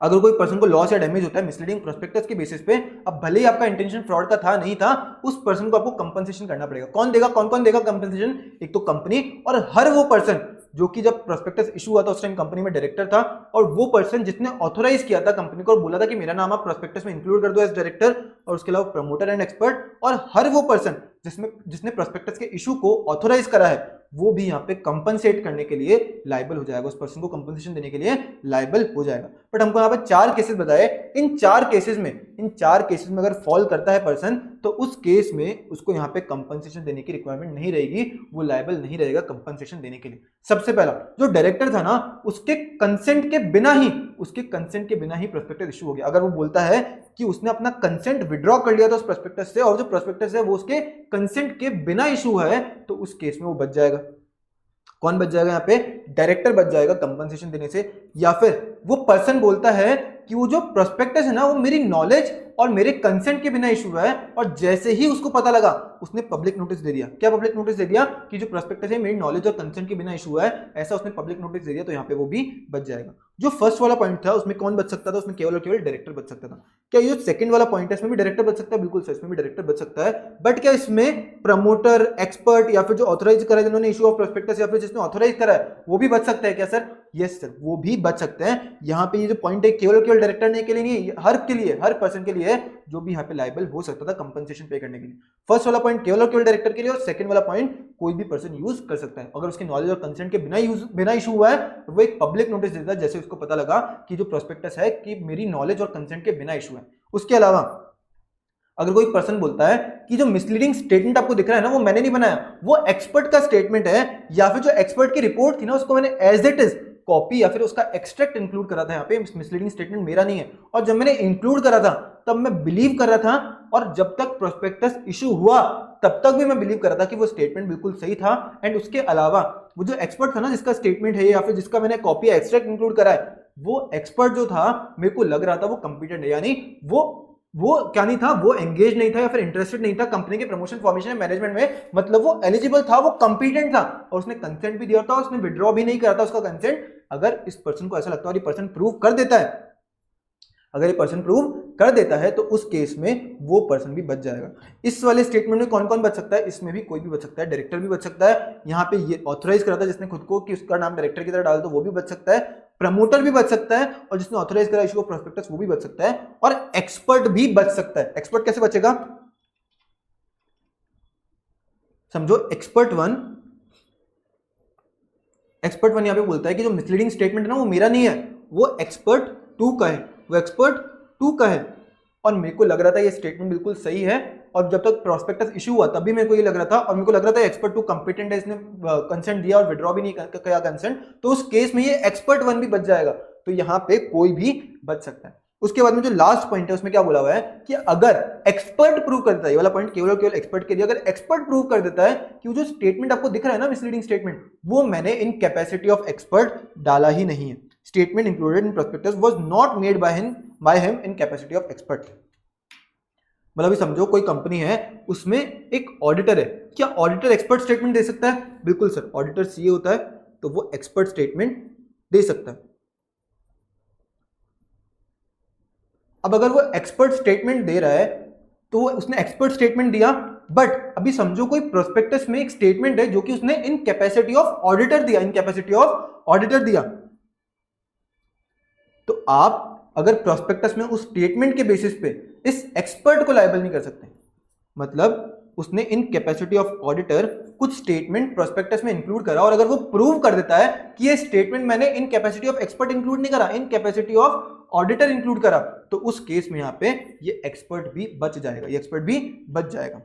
अगर कोई पर्सन को लॉस या डैमेज होता है मिसलीडिंग प्रोस्पेक्टस के बेसिस पे, अब भले ही आपका इंटेंशन फ्रॉड का था नहीं था, उस पर्सन को आपको कंपनसेशन करना पड़ेगा। कौन देगा? कौन कौन देगा कंपनसेशन? एक तो कंपनी, और हर वो पर्सन जो कि जब प्रोस्पेक्टस इशू हुआ था उस टाइम कंपनी में डायरेक्टर था, और वो पर्सन जिसने ऑथोराइज किया था कंपनी को और बोला था कि मेरा नाम आप प्रोस्पेक्टस में इंक्लूड कर दो एज डायरेक्टर, और उसके अलावा प्रमोटर एंड एक्सपर्ट, और हर वो पर्सन जिसने प्रोस्पेक्टस के इशू को ऑथोराइज करा है, वो भी यहाँ पे कंपनसेट करने के लिए लायबल हो जाएगा, उस पर्सन को कंपनसेशन देने के लिए लायबल हो जाएगा। बट हमको यहाँ पे 4 केसेस बताए, इन 4 केसेस में अगर फॉल करता है पर्सन, तो उस केस में उसको यहाँ पे कंपनसेशन देने की रिक्वायरमेंट नहीं रहेगी, वो लायबल नहीं रहेगा कंपनसेशन देने के लिए। सबसे पहला जो डायरेक्टर था ना, उसके कंसेंट के बिना ही प्रोस्पेक्टस इशू हो गया। अगर वो बोलता है कि उसने अपना कंसेंट विड्रॉ कर लिया था उस प्रोस्पेक्टस से, और जो प्रोस्पेक्टस है वो उसके कंसेंट के बिना इशू है, तो उस केस में वो बच जाएगा। कौन बच जाएगा? यहाँ पे डायरेक्टर बच जाएगा कंपनसेशन देने से। या फिर वो पर्सन बोलता है कि वो जो प्रोस्पेक्टस है ना, वो मेरी नॉलेज और मेरे कंसेंट के बिना इशू है, और जैसे ही उसको पता लगा उसने पब्लिक नोटिस दे दिया। क्या पब्लिक नोटिस दे दिया? कि जो प्रोस्पेक्टस है मेरी नॉलेज और कंसेंट के बिना इशू है, ऐसा उसने पब्लिक नोटिस दे दिया, तो यहाँ पे वो भी बच जाएगा। जो फर्स्ट वाला पॉइंट था उसमें कौन बच सकता था? उसमें केवल और केवल डायरेक्टर बच सकता था। क्या ये सेकंड वाला पॉइंट है इसमें भी डायरेक्टर बच सकता है? बिल्कुल सर, इसमें भी डायरेक्टर बच सकता है। बट क्या इसमें प्रमोटर, एक्सपर्ट, या फिर जो ऑथोराइज करा है जिन्होंने इशू ऑफ प्रोस्पेक्टस, या फिर जिसने ऑथोराइज करा है, वो भी बच सकता है क्या सर? यस सर, वो भी बच सकते हैं। यहाँ पे ये जो पॉइंट है केवल और केवल डायरेक्टर ने के लिए नहीं, हर के लिए, हर पर्सन के लिए जो भी यहाँ पे लायबल हो सकता था कंपनसेशन पे करने के लिए। फर्स्ट वाला पॉइंट केवल और केवल डायरेक्टर के लिए, और सेकंड वाला पॉइंट कोई भी पर्सन यूज कर सकता है अगर उसकी नॉलेज और कंसेंट के बिना इशू हुआ है, तो वो एक पब्लिक नोटिस देता है जैसे उसको पता लगा कि जो प्रोस्पेक्टस है कि मेरी नॉलेज और कंसेंट के बिना इशू है। उसके अलावा अगर कोई पर्सन बोलता है कि जो मिसलीडिंग स्टेटमेंट आपको दिख रहा है ना, वो मैंने नहीं बनाया, वो एक्सपर्ट का स्टेटमेंट है, या फिर जो एक्सपर्ट की रिपोर्ट थी ना उसको मैंने एज इट इज कॉपी या फिर उसका एक्सट्रैक्ट इंक्लूड करा था, यहाँ पे मिसलीडिंग स्टेटमेंट मेरा नहीं है, और जब मैंने इंक्लूड करा था तब मैं बिलीव कर रहा था, और जब तक प्रोस्पेक्टस इशू हुआ तब तक भी मैं बिलीव कर रहा था कि वो स्टेटमेंट बिल्कुल सही था। एंड उसके अलावा वो जो एक्सपर्ट था ना जिसका स्टेटमेंट है या फिर जिसका मैंने कॉपी एक्सट्रैक्ट इंक्लूड करा है, वो एक्सपर्ट जो था मेरे को लग रहा था वो कॉम्पिटेंट है, यानी वो क्या नहीं था, वो एंगेज नहीं था या फिर इंटरेस्टेड नहीं था कंपनी के प्रमोशन, फॉर्मेशन, मैनेजमेंट में, मतलब वो एलिजिबल था, वो कॉम्पिटेंट था, और उसने कंसेंट भी दिया था, उसने विड्रॉ भी नहीं करा था उसका कंसेंट। अगर इस पर्सन को ऐसा लगता है और ये पर्सन प्रूव कर देता है, अगर ये पर्सन प्रूव कर देता है, तो उस केस में वो पर्सन भी बच जाएगा। इस वाले स्टेटमेंट में कौन कौन बच सकता है? इसमें भी कोई भी बच सकता है, डायरेक्टर भी बच सकता है, यहाँ पे ये ऑथोराइज करा था जिसने खुद को कि उसका नाम डायरेक्टर की तरह डाल दो, वो भी बच सकता है, प्रमोटर भी बच सकता है, और जिसने ऑथोराइज करा इशू ऑफ प्रोस्पेक्टस वो भी बच सकता है, और एक्सपर्ट भी बच सकता है। एक्सपर्ट कैसे बचेगा? समझो एक्सपर्ट वन यहाँ पे बोलता है कि जो मिसलीडिंग स्टेटमेंट है ना वो मेरा नहीं है, वो एक्सपर्ट टू का है, वो एक्सपर्ट टू का है। और मेरे को लग रहा था ये स्टेटमेंट बिल्कुल सही है, और जब तक प्रोस्पेक्टस इशू हुआ तब भी मेरे को ये लग रहा था, और मेरे को लग रहा था एक्सपर्ट टू कंपिटेंट है, इसने कंसेंट दिया और विड्रॉ भी नहीं किया कंसेंट, तो उस केस में ये एक्सपर्ट वन भी बच जाएगा। तो यहाँ पे कोई भी बच सकता है। उसके बाद में जो लास्ट पॉइंट है उसमें क्या बोला हुआ है कि अगर एक्सपर्ट प्रूव कर देता है, ये वाला पॉइंट केवल और केवल एक्सपर्ट के लिए, अगर एक्सपर्ट प्रूव कर देता है कि वो जो स्टेटमेंट आपको दिख रहा है ना मिसलीडिंग स्टेटमेंट, वो मैंने इन कैपेसिटी ऑफ एक्सपर्ट डाला ही नहीं है, statement included in prospectus was not made by him in capacity of expert. मतलब अभी समझो कोई कंपनी है, उसमें एक ऑडिटर है, क्या ऑडिटर एक्सपर्ट स्टेटमेंट दे सकता है? बिल्कुल सर, ऑडिटर सीए होता है तो वो एक्सपर्ट स्टेटमेंट दे सकता है। अब अगर वो एक्सपर्ट स्टेटमेंट दे रहा है तो उसने एक्सपर्ट स्टेटमेंट दिया, बट अभी समझो कोई प्रोस्पेक्टस में एक स्टेटमेंट है जो कि उसने इन कैपेसिटी ऑफ ऑडिटर दिया, इन कैपेसिटी ऑफ ऑडिटर दिया, तो आप अगर प्रोस्पेक्टस में उस स्टेटमेंट के बेसिस पे इस एक्सपर्ट को लायबल नहीं कर सकते। मतलब उसने इन कैपेसिटी ऑफ ऑडिटर कुछ स्टेटमेंट प्रोस्पेक्टस में इंक्लूड करा, और अगर वो प्रूव कर देता है कि ये स्टेटमेंट मैंने in capacity of expert include नहीं करा, in capacity of auditor include करा, तो उस केस में यहां पे ये एक्सपर्ट भी बच जाएगा, ये एक्सपर्ट भी बच जाएगा।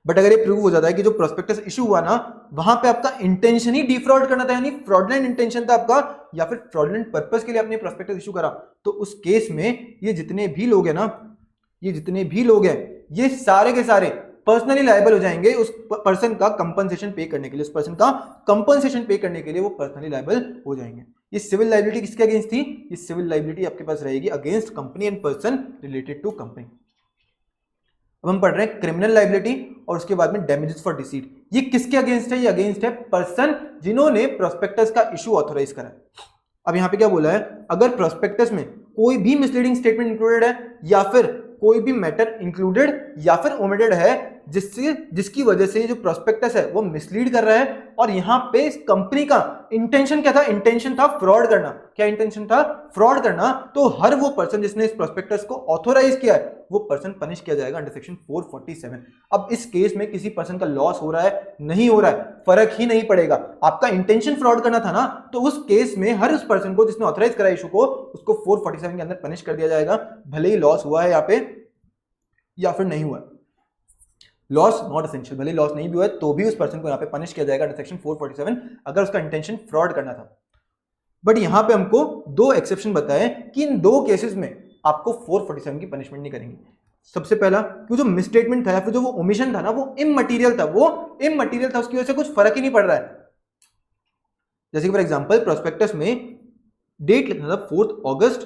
बट अगर ये प्रूव हो जाता है कि जो प्रोस्पेक्टस इशू हुआ ना, वहां पे आपका इंटेंशन ही डिफ्रॉड करना था, यानी फ्रॉडलेंट इंटेंशन था आपका, या फिर फ्रॉडलेंट पर्पस के लिए आपने प्रोस्पेक्टस इशू करा, तो उस केस में ये जितने भी लोग हैं ना, ये जितने भी लोग हैं, ये सारे के सारे पर्सनली लायबल हो जाएंगे उस पर्सन का कंपनसेशन पे करने के लिए, उस पर्सन का कंपनसेशन पे करने के लिए वो पर्सनली लायबल हो जाएंगे। ये सिविल लायबिलिटी किसके अगेंस्ट थी? ये सिविल लायबिलिटी आपके पास रहेगी against company and person related to company. अब हम पढ़ रहे हैं क्रिमिनल लायबिलिटी, और उसके बाद में डैमेजेस फॉर डिसीट। ये किसके अगेंस्ट है? ये अगेंस्ट है पर्सन जिन्होंने प्रोस्पेक्टस का इशू ऑथोराइज करा है। अब यहां पे क्या बोला है, अगर प्रोस्पेक्टस में कोई भी मिसलीडिंग स्टेटमेंट इंक्लूडेड है, या फिर कोई भी मैटर इंक्लूडेड या फिर ओमिटेड है जिसकी वजह से जो प्रोस्पेक्टस है वो मिसलीड कर रहा है, और यहां पे इस कंपनी का इंटेंशन क्या था? इंटेंशन था फ्रॉड करना। क्या इंटेंशन था? फ्रॉड करना। तो हर वो पर्सन जिसने इस प्रोस्पेक्टस को ऑथोराइज किया है, वो पर्सन पनिश किया जाएगा अंडर सेक्शन 447। अब इस केस में किसी पर्सन का लॉस हो रहा है नहीं हो रहा है, फर्क ही नहीं पड़ेगा। आपका इंटेंशन फ्रॉड करना था ना, तो उस केस में हर उस पर्सन को जिसने ऑथोराइज करा इशू को, उसको 447 के अंदर पनिश कर दिया जाएगा, भले ही लॉस हुआ है यहाँ पे या फिर नहीं हुआ। लॉस नॉट एसेंशियल, भले लॉस नहीं भी हुआ है तो भी उस पर्सन को यहाँ पे पनिश किया जाएगा अंडर सेक्शन 447 अगर उसका इंटेंशन फ्रॉड करना था। बट यहाँ पे हमको दो एक्सेप्शन बताए कि इन दो केसेस में आपको 447 की पनिशमेंट नहीं करेंगे। सबसे पहला कि जो मिसस्टेटमेंट था या फिर जो वो ओमिशन था ना, वो इममटीरियल था, उसकी वजह से कुछ फर्क ही नहीं पड़ रहा है। जैसे कि फॉर एग्जांपल प्रोस्पेक्टस में डेट लिखना था 4 अगस्त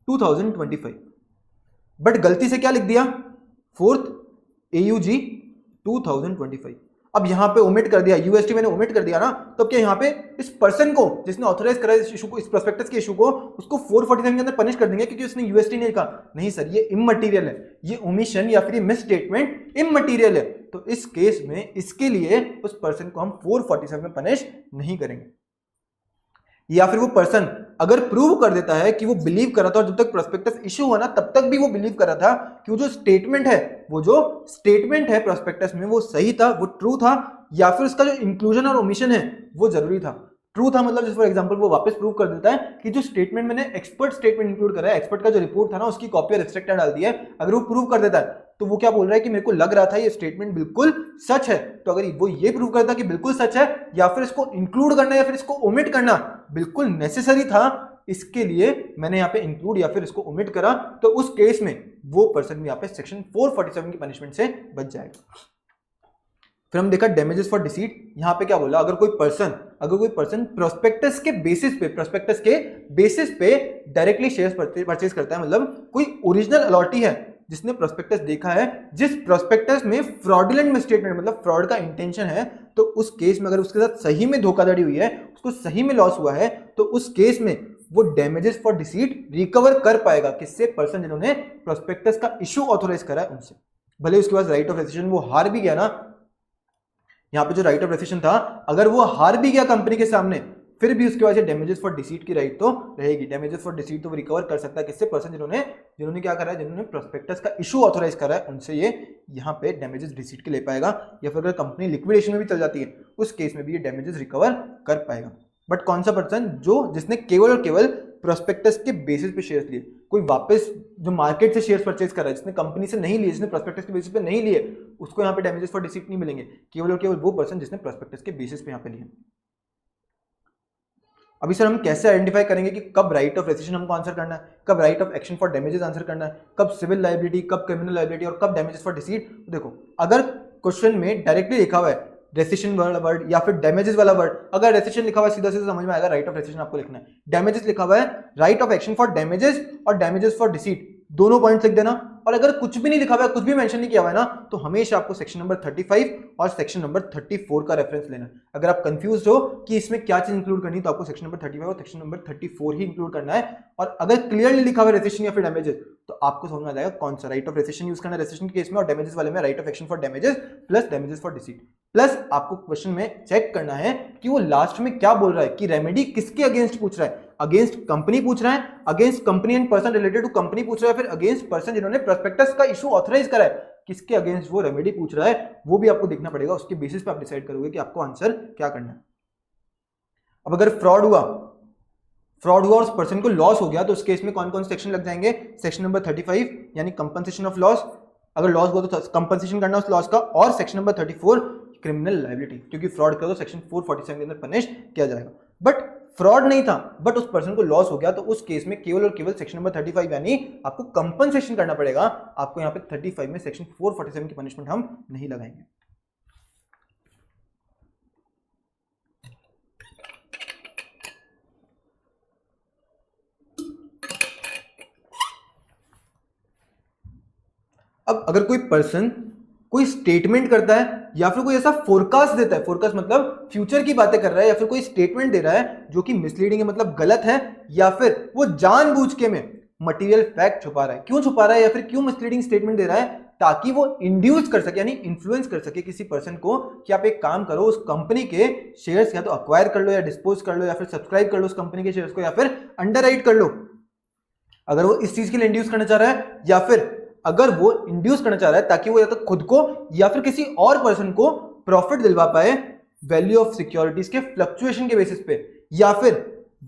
2025, बट गलती से क्या लिख दिया? 4 AUG 2025। अब यहां पे ओमिट कर दिया, यूएसटी मैंने ओमिट कर दिया ना, तो क्या यहां पे इस पर्सन को जिसने ऑथराइज करा इस इशू को, इस प्रोस्पेक्टस के इशू को, उसको 447 के अंदर पनिश कर देंगे क्योंकि उसने यूएसटी नहीं लिखा? नहीं सर, ये इममटीरियल है, ये ओमिशन या फिर ये मिस स्टेटमेंट इममटीरियल है। तो इस केस में इसके लिए उस पर्सन को हम 447 में पनिश नहीं करेंगे। या फिर वो पर्सन अगर प्रूव कर देता है कि वो बिलीव कर रहा था, और जब तक प्रोस्पेक्टस इशू हुआ ना तब तक भी वो बिलीव कर रहा था कि वो जो स्टेटमेंट है प्रोस्पेक्टस में वो सही था, वो ट्रू था, या फिर उसका जो इंक्लूजन और ओमिशन है वो जरूरी था। ट्रू था मतलब जैसे फॉर एग्जांपल वो वापस प्रूव कर देता है कि जो स्टेटमेंट मैंने एक्सपर्ट स्टेटमेंट इंक्लूड करा है, एक्सपर्ट का जो रिपोर्ट था ना उसकी कॉपी और एक्सट्रैक्ट डाल दिया है, अगर वो प्रूव कर देता है तो वो क्या बोल रहा है कि मेरे को लग रहा था ये स्टेटमेंट बिल्कुल सच है। तो अगर वो ये प्रूव करता कि बिल्कुल सच है, या फिर इसको इंक्लूड करना या फिर इसको ओमिट करना बिल्कुल नेसेसरी था, इसके लिए मैंने यहाँ पे इंक्लूड या फिर इसको ओमिट करा, तो उस केस में वो पर्सन भी यहाँ पे सेक्शन 447 की पनिशमेंट से बच जाएगा। फिर हम देखा डैमेजेस फॉर डिसीट। यहाँ पे क्या बोला, अगर कोई पर्सन प्रोस्पेक्टस के बेसिस पे डायरेक्टली शेयर्स परचेज करता है, मतलब कोई ओरिजिनल अलॉटी है जिसने प्रोस्पेक्टस देखा है, जिस प्रोस्पेक्टस में फ्रॉडुलेंट मिसस्टेटमेंट मतलब फ्रॉड का इंटेंशन है, तो उस केस में अगर उसके साथ सही में धोखाधड़ी हुई है, उसको सही में लॉस हुआ है, तो उस केस में वो डैमेजेस फॉर डिसीट रिकवर कर पाएगा। किससे? पर्सन जिन्होंने प्रोस्पेक्टस का इशू ऑथोराइज करा है उनसे। भले उसके पास राइट ऑफ रेसिशन वो हार भी गया ना, यहाँ पे जो राइट ऑफ रेसिशन था, अगर वो हार भी गया कंपनी के सामने, फिर भी उसके बाद डैमेजेस फॉर डिसीट की राइट तो रहेगी। डैमेजेस फॉर डिसीट तो वो रिकवर कर सकता है किससे? पर्सन जिन्होंने क्या करा है, जिन्होंने प्रोस्पेक्टस का इशू ऑथोराइज करा है, उनसे ये यहाँ पे डैमेजेस डिसीट के ले पाएगा। या फिर अगर कंपनी लिक्विडेशन में भी चल जाती है उस केस में भी ये डैमेजेस रिकवर कर पाएगा। बट कौन सा पर्सन? जिसने केवल और केवल प्रोस्पेक्टस के बेसिस पे शेयर्स लिए, कोई वापस जो मार्केट से शेयर्स परचेज कर रहा है, जिसने कंपनी से नहीं लिए, जिसने प्रोस्पेक्टस के बेसिस पे नहीं लिए, उसको यहाँ पे डैमेजेस फॉर डिसीट नहीं मिलेंगे। केवल और केवल वो पर्सन जिसने प्रोस्पेक्टस के बेसिस पे यहाँ पे लिए। अभी सर हम कैसे आइडेंटिफाई करेंगे कि कब राइट ऑफ रेसिशन हमको आंसर करना है, कब right of action for damages answer करना है, कब सिविल लायबिलिटी, कब क्रिमिनल लायबिलिटी और कब डैमेजेस फॉर डिसीट? देखो, अगर क्वेश्चन में डायरेक्टली लिखा हुआ है रेसिशन वाला वर्ड या फिर डैमेजेस वाला वर्ड, अगर रेसिशन लिखा हुआ है सीधा सीधा समझ में आएगा राइट ऑफ रेसिशन आपको लिखना है। डैमेजेस लिखा हुआ है right of action for damages और डैमेजेस फॉर डिसीट, दोनों पॉइंट लिख देना। और अगर कुछ भी नहीं लिखा हुआ है, कुछ भी मेंशन नहीं किया हुआ है ना, तो हमेशा आपको सेक्शन नंबर 35 और सेक्शन नंबर 34 का रेफरेंस लेना है। अगर आप कंफ्यूज हो कि इसमें क्या चीज इंक्लूड करनी है तो आपको सेक्शन नंबर 35 और सेक्शन नंबर 34 ही इंक्लूड करना है। और अगर क्लियरली लिखा हुआ है रेसिशन या फिर डैमेजेस तो आपको समझ में आ जाएगा कौन सा राइट ऑफ रेसिशन यूज करना है रेसिशन के केस में, और डैमेजेस वाले में right of action for damages plus damages for deceit. Plus आपको क्वेश्चन में चेक करना है कि वो लास्ट में क्या बोल रहा है, कि रेमेडी किसके अगेंस्ट पूछ रहा है। अगेंस्ट कंपनी पूछ रहा है, against company and person related to company पूछ रहा है, फिर अगेंस्ट पर्सन जिन्होंने प्रोस्पेक्टस का इशू ऑथराइज करा है, किसके अगेंस्ट वो रेमेडी पूछ रहा है, वो भी आपको देखना पड़ेगा। उसके बेसिस पे आप डिसाइड करोगे कि आपको आंसर क्या करना है। अब अगर फ्रॉड हुआ और उस पर्सन को लॉस हो गया तो उस केस में कौन कौन से सेक्शन लग जाएंगे? सेक्शन नंबर 35 यानी कंपनसेशन ऑफ लॉस, अगर लॉस हुआ तो कंपनसेशन करना उस लॉस का, और सेक्शन नंबर 34 क्रिमिनल लायबिलिटी, क्योंकि फ्रॉड करो तो सेक्शन 447 के अंदर पनिश किया जाएगा। बट फ्रॉड नहीं था, बट उस पर्सन को लॉस हो गया तो उस केस में केवल और केवल सेक्शन नंबर 35 यानी आपको कंपनसेशन करना पड़ेगा। आपको यहाँ पे 35 में सेक्शन 447 की पनिशमेंट हम नहीं लगाएंगे। अब अगर कोई पर्सन कोई स्टेटमेंट करता है या फिर कोई ऐसा फोरकास्ट देता है, फोरकास्ट मतलब फ्यूचर की बातें कर रहा है, या फिर कोई स्टेटमेंट दे रहा है जो कि मिसलीडिंग है मतलब गलत है, या फिर वो जानबूझ के में मटेरियल फैक्ट छुपा रहा है। क्यों छुपा रहा है या फिर क्यों मिसलीडिंग स्टेटमेंट दे रहा है? ताकि वो इंड्यूस कर सके यानी इन्फ्लुएंस कर सके किसी पर्सन को कि आप एक काम करो, उस कंपनी के शेयर्स या तो अक्वायर कर लो या डिस्पोज कर लो या फिर सब्सक्राइब कर लो उस कंपनी के शेयर्स को, या फिर अंडरराइट कर लो। अगर वो इस चीज के लिए इंड्यूस करना चाह रहा है, या फिर अगर वो इंड्यूस करना चाह रहा है ताकि वो या तो खुद को या फिर किसी और पर्सन को प्रॉफिट दिलवा पाए वैल्यू ऑफ सिक्योरिटीज के फ्लक्चुएशन के बेसिस पे, या फिर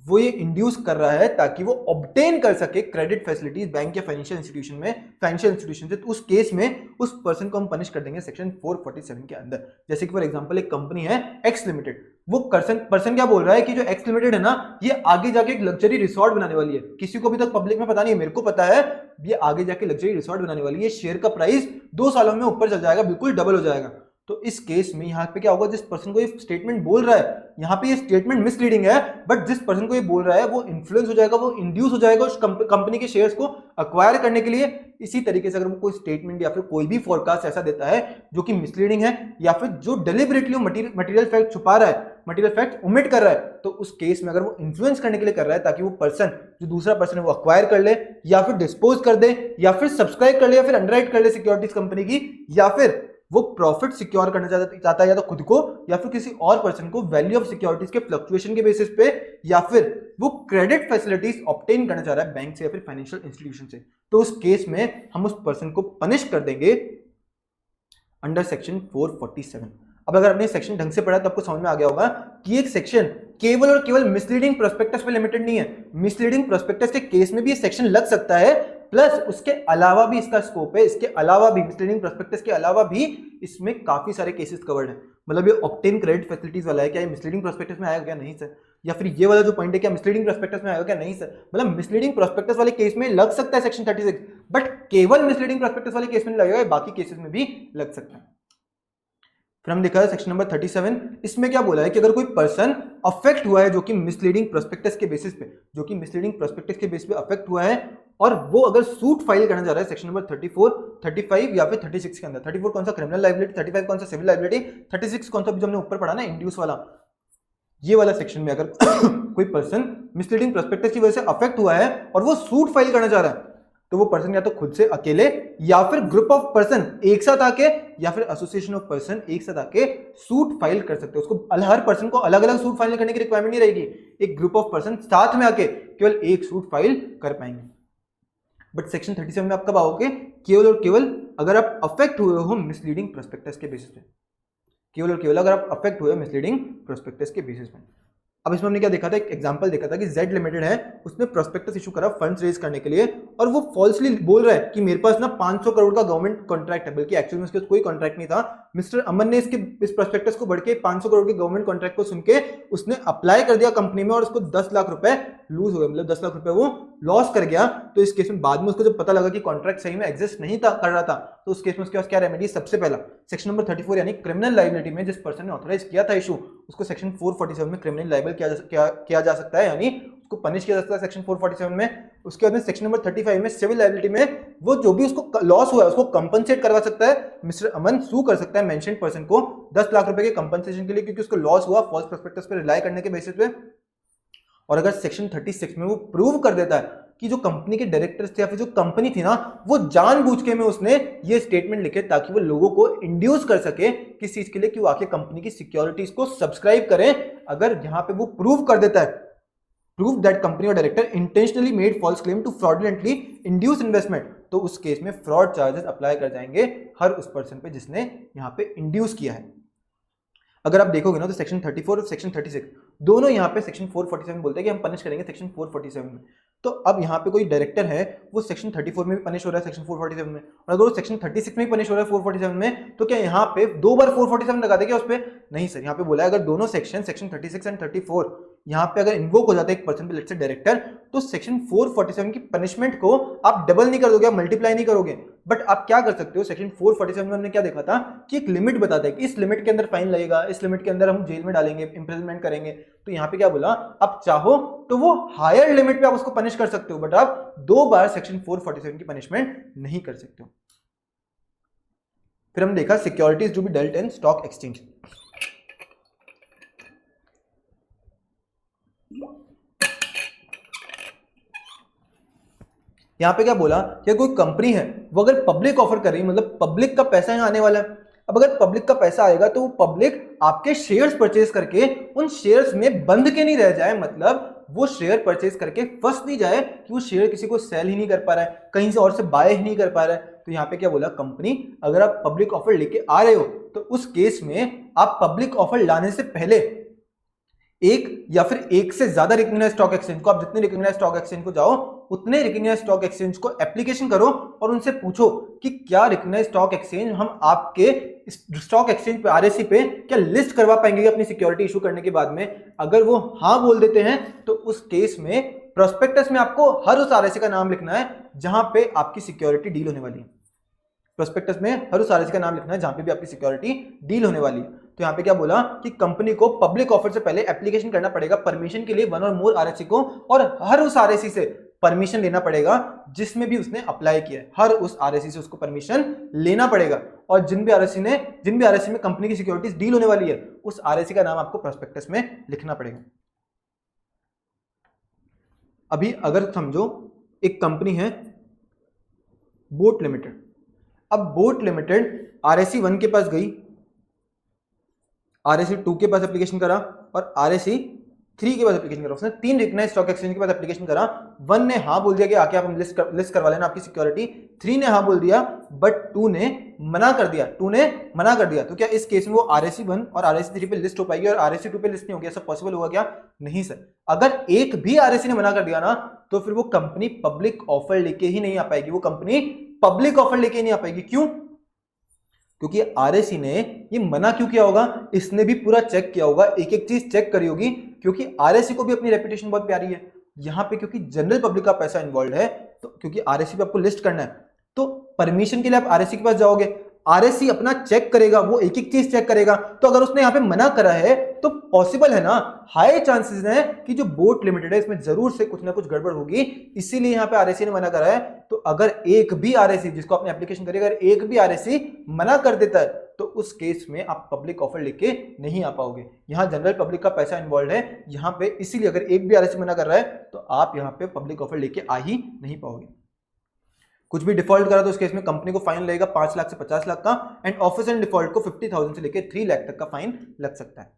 वो ये इंड्यूस कर रहा है ताकि वो ऑब्टेन कर सके क्रेडिट फैसिलिटीज बैंक या फाइनेंशियल इंस्टीट्यूशन से, तो उस केस में उस पर्सन को हम पनिश कर देंगे सेक्शन 447 के अंदर। जैसे कि फॉर एग्जांपल एक कंपनी है एक्स लिमिटेड, वो पर्सन क्या बोल रहा है कि जो एक्स लिमिटेड है ना, ये आगे जाके एक लग्जरी रिसोर्ट बनाने वाली है। किसी को भी तक पब्लिक में पता नहीं है, मेरे को पता है, ये आगे जाके लग्जरी रिसोर्ट बनाने वाली है। शेयर का प्राइस 2 सालों में ऊपर चल जाएगा, बिल्कुल डबल हो जाएगा। तो इस केस में यहाँ पे क्या होगा, जिस पर्सन को ये स्टेटमेंट बोल रहा है, यहाँ पे ये स्टेटमेंट मिसलीडिंग है, बट जिस पर्सन को ये बोल रहा है वो इन्फ्लुएंस हो जाएगा, वो इंड्यूस हो जाएगा उस कंपनी के शेयर्स को अक्वायर करने के लिए। इसी तरीके से अगर वो कोई स्टेटमेंट या फिर कोई भी फोरकास्ट ऐसा देता है जो कि मिसलीडिंग है, या फिर जो डेलिबरेटली मटेरियल फैक्ट छुपा रहा है, मटेरियल फैक्ट ओमिट कर रहा है, तो उस केस में अगर वो इन्फ्लुएंस करने के लिए कर रहा है ताकि वो पर्सन जो दूसरा पर्सन है वो अक्वायर कर ले या फिर डिस्पोज कर दे या फिर सब्सक्राइब कर ले या फिर अंडरराइट कर ले सिक्योरिटीज कंपनी की, या फिर वो प्रॉफिट सिक्योर करना चाहता है या तो खुद को या फिर किसी और पर्सन को वैल्यू ऑफ सिक्योरिटीज के फ्लक्चुएशन के बेसिस पे, या फिर वो क्रेडिट फैसिलिटीज ऑब्टेन करना चाह रहा है बैंक से या फिर फाइनेंशियल इंस्टीट्यूशन से, तो उस केस में हम उस पर्सन को पनिश कर देंगे अंडर सेक्शन 447। अब अगर आपने सेक्शन ढंग से पढ़ा तो आपको समझ में आ गया होगा कि एक सेक्शन केवल और केवल मिसलीडिंग प्रोस्पेक्टस पे लिमिटेड नहीं है। मिसलीडिंग प्रोस्पेक्टस के केस में भी ये सेक्शन लग सकता है, प्लस उसके अलावा भी इसका स्कोप है, इसके अलावा भी मिसलीडिंग प्रोस्पेक्टस के अलावा भी इसमें काफी सारे केसेस कवर्ड है। मतलब ये ऑब्टेन क्रेडिट फैसिलिटीज वाला है, क्या ये मिसलीडिंग प्रोस्पेक्टस में आएगा क्या? नहीं सर। या फिर ये वाला जो पॉइंट है क्या मिसलीडिंग प्रोस्पेक्टस में आएगा क्या? नहीं सर। मतलब मिसलीडिंग प्रोस्पेक्टस वाले केस में लग सकता है सेक्शन 36, बट केवल मिसलीडिंग प्रोस्पेक्टस वाले केस में लगेगा, बाकी केसेस में भी लग सकता है। फिर हम देखा है सेक्शन नंबर 37, इसमें क्या बोला है कि अगर कोई पर्सन अफेक्ट हुआ है जो कि मिसलीडिंग प्रोस्पेक्टस के बेसिस पे, अफेक्ट हुआ है, और वो अगर सूट फाइल करना चाह रहा है सेक्शन नंबर 34, 35 या फिर 36 के अंदर। 34 कौन सा क्रिमिनल लायबिलिटी, 35 कौन सा सिविल लायबिलिटी, 36 कौन सा जो हमने ऊपर पढ़ा ना इंड्यूस वाला, ये वाला सेक्शन में अगर कोई पर्सन मिसलीडिंग प्रोस्पेक्टस की वजह से अफेक्ट हुआ है और वो सूट फाइल करना चाह रहा है, तो वो पर्सन या तो खुद से अकेले या फिर ग्रुप ऑफ पर्सन एक साथ आके या फिर एसोसिएशन ऑफ पर्सन एक साथ आके सूट फाइल कर सकते हैं। उसको हर पर्सन को अलग अलग सूट फाइल करने की रिक्वायरमेंट नहीं रहेगी, एक ग्रुप ऑफ पर्सन साथ में आके केवल एक सूट फाइल कर पाएंगे। बट सेक्शन 37 में आप कब आओगे? केवल और केवल अगर आप अफेक्ट हुए हो मिसलीडिंग प्रोस्पेक्टस के बेसिस पे, केवल और केवल अगर आप अफेक्ट हुए मिसलीडिंग प्रोस्पेक्टस के बेसिस पे। अब इसमें हमने क्या देखा था, एक एग्जांपल देखा था कि Z लिमिटेड है, उसने प्रोस्पेक्टस इशू करा फंड्स रेज करने के लिए और वो फॉल्सली बोल रहा है कि मेरे पास ना 500 करोड़ का गवर्नमेंट कॉन्ट्रैक्ट है, बल्कि एक्चुअली में उसके कोई कॉन्ट्रैक्ट नहीं था। मिस्टर अमन ने इस प्रोस्पेक्टस को बढ़ के 500 करोड़ के गवर्नमेंट कॉन्ट्रैक्ट को सुन के उसने अप्लाई कर दिया कंपनी में और उसको 10 लाख रुपए लूज हो गए, मतलब 10 लाख रुपए वो लॉस कर गया। तो इस केस में बाद में उसको जब पता लगा कि कॉन्ट्रैक्ट सही में एग्जिस्ट नहीं था कर रहा था, तो उस केस में उसके पास क्या रेमेडी? सबसे पहला सेक्शन नंबर 34 यानी क्रिमिनल लायबिलिटी में जिस पर्सन ने ऑथराइज किया था इशू, उसको सेक्शन 447 में क्रिमिनल लायबल किया जा सकता है, यानी उसको पनिश किया जा सकता है सेक्शन 447 में। उसके बाद में सेक्शन नंबर 35 में सिविल लायबिलिटी में वो जो भी उसको लॉस हुआ है उसको कंपनसेट करवा सकता है। मिस्टर अमन सू कर सकता है मेंशन्ड पर्सन को 10 लाख रुपए के कंपनसेशन के लिए, क्योंकि उसको लॉस हुआ फॉल्स प्रोस्पेक्टस पे रिलाई करने के बेसिस पे। और अगर सेक्शन 36 में वो प्रूव कर देता है कि जो कंपनी के डायरेक्टर्स थे या फिर जो कंपनी थी ना, वो जानबूझ के में उसने ये स्टेटमेंट लिखे ताकि वो लोगों को इंड्यूस कर सके किस चीज के लिए, कि वो आके कंपनी की सिक्योरिटीज को सब्सक्राइब करें। अगर यहां पे वो प्रूव कर देता है, प्रूव दैट कंपनी और director intentionally made false claim to fraudulently induce investment, तो उस केस में फ्रॉड चार्जेस अप्लाई कर जाएंगे हर उस पर्सन पे जिसने यहां पे इंड्यूस किया है। अगर आप देखोगे ना तो सेक्शन 34 और सेक्शन 36 दोनों यहाँ पे सेक्शन 447 बोलते हैं कि हम पनिश करेंगे सेक्शन 447 में। तो अब यहाँ पे कोई डायरेक्टर है वो सेक्शन 34 में भी पनिश हो रहा है सेक्शन 447 में, और अगर वो सेक्शन 36 में भी पनिश हो रहा है 447 में, तो क्या यहाँ पे 2 बार 447 लगा देंगे उस पर? नहीं सर, यहाँ पे बोला है अगर दोनों सेक्शन 36 एंड 34 यहाँ पे अगर इन्वोक हो जाता है एक पर्सन पे, लेट्स से डायरेक्टर, तो सेक्शन 447 की पनिशमेंट को आप डबल नहीं कर दोगे, आप मल्टीप्लाई नहीं करोगे। बट आप क्या कर सकते हो, सेक्शन 447 में हमने क्या देखा था कि एक लिमिट बताता है कि इस लिमिट के अंदर फाइन लगेगा, इस लिमिट के अंदर हम जेल में डालेंगे, इंप्रिजनमेंट करेंगे। तो यहाँ पे क्या बोला, आप चाहो तो वो हायर लिमिट पे आप उसको पनिश कर सकते हो, बट आप 2 बार सेक्शन 447 की पनिशमेंट नहीं कर सकते हो। फिर हम देखा securities to be dealt in stock exchange. यहां पे क्या बोला कि कोई कंपनी है वो अगर पब्लिक ऑफर कर रही है, मतलब पब्लिक का पैसा यहां आने वाला है। अब अगर पब्लिक का पैसा आएगा तो वो पब्लिक आपके शेयर्स परचेज करके उन शेयर्स में बंध के नहीं रह जाए, मतलब वो शेयर परचेज करके फंस नहीं जाए कि वो शेयर किसी को सेल ही नहीं कर पा रहा है, कहीं से और से बाय ही नहीं कर पा रहा है। तो यहाँ पे क्या बोला, कंपनी अगर आप पब्लिक ऑफर लेके आ रहे हो तो उस केस में आप पब्लिक ऑफर लाने से पहले एक या फिर एक से ज्यादा रिकग्नाइज्ड स्टॉक एक्सचेंज को, आप जितने रिकग्नाइज्ड स्टॉक एक्सचेंज को जाओ उतने रिकग्नाइज्ड स्टॉक एक्सचेंज को एप्लीकेशन करो और उनसे पूछो कि क्या रिकग्नाइज्ड स्टॉक एक्सचेंज हम आपके स्टॉक एक्सचेंज पे, आरएससी पे क्या लिस्ट करवा पाएंगे अपनी सिक्योरिटी इशू करने के बाद में। अगर वो हाँ बोल देते हैं तो उस केस में प्रोस्पेक्टस में आपको हर उस आरएससी का नाम लिखना है जहां पे आपकी सिक्योरिटी डील होने वाली है। प्रोस्पेक्टस में हर उस आरएससी का नाम लिखना है जहां पे भी आपकी सिक्योरिटी डील होने वाली है। तो यहाँ पे क्या बोला कि कंपनी को पब्लिक ऑफर से पहले एप्लीकेशन करना पड़ेगा परमिशन के लिए 1 और मोर आरएससी को, और हर उस आरएससी से परमिशन लेना पड़ेगा जिसमें भी उसने अप्लाई किया है। हर उस आरएससी से उसको परमिशन लेना पड़ेगा, और जिन भी आरएससी में कंपनी की सिक्योरिटीज डील होने वाली है उस आरएससी का नाम आपको प्रोस्पेक्टस में लिखना पड़ेगा। अभी अगर समझो एक कंपनी है बोट लिमिटेड, अब बोट लिमिटेड आरएससी 1 के पास गई, आरएससी 2 के पास एप्लीकेशन करा और आरएससी 3 के पास एप्लीकेशन करा। उसने 3 रिकग्नाइज्ड स्टॉक एक्सचेंज के पास एप्लीकेशन करा। 1 ने हाँ बोल दिया कि आके आप लिस्ट करवा लेना आपकी सिक्योरिटी, 3 ने हाँ बोल दिया बट 2 ने मना कर दिया। तो क्या इस केस में वो आरएससी 1 और आरएससी 3 पे लिस्ट हो पाएगी और आरएससी 2 पे लिस्ट नहीं होगी? ऐसा पॉसिबल होगा क्या? नहीं सर। अगर एक भी आरएससी ने मना कर दिया ना तो फिर वो कंपनी पब्लिक ऑफर लेके ही नहीं आ पाएगी, क्यों? क्योंकि आरएससी ने ये मना क्यों किया होगा, इसने भी पूरा चेक किया होगा, एक एक चीज चेक करी होगी, क्योंकि आरएससी को भी अपनी रेपुटेशन बहुत प्यारी है। यहां पे क्योंकि जनरल पब्लिक का पैसा इन्वॉल्व है, तो क्योंकि आरएससी पे आपको लिस्ट करना है तो परमिशन के लिए आप आरएससी के पास जाओगे, आरएससी अपना चेक करेगा, वो एक एक चीज चेक करेगा। तो अगर उसने यहाँ पे मना करा है तो पॉसिबल है ना, हाई चांसेस है कि जो बोट लिमिटेड है इसमें जरूर से कुछ ना कुछ गड़बड़ होगी, इसीलिए यहाँ पे आरएससी ने मना करा है। तो अगर एक भी आरएससी जिसको आपने एप्लीकेशन करेगा, अगर एक भी आरएससी मना कर देता है तो उस केस में आप पब्लिक ऑफर लेके नहीं आ पाओगे। यहाँ जनरल पब्लिक का पैसा इन्वॉल्व है यहाँ पे, इसीलिए अगर एक भी आरएससी मना कर रहा है तो आप यहाँ पे पब्लिक ऑफर लेके आ ही नहीं पाओगे। कुछ भी डिफॉल्ट करा तो उस केस में कंपनी को फाइन लगेगा 5 लाख से 50 लाख का, एंड ऑफिस एंड डिफॉल्ट को 50,000 से लेकर 3 लाख तक का फाइन लग सकता है।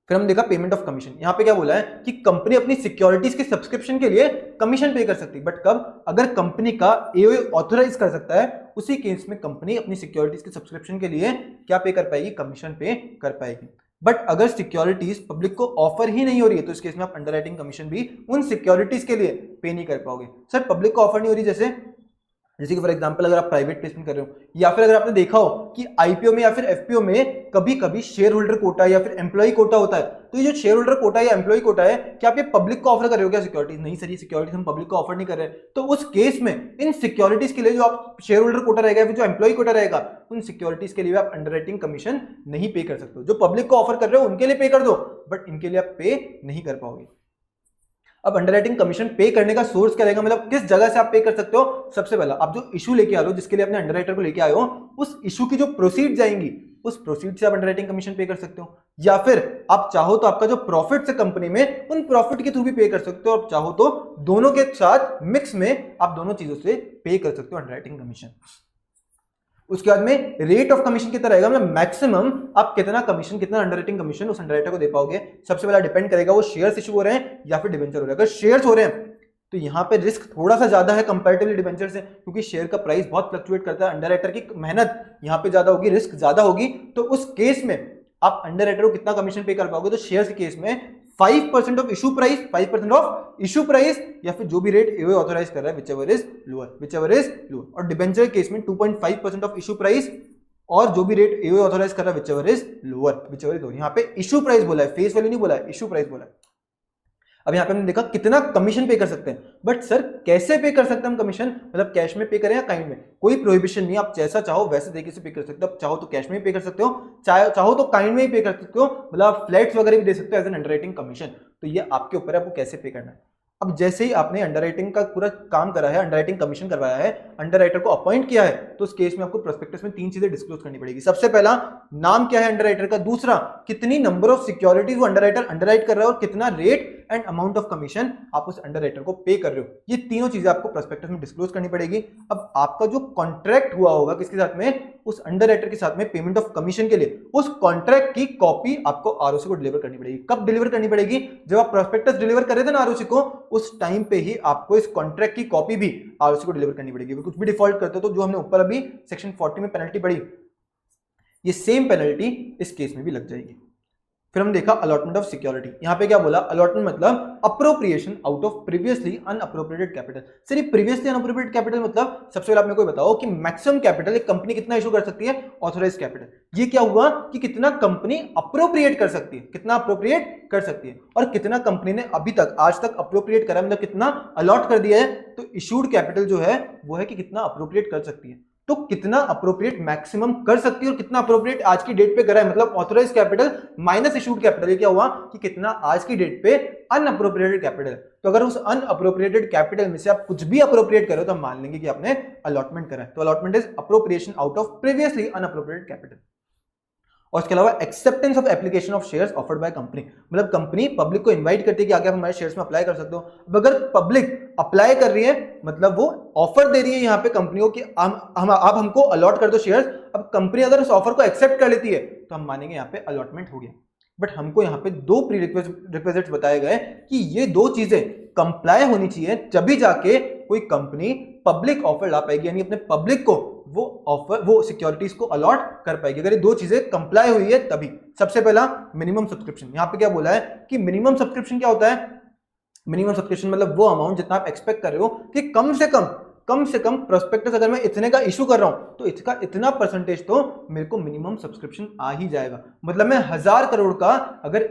फिर हम देखा पेमेंट ऑफ कमीशन। यहां पे क्या बोला है कि कंपनी अपनी सिक्योरिटीज के सब्सक्रिप्शन के लिए कमीशन पे कर सकती है, बट कब? अगर कंपनी का एओए ऑथराइज कर सकता है, उसी केस में कंपनी अपनी सिक्योरिटीज के सब्सक्रिप्शन के लिए क्या पे कर पाएगी? कमीशन पे कर पाएगी। बट अगर सिक्योरिटीज पब्लिक को ऑफर ही नहीं हो रही है तो इस केस में आप अंडरराइटिंग कमीशन भी उन सिक्योरिटीज के लिए पे नहीं कर पाओगे। सर पब्लिक को ऑफर नहीं हो रही, जैसे कि फॉर एग्जांपल अगर आप प्राइवेट प्लेसमेंट कर रहे हो, या फिर अगर आपने देखा हो कि आईपीओ में या फिर एफपीओ में कभी कभी शेयर होल्डर कोटा या फिर एम्प्लॉय कोटा होता है, तो ये जो शेयर होल्डर कोटा या एम्प्लॉय कोटा है, क्या आप ये पब्लिक को ऑफर कर रहे हो क्या सिक्योरिटीज? नहीं सर, ये सिक्योरिटीज हम पब्लिक को ऑफर नहीं कर रहे। तो उस केस में इन सिक्योरिटीज के लिए जो आप शेयर होल्डर कोटा रहेगा या फिर जो एम्प्लॉय कोटा रहेगा, उन सिक्योरिटीज के लिए आप अंडरराइटिंग कमीशन नहीं पे कर सकते हो। जो पब्लिक को ऑफर कर रहे हो उनके लिए पे कर दो, बट इनके लिए आप पे नहीं कर पाओगे। अब अंडरराइटिंग कमीशन पे करने का सोर्स क्या रहेगा, मतलब किस जगह से आप पे कर सकते हो? सबसे पहला, आप जो इशू लेके आ रहे हो, जिसके लिए अपने अंडरराइटर को लेके आए हो, उस इशू की जो प्रोसीड जाएंगी, उस प्रोसीड से आप अंडरराइटिंग कमीशन पे कर सकते हो। या फिर आप चाहो तो आपका जो प्रॉफिट है कंपनी में, उन प्रॉफिट के थ्रू भी पे कर सकते हो। आप चाहो तो दोनों के साथ मिक्स में आप दोनों चीजों से पे कर सकते हो अंडरराइटिंग कमीशन। उसके बाद में रेट ऑफ कमीशन कितना रहेगा, मतलब मैक्सिमम आप कितना कमीशन, कितना अंडरराइटिंग कमीशन उस अंडरराइटर को दे पाओगे। सबसे पहला डिपेंड करेगा वो शेयर्स इशू हो रहे हैं या फिर डिबेंचर हो रहे हैं। अगर शेयर्स हो रहे हैं तो यहाँ पे रिस्क थोड़ा सा ज्यादा है कंपैरेटिवली डिबेंचर से, क्योंकि शेयर का प्राइस बहुत फ्लक्चुएट करता है। अंडरराइटर की मेहनत यहाँ पे ज्यादा होगी, रिस्क ज्यादा होगी। तो उस केस में आप अंडरराइटर को कितना कमीशन पे कर पाओगे? तो शेयर्स के केस में 5% of issue price, 5% of issue price, या फिर जो भी रेट एओए ऑथराइज कर रहा है, विचएवर इज लोअर। और डिबेंचर केस में 2.5% ऑफ इशू प्राइस, और जो भी रेट एओए ऑथराइज कर रहा है विचएवर इज लोअर। यहाँ पे इशू प्राइस बोला है, फेस वैल्यू नहीं बोला है, इशू प्राइस बोला है। अब यहाँ पे हमने देखा कितना कमीशन पे कर सकते हैं, बट सर कैसे पे कर सकते हैं हम कमीशन? मतलब कैश में पे करें या काइंड में? कोई प्रोहिबिशन नहीं, आप जैसा चाहो वैसे तरीके से पे कर सकते हो। आप चाहो तो कैश में भी पे कर सकते हो, चाहो तो काइंड में ही पे कर सकते हो, मतलब आप फ्लैट्स वगैरह भी दे सकते हो एज एन अंडरराइटिंग कमीशन। तो ये आपके ऊपर है, आपको कैसे पे करना है। अब जैसे ही आपने अंडरराइटिंग का पूरा काम करा है, अंडरराइटिंग कमीशन करवाया है, अंडरराइटर को अपॉइंट किया है, तो उस केस में आपको प्रोस्पेक्टस में 3 चीजें डिस्क्लोज करनी पड़ेगी। सबसे पहला, नाम क्या है अंडरराइटर का। दूसरा, कितनी नंबर ऑफ सिक्योरिटीज वो अंडरराइटर अंडरराइट कर रहा है, और कितना rate and amount of commission आप उस अंडरराइटर को पे कर रहे हो। ये तीनों चीजें आपको प्रोस्पेक्टस में डिस्क्लोज करनी पड़ेगी। अब आपका जो कॉन्ट्रैक्ट हुआ होगा किसके साथ में? उस अंडरराइटर के साथ में, पेमेंट ऑफ कमीशन के लिए, उस कॉन्ट्रैक्ट की कॉपी आपको आरओसी को डिलीवर करनी पड़ेगी। कब डिलीवर करनी पड़ेगी? जब आप प्रोस्पेक्टस डिलीवर कर रहे थे ना आरओसी को, उस टाइम पे ही आपको इस कॉन्ट्रैक्ट की कॉपी भी आरओसी को डिलीवर करनी पड़ेगी। कुछ भी डिफॉल्ट करते हो तो जो हमने ऊपर अभी सेक्शन 40 में पेनल्टी पड़ी, ये सेम पेनल्टी इस केस में भी लग जाएगी। फिर हम देखा अलॉटमेंट ऑफ सिक्योरिटी। यहां पे क्या बोला? अलॉटमेंट मतलब appropriation out of previously unappropriated capital. Sir ये प्रीवियसली अनअप्रोप्रिएटेड कैपिटल मतलब, सबसे पहले आप मेरे को बताओ कि मैक्सिमम कैपिटल एक कंपनी कितना इशू कर सकती है? Authorise capital. ये क्या हुआ कि कितना कंपनी अप्रोप्रिएट कर सकती है, कितना अप्रोप्रिएट कर सकती है, और कितना कंपनी ने अभी तक आज तक अप्रोप्रिएट करा, मतलब कितना अलॉट कर दिया है। तो इशूड कैपिटल जो है वो है कि कितना अप्रोप्रिएट कर सकती है। तो कितना अप्रोप्रिएट मैक्सिमम कर सकती है और कितना अप्रोप्रिएट आज की डेट पे करा है, मतलब authorise capital minus issued capital. ये क्या हुआ कि कितना आज की डेट पे अनअप्रोप्रिएटेड कैपिटल। तो अगर उस अनअप्रोप्रिएटेड कैपिटल में से आप कुछ भी अप्रोप्रिएट करो तो हम मान लेंगे कि आपने अलॉटमेंट करा है। तो allotment is appropriation out of previously unappropriated capital. और इसके अलावा acceptance of application of shares offered by company, मतलब कंपनी पब्लिक को इनवाइट करती है कि आगे आप हमारे शेयर्स में अप्लाई कर सकते हो। अब अगर पब्लिक अप्लाई कर रही है, मतलब वो ऑफर दे रही है यहाँ पे कंपनियों की, आप हमको अलॉट कर दो शेयर्स। अब कंपनी अगर उस ऑफर को एक्सेप्ट कर लेती है तो हम मानेंगे यहाँ पे अलॉटमेंट हो गया। बट हमको यहाँ पे 2 प्रीरिक्विजिट्स बताए गए कि ये 2 चीजें कंप्लाई होनी चाहिए, तभी जाके कोई कंपनी पब्लिक ऑफर ला पाएगी, यानी अपने पब्लिक को वो ऑफर, वो सिक्योरिटीज को अलॉट कर पाएगी। अगर ये 2 चीजें कंप्लाई हुई है तभी। सबसे पहला मिनिमम सब्सक्रिप्शन। यहाँ पे क्या बोला है कि मिनिमम सब्सक्रिप्शन क्या होता है? मिनिमम सब्सक्रिप्शन मतलब वो अमाउंट जितना आप एक्सपेक्ट कर रहे हो कि कम से कम प्रोस्पेक्टस अगर मैं इतने का इशू कर रहा हूं तो इसका इतना परसेंटेज तो मेरे को मिनिमम सब्सक्रिप्शन आ ही जाएगा। मतलब मैं 1000 करोड़ का, अगर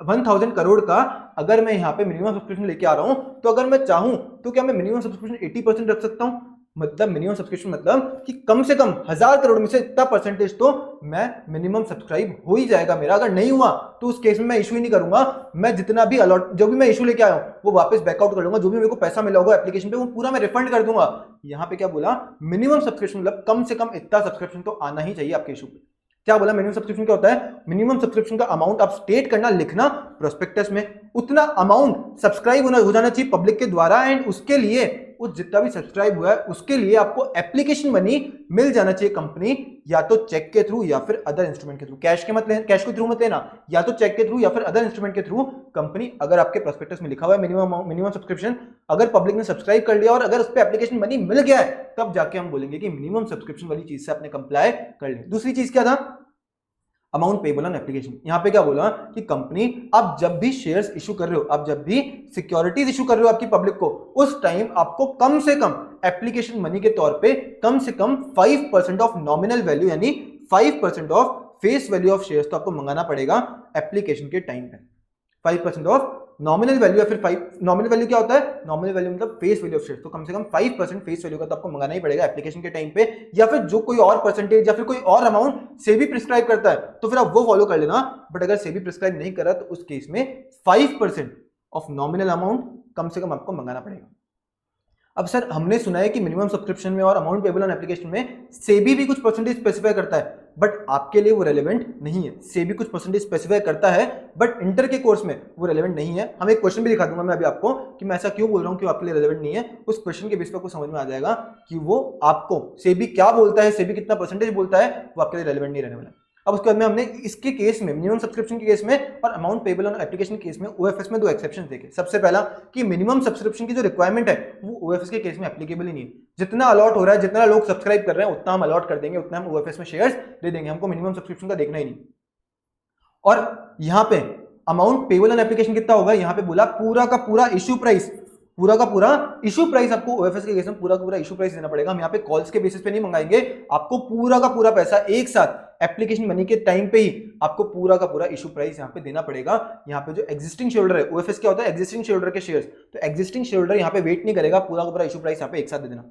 1000 करोड़ का अगर मैं यहाँ पे मिनिमम सब्सक्रिप्शन लेके आ रहा हूं, तो अगर मैं चाहूं तो क्या मैं मिनिमम सब्सक्रिप्शन 80% रख सकता हूं? मतलब मिनिमम सब्सक्रिप्शन मतलब कि कम से कम 1000 करोड़ में से इतना परसेंटेज तो मैं मिनिमम सब्सक्राइब हो ही जाएगा मेरा। अगर नहीं हुआ तो उस केस में मैं इशू ही नहीं करूंगा। मैं जितना भी अलॉट, जो भी मैं इशू लेके आया हूं वो वापस बैकआउट कर लूंगा। जो भी मेरे को पैसा मिला होगा एप्लीकेशन पे वो पूरा मैं रिफंड कर दूंगा। यहाँ पे क्या बोला? मिनिमम सब्सक्रिप्शन मतलब कम से कम इतना सब्सक्रिप्शन तो आना ही चाहिए आपके इशू पे। क्या बोला? मिनिमम सब्सक्रिप्शन क्या होता है? मिनिमम सब्सक्रिप्शन का अमाउंट आप स्टेट करना, लिखना प्रोस्पेक्टस में, उतना अमाउंट सब्सक्राइब हो जाना चाहिए पब्लिक के द्वारा, एंड उसके लिए उस जितना भी सब्सक्राइब हुआ है उसके लिए आपको एप्लीकेशन मनी मिल जाना चाहिए कंपनी या तो चेक के थ्रू या फिर अदर इंस्ट्रूमेंट के थ्रू। कैश के थ्रू मत लेना, या तो चेक के थ्रू या फिर अदर इंस्ट्रूमेंट के थ्रू कंपनी, अगर आपके प्रोस्पेक्टस में लिखा हुआ है मिनिमम सब्सक्रिप्शन, अगर पब्लिक ने सब्सक्राइब कर लिया और अगर उस पर एप्लीकेशन मनी मिल गया है, तब जाके हम बोलेंगे कि मिनिमम सब्सक्रिप्शन वाली चीज से आपने कंप्लाई कर लिया। दूसरी चीज क्या था, अमाउंट पेबल ऑन एप्लीकेशन। यहां पे क्या बोला कि कंपनी आप जब भी शेयर्स इशू कर रहे हो, आप जब भी सिक्योरिटीज इशू कर रहे हो आपकी पब्लिक को, उस टाइम आपको कम से कम एप्लीकेशन मनी के तौर पे कम से कम 5% ऑफ नॉमिनल वैल्यू यानी 5% of face value of shares तो आपको मंगाना पड़ेगा एप्लीकेशन के टाइम पे। 5% ऑफ नॉमिनल वैल्यू या फिर नॉमिनल वैल्यू क्या होता है, नॉमिनल वैल्यू मतलब फेस वैल्यू ऑफ शेयर्स, तो कम से कम 5% फेस वैल्यू का तो आपको मंगाना ही पड़ेगा एप्लीकेशन के टाइम पे, या फिर जो कोई और परसेंटेज या फिर कोई और अमाउंट सेबी प्रिस्क्राइब करता है तो फिर आप वो फॉलो कर लेना। बट अगर सेबी प्रिस्क्राइब नहीं कर रहा तो उस केस में 5% ऑफ नॉमिनल अमाउंट कम से कम आपको मंगाना पड़ेगा। अब सर हमने सुना है कि मिनिमम सब्सक्रिप्शन में और अमाउंट पेबल ऑन एप्लीकेशन में सेबी भी कुछ परसेंटेज स्पेसिफाई करता है, बट आपके लिए वो रेलेवेंट नहीं है। सेबी कुछ परसेंटेज स्पेसिफाई करता है बट इंटर के कोर्स में वो रेलेवेंट नहीं है। हम एक क्वेश्चन भी दिखा दूंगा मैं अभी आपको कि मैं ऐसा क्यों बोल रहा हूं कि आपके लिए रेलेवेंट नहीं है। उस क्वेश्चन के बेस पर आपको समझ में आ जाएगा कि वो आपको सेबी क्या बोलता है, सेबी कितना परसेंटेज बोलता है, वो आपके लिए रेलेवेंट नहीं रहने वाला। अब उसके बाद में हमने इसके केस में मिनिमम सब्सक्रिप्शन के केस में और अमाउंट पेबल ऑन एप्लीकेशन के केस में ओएफएस में दो एक्सेप्शन देखे। सबसे पहला कि मिनिमम सब्सक्रिप्शन की जो रिक्वायरमेंट है वो ओएफएस के केस में एप्लीकेबल ही नहीं है। जितना अलॉट हो रहा है, जितना लोग सब्सक्राइब कर रहे हैं उतना हम अलॉट कर देंगे, उतना हम ओएफएस में शेयर्स दे देंगे, हमको मिनिमम सब्सक्रिप्शन का देखना ही नहीं। और यहां पे अमाउंट पेबल ऑन एप्लीकेशन कितना होगा, यहां पे बोला पूरा का पूरा इश्यू प्राइस, पूरा का पूरा इशू प्राइस आपको ओएफएस के केस में पूरा का पूरा इशू प्राइस देना पड़ेगा। हम यहाँ पे कॉल्स के बेसिस पे नहीं मंगाएंगे, आपको पूरा का पूरा पैसा एक साथ एप्लीकेशन मनी के टाइम पे ही आपको पूरा का पूरा इशू प्राइस यहाँ पे देना पड़ेगा। यहाँ पे जो एग्जिस्टिंग शेयरहोल्डर है, ओएफएस क्या होता है, एग्जिस्टिंग शेयरहोल्डर के शेयर्स, तो एग्जिस्टिंग शेयरहोल्डर यहाँ पे वेट नहीं करेगा, पूरा का पूरा इशू प्राइस यहाँ पे एक साथ दे देना।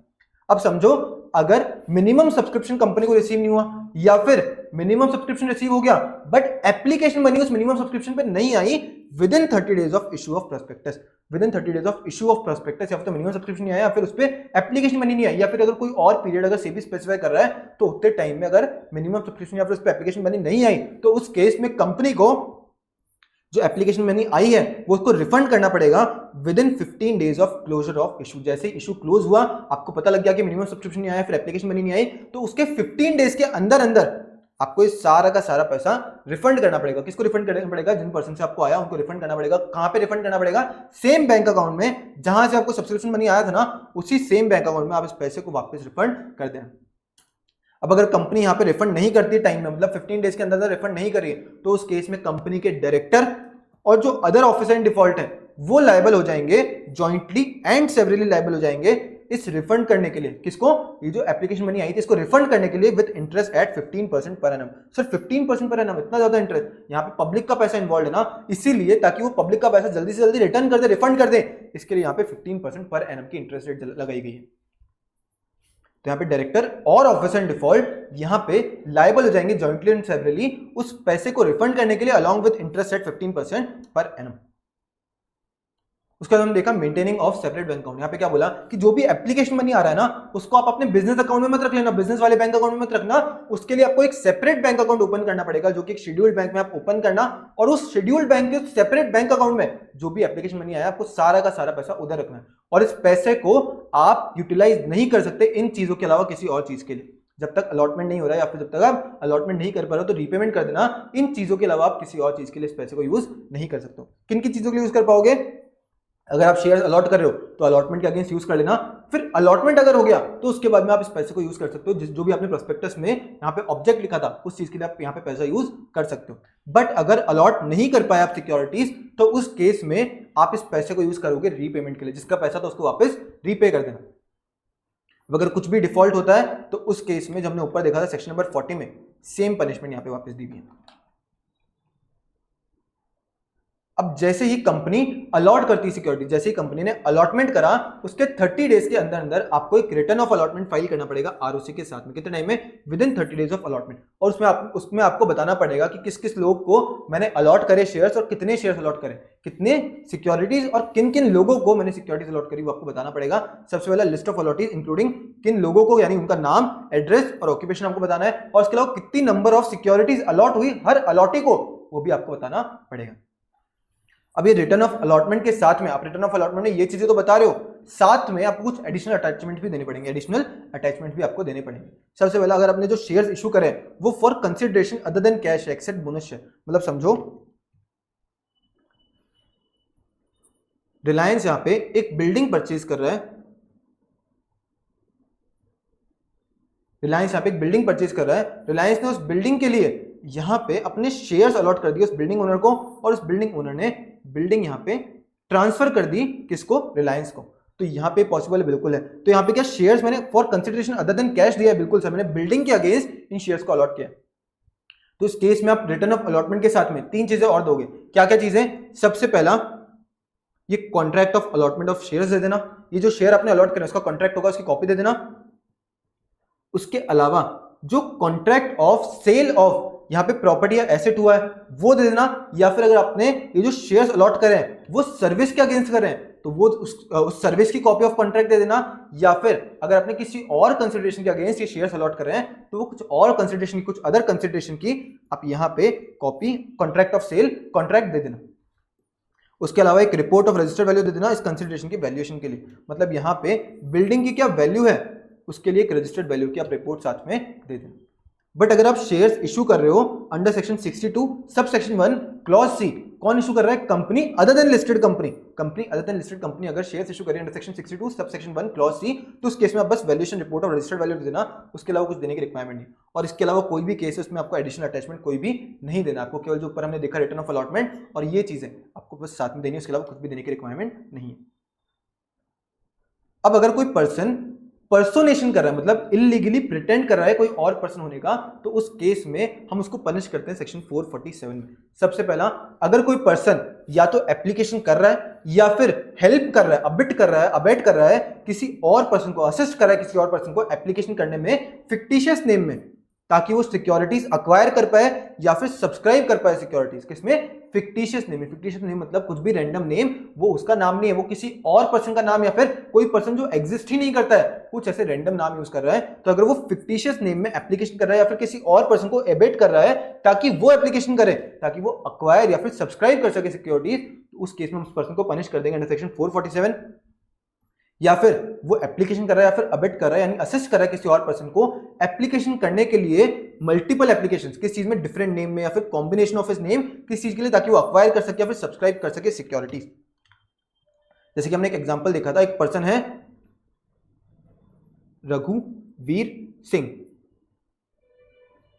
अब समझो अगर मिनिमम सब्सक्रिप्शन कंपनी को रिसीव नहीं हुआ या फिर मिनिमम सब्सक्रिप्शन रिसीव हो गया बट एप्लीकेशन मनी उस मिनिमम सब्सक्रिप्शन पे नहीं आई within 30 days of issue of prospectus, within 30 days of issue of prospectus, या फिर तो मिनिमम सब्सक्रिप्शन नहीं आया या फिर उस पर एप्लीकेशन मनी नहीं आई, या फिर अगर कोई और पीरियड अगर सेबी स्पेसिफाई कर रहा है तो उतने टाइम में अगर मिनिमम सब्सक्रिप्शन या फिर उस पर एप्लीकेशन मनी नहीं आई तो उस केस में कंपनी को जो एप्लीकेशन मनी आई है वो उसको रिफंड करना पड़ेगा within 15 days of closure of issue. जैसे इशू क्लोज हुआ, आपको पता लग गया कि मिनिमम सब्सक्रिप्शन नहीं आया, फिर एप्लीकेशन मनी नहीं आई, तो उसके 15 डेज के अंदर अंदर आपको इस सारा का सारा पैसा रिफंड करना पड़ेगा। किसको रिफंड करना पड़ेगा, जिन पर्सन से आपको आया उनको रिफंड करना पड़ेगा। कहां पे रिफंड करना पड़ेगा, सेम बैंक अकाउंट में जहां से आपको सब्सक्रिप्शन मनी आया था ना, उसी सेम बैंक अकाउंट में आप इस पैसे को वापस रिफंड कर देना। अब अगर कंपनी यहां पे रिफंड नहीं करती टाइम में, मतलब 15 डेज के अंदर रिफंड नहीं करी, तो उस केस में कंपनी के डायरेक्टर और जो अदर ऑफिसर इन डिफॉल्ट है वो लायबल हो जाएंगे, जॉइंटली एंड सेवरली लायबल हो जाएंगे इस रिफंड करने के लिए। किसको, ये जो एप्लीकेशन मनी आई थी इसको रिफंड करने के लिए with interest eight 15% per annum. Sir 15% per annum, इतना ज्यादा इंटरेस्ट, यहाँ पे पब्लिक का पैसा इन्वॉल्व है ना, इसीलिए ताकि वो पब्लिक का पैसा जल्दी से जल्दी रिटर्न कर दे, रिफंड कर दे, इसके लिए यहाँ पे 15% पर एनम की इंटरेस्ट रेट लगाई गई है। तो यहाँ पे डायरेक्टर और ऑफिसर इन डिफॉल्ट यहाँ पे लायबल हो जाएंगे जॉइंटली एंड सेवरली उस पैसे को रिफंड करने के लिए along with interest eight 15% per annum. उसके बाद हमने देखा maintaining of separate bank account. यहाँ पे क्या बोला कि जो भी एप्लीकेशन मनी आ रहा है ना उसको आप अपने बिजनेस अकाउंट में मत रख लेना, बिजनेस वाले बैंक अकाउंट में मत रखना, उसके लिए आपको एक सेपरेट बैंक अकाउंट ओपन करना पड़ेगा, जो कि एक शेड्यूल्ड बैंक में आप ओपन करना, और उस शेड्यूल्ड बैंक के सेपरेट बैंक अकाउंट में जो भी एप्लीकेशन मनी आया आपको सारा का सारा पैसा उधर रखना है, और इस पैसे को आप यूटिलाइज नहीं कर सकते इन चीजों के अलावा किसी और चीज के लिए। जब तक अलॉटमेंट नहीं हो रहा है या फिर जब तक आप अलॉटमेंट नहीं कर पा रहे हो तो रीपेमेंट कर देना। इन चीजों के अलावा आप किसी और चीज के लिए इस पैसे को यूज नहीं कर सकते। किन किन चीजों के लिए यूज कर पाओगे, अगर आप शेयर अलॉट कर रहे हो तो अलॉटमेंट के अगेंस्ट यूज कर लेना, फिर अलॉटमेंट अगर हो गया तो उसके बाद में आप इस पैसे को यूज कर सकते हो, जो भी आपने प्रोस्पेक्टस में यहाँ पे ऑब्जेक्ट लिखा था उस चीज के लिए आप यहाँ पे पैसा यूज कर सकते हो। बट अगर अलॉट नहीं कर पाए आप सिक्योरिटीज तो उस केस में आप इस पैसे को यूज करोगे रीपेमेंट के लिए, जिसका पैसा था उसको वापस रीपे कर देना। अगर कुछ भी डिफॉल्ट होता है तो उस केस में, जो हमने ऊपर देखा था सेक्शन नंबर 40 में, सेम पनिशमेंट यहाँ पे वापस दी गई है। अब जैसे ही कंपनी अलॉट करती है सिक्योरिटी, जैसे ही कंपनी ने अलॉटमेंट करा उसके 30 डेज के अंदर अंदर आपको एक रिटर्न ऑफ अलॉटमेंट फाइल करना पड़ेगा आरओसी के साथ में। कितने टाइम में, within 30 days of allotment. और उसमें आपको बताना पड़ेगा कि किस किस लोग को मैंने अलॉट करे शेयर्स और कितने शेयर्स अलॉट करे, कितने सिक्योरिटीज और किन किन लोगों को मैंने सिक्योरिटीज अलॉट करी वो आपको बताना पड़ेगा। सबसे पहला लिस्ट ऑफ अलॉटीज इंक्लूडिंग किन लोगों को, यानी उनका नाम, एड्रेस और ऑक्यूपेशन आपको बताना है, और उसके अलावा कितनी नंबर ऑफ सिक्योरिटीज अलॉट हुई हर अलॉटी को, वो भी आपको बताना पड़ेगा। अब ये रिटर्न ऑफ अलॉटमेंट के साथ में आप रिटर्न ऑफ अलॉटमेंट में ये चीजें तो बता रहे हो, साथ में आपको कुछ एडिशनल अटैचमेंट भी देने पड़ेंगे, एडिशनल अटैचमेंट भी आपको देने पड़ेंगे। सबसे पहला, अगर आपने जो शेयर्स इशू करे वो for consideration other than cash है, एक्सेप्ट बोनस है। मतलब समझो रिलायंस यहां पे एक बिल्डिंग परचेज कर रहा है, रिलायंस यहां पे एक बिल्डिंग परचेज कर रहा है, रिलायंस ने उस बिल्डिंग के लिए यहां पे अपने शेयर्स अलॉट कर दिए उस बिल्डिंग ओनर को, और उस बिल्डिंग ओनर ने बिल्डिंग यहां पे ट्रांसफर कर दी किसको, रिलायंस को। तो यहां पे पॉसिबल बिल्कुल है। तो यहां पे क्या शेयर्स मैंने for consideration other than cash दिया है, बिल्कुल सर, मैंने बिल्डिंग के अगेंस्ट इन शेयर्स को अलॉट किया। तो इस केस में आप रिटर्न ऑफ अलॉटमेंट के साथ में तीन चीजें और दोगे। क्या क्या चीजें? सबसे पहला, ये contract of allotment of shares दे देना, ये जो शेयर आपने अलॉट करें उसका कॉन्ट्रैक्ट होगा उसकी कॉपी दे देना। उसके अलावा जो कॉन्ट्रैक्ट ऑफ सेल ऑफ यहां पे प्रॉपर्टी या एसेट हुआ है वो दे देना, या फिर अगर आपने ये जो शेयर्स अलॉट करें वो सर्विस के अगेंस्ट करें तो वो उस सर्विस की कॉपी ऑफ कॉन्ट्रैक्ट दे देना, या फिर अगर आपने किसी और कंसिडरेशन के अगेंस्ट ये शेयर्स अलॉट कर रहे हैं तो वो कुछ और कंसिडरेशन की, कुछ अदर कंसिडरेशन की आप यहां पे copy contract of sale contract दे देना। उसके अलावा एक रिपोर्ट ऑफ रजिस्टर्ड वैल्यू दे देना इस कंसिडरेशन की वैल्यूएशन के लिए। मतलब यहां पे बिल्डिंग की क्या वैल्यू है उसके लिए एक रजिस्टर्ड वैल्यू की आप रिपोर्ट साथ में दे देना। बट अगर आप शेयर्स इशू कर रहे हो under section 62 sub section 1 clause C, कौन इशू कर रहा है? Company other than listed company, company other than listed company अगर शेयर्स इशू करें under section 62 sub section 1 clause C, तो उस केस में आप बस वैल्यूएशन रिपोर्ट और रजिस्टर्ड वैल्यू देना, उसके अलावा कुछ देने की रिक्वायरमेंट नहीं। और इसके अलावा कोई भी केस है उसमें आपको एडिशनल अटैचमेंट कोई भी नहीं देना, आपको केवल जो ऊपर हमने देखा रिटर्न ऑफ अलॉटमेंट और ये चीजें आपको बस साथ में देनी है, उसके अलावा कुछ भी देने की रिक्वायरमेंट नहीं है। अब अगर कोई पर्सन पर्सोनेशन कर रहा है, मतलब इलीगली प्रिटेंड कर रहा है कोई और पर्सन होने का, तो उस केस में हम उसको पनिश करते हैं सेक्शन 447 में। सबसे पहला, अगर कोई पर्सन या तो एप्लीकेशन कर रहा है या फिर हेल्प कर रहा है, अबेट कर रहा है किसी और पर्सन को, असिस्ट कर रहा है किसी और पर्सन को एप्लीकेशन करने में फिक्टिशियस नेम में, ताकि वो सिक्योरिटीज अक्वायर कर पाए या फिर सब्सक्राइब कर पाए सिक्योरिटीज, किसमें? Fictitious name. फिक्टिशियस नेम मतलब कुछ भी रैंडम नेम, वो उसका नाम नहीं है, वो किसी और पर्सन का नाम, या फिर कोई पर्सन जो एग्जिस्ट ही नहीं करता है कुछ ऐसे रैंडम नाम यूज कर रहा है। तो अगर वो फिक्टिशियस नेम में एप्लीकेशन कर रहा है या फिर किसी और पर्सन को एबेट कर रहा है ताकि वो एप्लीकेशन करे, ताकि वो अक्वायर या फिर सब्सक्राइब कर सके सिक्योरिटीज, तो उस केस में उस पर्सन को पनिश कर देंगे अंडर सेक्शन 447। या फिर वो एप्लीकेशन कर रहा है या फिर अबेट कर रहा है यानी असिस्ट कर रहा है किसी और पर्सन को एप्लीकेशन करने के लिए मल्टीपल एप्लीकेशंस, किस चीज में? डिफरेंट नेम में या फिर कॉम्बिनेशन ऑफ हिज नेम, किस चीज के लिए? ताकि वो अक्वायर कर सके या फिर सब्सक्राइब कर सके सिक्योरिटीज। जैसे कि हमने एक एग्जांपल देखा था, एक पर्सन है रघुवीर सिंह,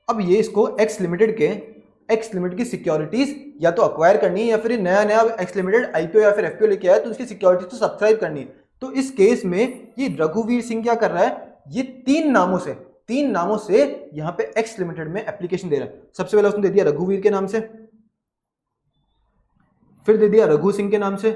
अब ये इसको एक्स लिमिटेड की सिक्योरिटीज या तो अक्वायर करनी है या फिर नया एक्स लिमिटेड आईपीओ या फिर एफपीओ लेके आया तो उसकी सिक्योरिटीज तो सब्सक्राइब करनी है। तो इस केस में ये रघुवीर सिंह क्या कर रहा है? ये तीन नामों से यहां पे एक्स लिमिटेड में एप्लीकेशन दे रहा है। सबसे पहले उसने दे दिया रघुवीर के नाम से, फिर दे दिया रघु सिंह के नाम से,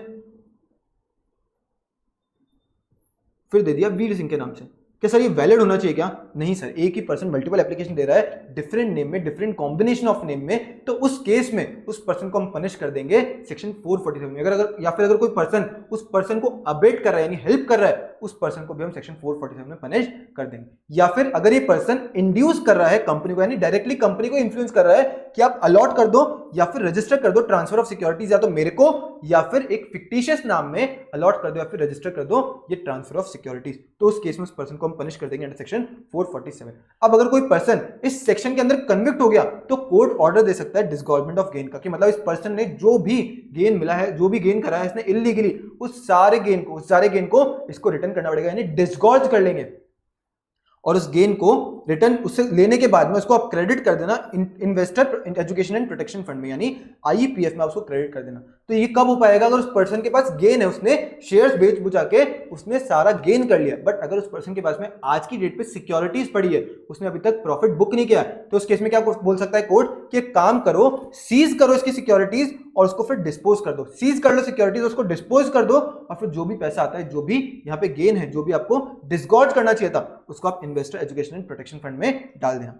फिर दे दिया वीर सिंह के नाम से। क्या सर ये वैलिड होना चाहिए क्या? नहीं सर, एक ही पर्सन मल्टीपल एप्लीकेशन दे रहा है डिफरेंट नेम में, डिफरेंट कॉम्बिनेशन ऑफ नेम में, तो उस केस में उस पर्सन को हम पनिश कर देंगे सेक्शन 447 में। अगर या फिर अगर कोई पर्सन उस पर्सन को अबेट कर रहा है यानी हेल्प कर रहा है, उस पर्सन को भी हम सेक्शन 447 में पनिश कर देंगे। या फिर अगर ये पर्सन इंड्यूस कर रहा है कंपनी को, यानी डायरेक्टली कंपनी को इन्फ्लुएंस कर रहा है कि आप अलॉट कर दो या फिर रजिस्टर कर दो ट्रांसफर ऑफ सिक्योरिटीज, या तो मेरे को या फिर एक फिक्टिशियस नाम में अलॉट कर दो या फिर रजिस्टर कर दो ये ट्रांसफर ऑफ सिक्योरिटीज, तो उस केस में उस पर्सन को हम पनिश कर देंगे अंडर सेक्शन 447। अब अगर कोई पर्सन इस सेक्शन के अंदर कन्विक्ट हो गया तो कोर्ट ऑर्डर दे सकता है डिसगॉर्जमेंट ऑफ गेन का, कि मतलब इस पर्सन ने जो भी गेन मिला है, जो भी गेन करा है इसने इलीगली, उस सारे गेन को इसको रिटर्न करना पड़ेगा, यानी डिसगॉर्ज कर लेंगे। और उस गेन को रिटर्न उससे लेने के बाद में उसको आप क्रेडिट कर देना investor education and protection fund में, यानी आईपीएफ में आप उसको क्रेडिट कर देना। तो ये कब हो पाएगा? अगर उस पर्सन के पास गेन है, उसने शेयर्स बेच बुझा के उसने सारा गेन कर लिया, बट अगर उस पर्सन के पास में आज की डेट पे सिक्योरिटीज पड़ी है, उसने अभी तक प्रॉफिट बुक नहीं किया, तो उस केस में क्या बोल सकता है कोर्ट कि काम करो, सीज करो इसकी सिक्योरिटीज और उसको फिर डिस्पोज कर दो, सीज कर लो सिक्योरिटीज, उसको डिस्पोज कर दो, और फिर जो भी पैसा आता है, जो भी यहाँ पे गेन है, जो भी आपको डिसगॉर्ज करना चाहिए था, उसको आप investor education and protection fund में डाल देना।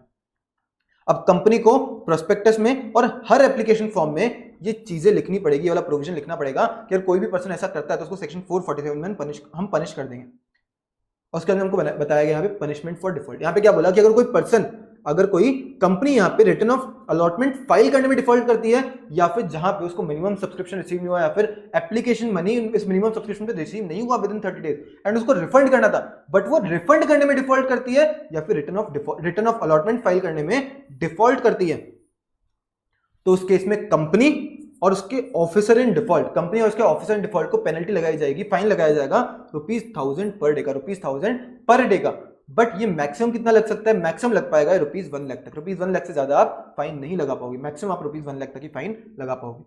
अब कंपनी को प्रोस्पेक्टस में और हर एप्लीकेशन फॉर्म में ये चीजें लिखनी पड़ेगी, वाला प्रोविजन लिखना पड़ेगा कि अगर कोई भी पर्सन ऐसा करता है तो उसको सेक्शन 447 में हम पनिश कर देंगे। और उसके अंदर हमको बताया गया यहाँ पे पनिशमेंट फॉर डिफॉल्ट। यहाँ पे क्या बोला कि अगर कोई पर्सन अगर कोई कंपनी यहाँ पे रिटर्न ऑफ अलॉटमेंट फाइल करने में डिफॉल्ट करती है, या फिर जहां पे उसको मिनिमम सब्सक्रिप्शन रिसीव नहीं हुआ, या फिर एप्लीकेशन मनी इस मिनिमम सब्सक्रिप्शन पे रिसीव नहीं हुआ विद इन 30 डेज एंड उसको रिफंड करना था, बट वो रिफंड करने में डिफॉल्ट करती है, या फिर रिटर्न ऑफ अलॉटमेंट फाइल करने में डिफॉल्ट करती है, तो उस केस में कंपनी और उसके ऑफिसर इन डिफॉल्ट, कंपनी और उसके ऑफिसर इन डिफॉल्ट को पेनल्टी लगाई जाएगी, फाइन लगाया जाएगा ₹1000 पर डे का, ₹1000 पर डे का। बट ये मैक्सिमम कितना लग सकता है? मैक्सिमम लग पाएगा ₹1 लाख तक। ₹1 लाख से ज्यादा आप फाइन नहीं लगा पाओगे, मैक्सिमम आप ₹1 लाख तक की फाइन लगा पाओगे।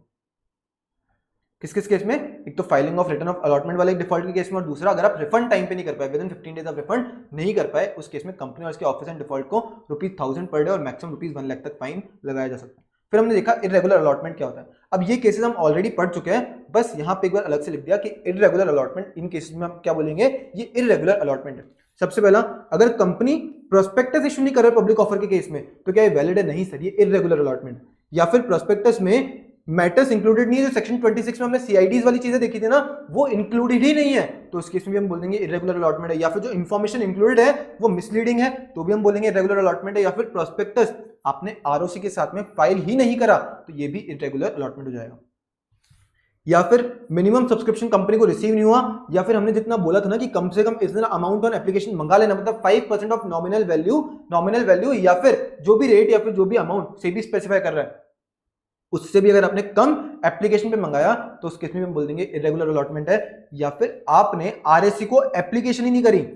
किस किस केस में? एक तो filing of return of allotment वाले डिफॉल्ट के केस में, और दूसरा अगर आप रिफंड टाइम पे नहीं कर पाए, विद इन 15 डेज आप रिफंड नहीं कर पाए, उस केस में कंपनी और उसके ऑफिसर इन डिफॉल्ट को ₹1000 पर डे और मैक्सिमम ₹1 लाख तक फाइन लगाया जा सकता है। फिर हमने देखा इर्रेगुलर अलॉटमेंट क्या होता है। अब ये केसेस हम ऑलरेडी पढ़ चुके हैं, बस यहाँ पे एक बार अलग से लिख दिया कि इर्रेगुलर अलॉटमेंट, इन केसेस में हम क्या बोलेंगे, ये इर्रेगुलर अलॉटमेंट है। सबसे पहला, अगर कंपनी प्रोस्पेक्टस इशू नहीं कर रहा है पब्लिक ऑफर के केस में, तो क्या ये वैलिड है? नहीं सर, ये इर्रेगुलर अलॉटमेंट। या फिर प्रोस्पेक्टस में मैटर्स इंक्लूडेड नहीं है, जो सेक्शन 26 में हमने सीआईडीज वाली चीजें देखी थी ना, वो इंक्लूडेड ही नहीं है, तो उस केस में भी हम बोल देंगे इर्रेगुलर अलॉटमेंट है। या फिर जो इन्फॉर्मेशन इंक्लूडेड है वो मिसलीडिंग है, तो भी हम बोलेंगे इर्रेगुलर अलॉटमेंट है। या फिर प्रोस्पेक्टस आपने आरओसी के साथ में फाइल ही नहीं करा, तो ये भी इर्रेगुलर अलॉटमेंट हो जाएगा। या फिर मिनिमम सब्सक्रिप्शन कंपनी को रिसीव नहीं हुआ, या फिर हमने जितना बोला था ना कि कम से कम इतना अमाउंट ऑन एप्लीकेशन मंगा लेना, मतलब 5% ऑफ नॉमिनल वैल्यू, या फिर जो भी रेट या फिर जो भी अमाउंट से भी स्पेसिफाई कर रहा है, उससे भी अगर आपने कम एप्लीकेशन पे मंगाया, तो उस केस में हम बोल देंगे इरेगुलर अलॉटमेंट है। या फिर आपने आरएससी को एप्लीकेशन ही नहीं करी,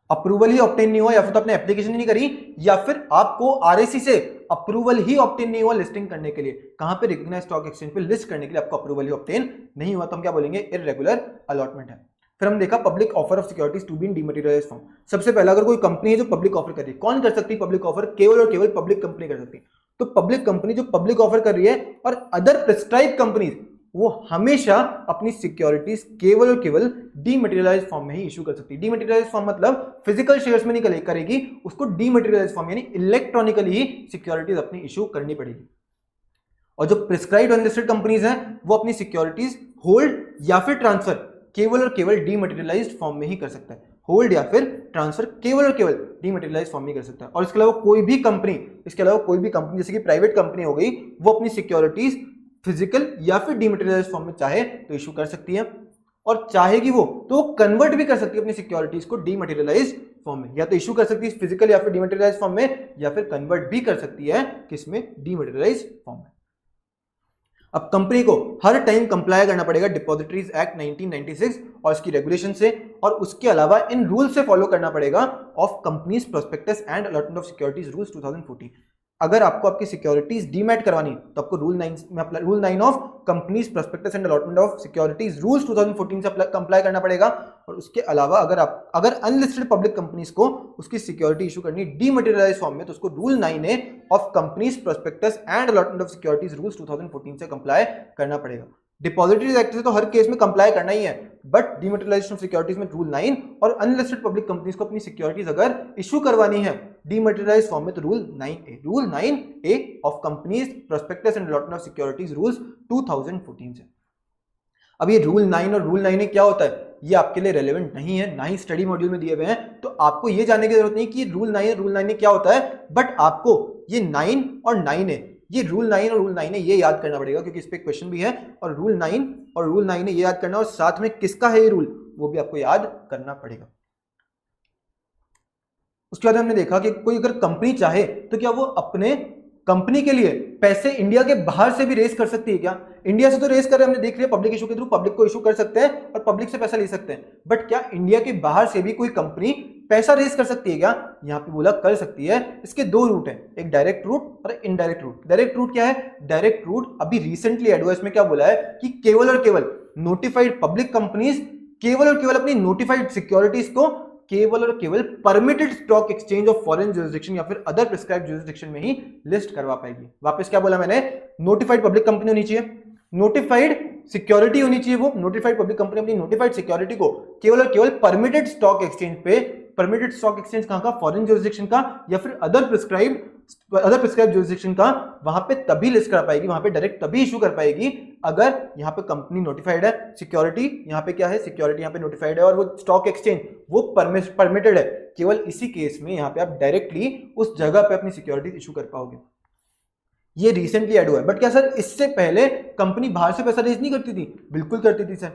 अप्रूवल ही ऑब्टेन नहीं हुआ, या फिर तो आपने एप्लीकेशन ही नहीं करी, या फिर आपको आरएससी से अप्रूवल ही ऑब्टेन नहीं हुआ लिस्टिंग करने के लिए, कहां पे? रिकॉग्नाइज्ड स्टॉक एक्सचेंज पे लिस्ट करने के लिए आपको अप्रूवल ही ऑब्टेन नहीं हुआ, तो हम क्या बोलेंगे? इरेगुलर अलॉटमेंट है। फिर हम देखा public offer of securities to be in dematerialised form. सबसे पहला, अगर कोई कंपनी है जो पब्लिक ऑफर कर रही है, कौन कर सकती है पब्लिक ऑफर? केवल और केवल पब्लिक कंपनी कर सकती है। तो पब्लिक कंपनी जो पब्लिक ऑफर कर रही है, और अदर प्रिस्क्राइब कंपनीज, वो हमेशा अपनी सिक्योरिटीज केवल और केवल डीमैटेरियलाइज्ड फॉर्म में ही इशू कर सकती है। डीमैटेरियलाइज्ड फॉर्म मतलब फिजिकल शेयर्स में नहीं करेगी, उसको डीमैटेरियलाइज्ड फॉर्म यानी इलेक्ट्रॉनिकली ही सिक्योरिटीज अपनी इशू करनी पड़ेगी। और जो प्रिस्क्राइब्ड अनलिस्टेड कंपनीज हैं, वो अपनी सिक्योरिटीज होल्ड या फिर ट्रांसफर केवल और केवल डीमैटेरियलाइज्ड फॉर्म में ही कर सकता है। होल्ड या फिर ट्रांसफर केवल और केवल डीमैटेरियलाइज्ड फॉर्म में कर सकता है। और इसके अलावा कोई भी कंपनी जैसे कि प्राइवेट कंपनी हो गई, वो अपनी सिक्योरिटीज फिजिकल या फिर डीमैटेरियलाइज्ड फॉर्म में चाहे तो इशू कर सकती है, और चाहेगी वो तो कन्वर्ट भी कर सकती है अपनी सिक्योरिटीज को डीमैटेरियलाइज्ड फॉर्म में। या तो इशू कर सकती है फिजिकल या फिर डीमैटेरियलाइज्ड फॉर्म में, या फिर कन्वर्ट भी कर सकती है किसमें? डीमैटेरियलाइज्ड फॉर्म में। अब कंपनी को हर टाइम कंप्लाई करना पड़ेगा डिपॉजिटरीज एक्ट 1996 और इसकी रेगुलेशन से, और उसके अलावा इन रूल से फॉलो करना पड़ेगा of companies prospectus and allotment of securities rules 2014। अगर आपको आपकी सिक्योरिटीज डीमैट करवानी तो आपको rule 9 of companies prospectus and allotment of securities rules 2014 से कंप्लाई करना पड़ेगा। और उसके अलावा अगर अनलिस्टेड पब्लिक कंपनीज को उसकी सिक्योरिटी इशू करनी डीमैटेरियलाइज्ड फॉर्म में, तो उसको rule 9A of companies prospectus and allotment of securities rules 2014 से कंप्लाई करना पड़ेगा। डिपॉजिटरीज एक्ट से तो हर केस में कंप्लाई करना ही है, बट डीमैटेरियलाइजेशन ऑफ सिक्योरिटीज में रूल 9 और अनलिस्टेड पब्लिक कंपनीज को अपनी सिक्योरिटीज अगर इशू करवानी है डीमैटेरियलाइज्ड फॉर्म में, तो rule 9A of companies prospectus and allotment of securities rules 2014 से। अब ये रूल 9 और रूल 9A क्या होता है, ये आपके लिए रेलेवेंट नहीं है, ना ही स्टडी मॉड्यूल में दिए हुए हैं, तो आपको ये जानने की जरूरत नहीं कि रूल 9A क्या होता है, बट आपको ये 9 और 9A, ये रूल 9 और रूल 9A ये याद करना पड़ेगा, क्योंकि इस पे क्वेश्चन भी है, और रूल 9 और रूल 9A ये याद करना, और साथ में किसका है ये रूल वो भी आपको याद करना पड़ेगा। उसके बाद हमने देखा कि कोई अगर कंपनी चाहे तो क्या वो अपने कंपनी के लिए पैसे इंडिया के बाहर से भी रेस कर सकती है क्या? इंडिया से तो रेस कर रहे हैं, हमने देख लिया पब्लिक इशू के थ्रू पब्लिक को इशू कर सकते हैं और पब्लिक से पैसा ले सकते हैं, बट क्या इंडिया के बाहर से भी कोई कंपनी पैसा रेस कर सकती है क्या? यहां पे बोला कर सकती है। इसके दो रूट हैं, एक डायरेक्ट रूट और एक इनडायरेक्ट रूट। डायरेक्ट रूट क्या है? डायरेक्ट रूट अभी रिसेंटली एडवाइस में क्या बोला है कि केवल और केवल नोटिफाइड पब्लिक कंपनीज केवल और केवल अपनी नोटिफाइड सिक्योरिटीज को केवल और केवल permitted stock exchange of foreign jurisdiction या फिर अदर प्रिस्क्राइब्ड जुरिसडिक्शन में ही लिस्ट करवा पाएगी। वापस क्या बोला मैंने? नोटिफाइड पब्लिक कंपनी होनी चाहिए, नोटिफाइड सिक्योरिटी होनी चाहिए, वो नोटिफाइड पब्लिक कंपनी अपनी नोटिफाइड सिक्योरिटी को केवल और केवल परमिटेड स्टॉक एक्सचेंज पे परमिटेड स्टॉक एक्सचेंज कहाँ का, फॉरेन ज्यूरिसडिक्शन का या फिर अदर प्रिस्क्राइब्ड ज्यूरिसडिक्शन का, वहां पे तभी लिस्ट कर पाएगी, वहां पे डायरेक्ट तभी इशू कर पाएगी अगर यहाँ पे कंपनी नोटिफाइड है, सिक्योरिटी यहाँ पे क्या है, सिक्योरिटी यहाँ पे नोटिफाइड है और वो स्टॉक एक्सचेंज वो परमिटेड है। केवल इसी केस में यहाँ पे आप डायरेक्टली उस जगह पे अपनी सिक्योरिटी इशू कर पाओगे। ये रिसेंटली ऐड हुआ है। बट क्या सर इससे पहले कंपनी बाहर से पैसा रेज नहीं करती थी? बिल्कुल करती थी सर।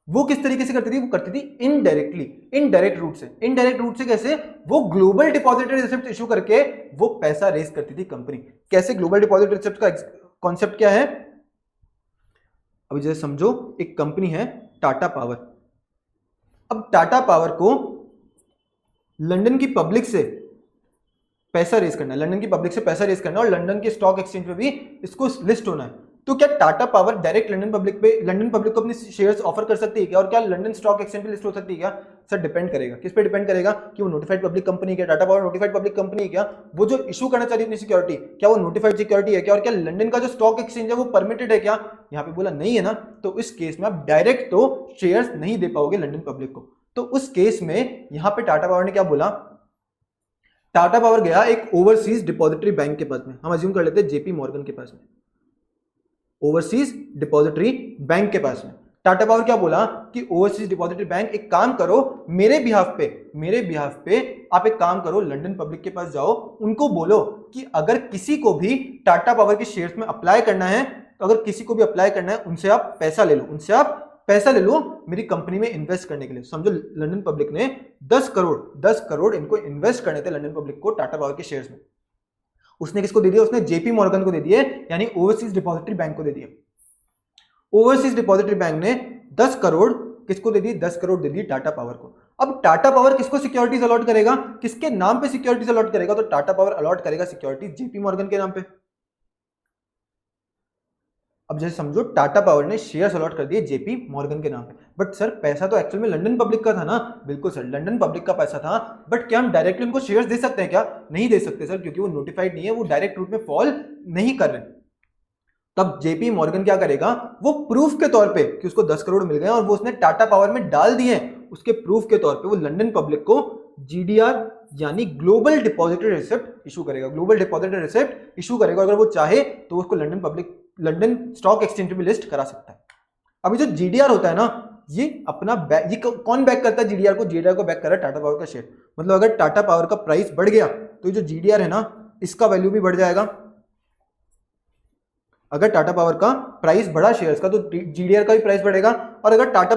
वो किस तरीके से करती थी? वो करती थी इनडायरेक्टली, इनडायरेक्ट रूट से। इनडायरेक्ट रूट से कैसे? वो ग्लोबल डिपॉजिटरी रिसिप्ट इशू करके वो पैसा रेज करती थी कंपनी। कैसे? ग्लोबल डिपॉजिटरी रिसिप्ट का कॉन्सेप्ट क्या है? अभी जैसे समझो एक कंपनी है टाटा पावर। अब टाटा पावर को लंदन की पब्लिक से पैसा रेज करना है, लंदन की पब्लिक से पैसा रेज करना है और लंदन के स्टॉक एक्सचेंज पे भी इसको लिस्ट होना है। तो क्या Tata power direct London public को अपने शेयर्स ऑफर कर सकती है क्या? और क्या लंदन स्टॉक एक्सचेंज पे लिस्ट हो सकती है क्या? सर डिपेंड करेगा। किस पे डिपेंड करेगा? कि वो नोटिफाइड पब्लिक कंपनी है क्या? Tata power notified public company है क्या? वो जो इशू करना चाह रही है अपनी सिक्योरिटी, क्या वो नोटिफाइड सिक्योरिटी है क्या? और क्या लंदन का जो स्टॉक एक्सचेंज है वो परमिटेड है क्या? यहाँ पे बोला नहीं है ना, तो इस केस में आप डायरेक्ट तो शेयर्स नहीं दे पाओगे लंदन पब्लिक को। तो उस केस में यहाँ पे टाटा पावर ने क्या बोला? टाटा पावर गया एक ओवरसीज डिपॉजिटरी बैंक के पास में, हम अज्यूम कर लेते हैं जेपी मॉर्गन के पास में, ओवरसीज डिपॉजिटरी बैंक के पास में। टाटा पावर क्या बोला कि ओवरसीज डिपॉजिटरी बैंक एक काम करो, मेरे बिहाफ पे आप एक काम करो, लंदन पब्लिक के पास जाओ, उनको बोलो कि अगर किसी को भी टाटा पावर के शेयर्स में अप्लाई करना है, तो अगर किसी को भी अप्लाई करना है उनसे आप पैसा ले लो, मेरी कंपनी में इन्वेस्ट करने के लिए। समझो लंदन पब्लिक ने 10 करोड़ इनको इन्वेस्ट करने थे लंदन पब्लिक को टाटा पावर के शेयर्स में। उसने किसको दे दिया? उसने जेपी मॉर्गन को दे दिए, यानी ओवरसीज डिपॉजिटरी बैंक को दे दिए। ओवरसीज डिपॉजिटरी बैंक ने 10 करोड़ किसको दे दिए? 10 करोड़ दे दिए टाटा पावर को। अब टाटा पावर किसको सिक्योरिटीज अलॉट करेगा? किसके नाम पे सिक्योरिटीज अलॉट करेगा? तो टाटा पावर अलॉट करेगा सिक्योरिटीज जेपी मॉर्गन के नाम पे। अब जैसे समझो टाटा पावर ने शेयर्स अलॉट कर दिए जेपी मॉर्गन के नाम पे, बट सर पैसा तो एक्चुअल में लंदन पब्लिक का था ना। बिल्कुल सर, लंदन पब्लिक का पैसा था, बट क्या हम डायरेक्टली उनको शेयर्स दे सकते हैं क्या? नहीं दे सकते सर, क्योंकि वो नोटिफाइड नहीं है, वो डायरेक्ट रूट में फॉल नहीं कर रहे। तब जेपी मॉर्गन क्या करेगा? वो प्रूफ के तौर पे कि उसको 10 करोड़ मिल गए और वो उसने टाटा पावर में डाल दिए, उसके प्रूफ के तौर पे वो लंदन पब्लिक को जीडीआर यानी ग्लोबल डिपॉजिटरी रिसिप्ट इशू करेगा। ग्लोबल डिपॉजिटरी रिसिप्ट इशू करेगा, अगर वो चाहे तो उसको लंदन स्टॉक एक्सचेंज पे भी लिस्ट करा सकता है। अभी जो जीडीआर होता है ना, ये अपना ये कौन बैक करता है जीडीआर को? जीडीआर को बैक कर रहा है टाटा पावर का शेयर। मतलब अगर टाटा पावर का प्राइस बढ़ गया तो ये जो जीडीआर है ना, इसका वैल्यू भी बढ़ जाएगा। अगर टाटा पावर का प्राइस बढ़ा शेयर्स का तो जीडीआर का भी प्राइस बढ़ेगा, और अगर टाटा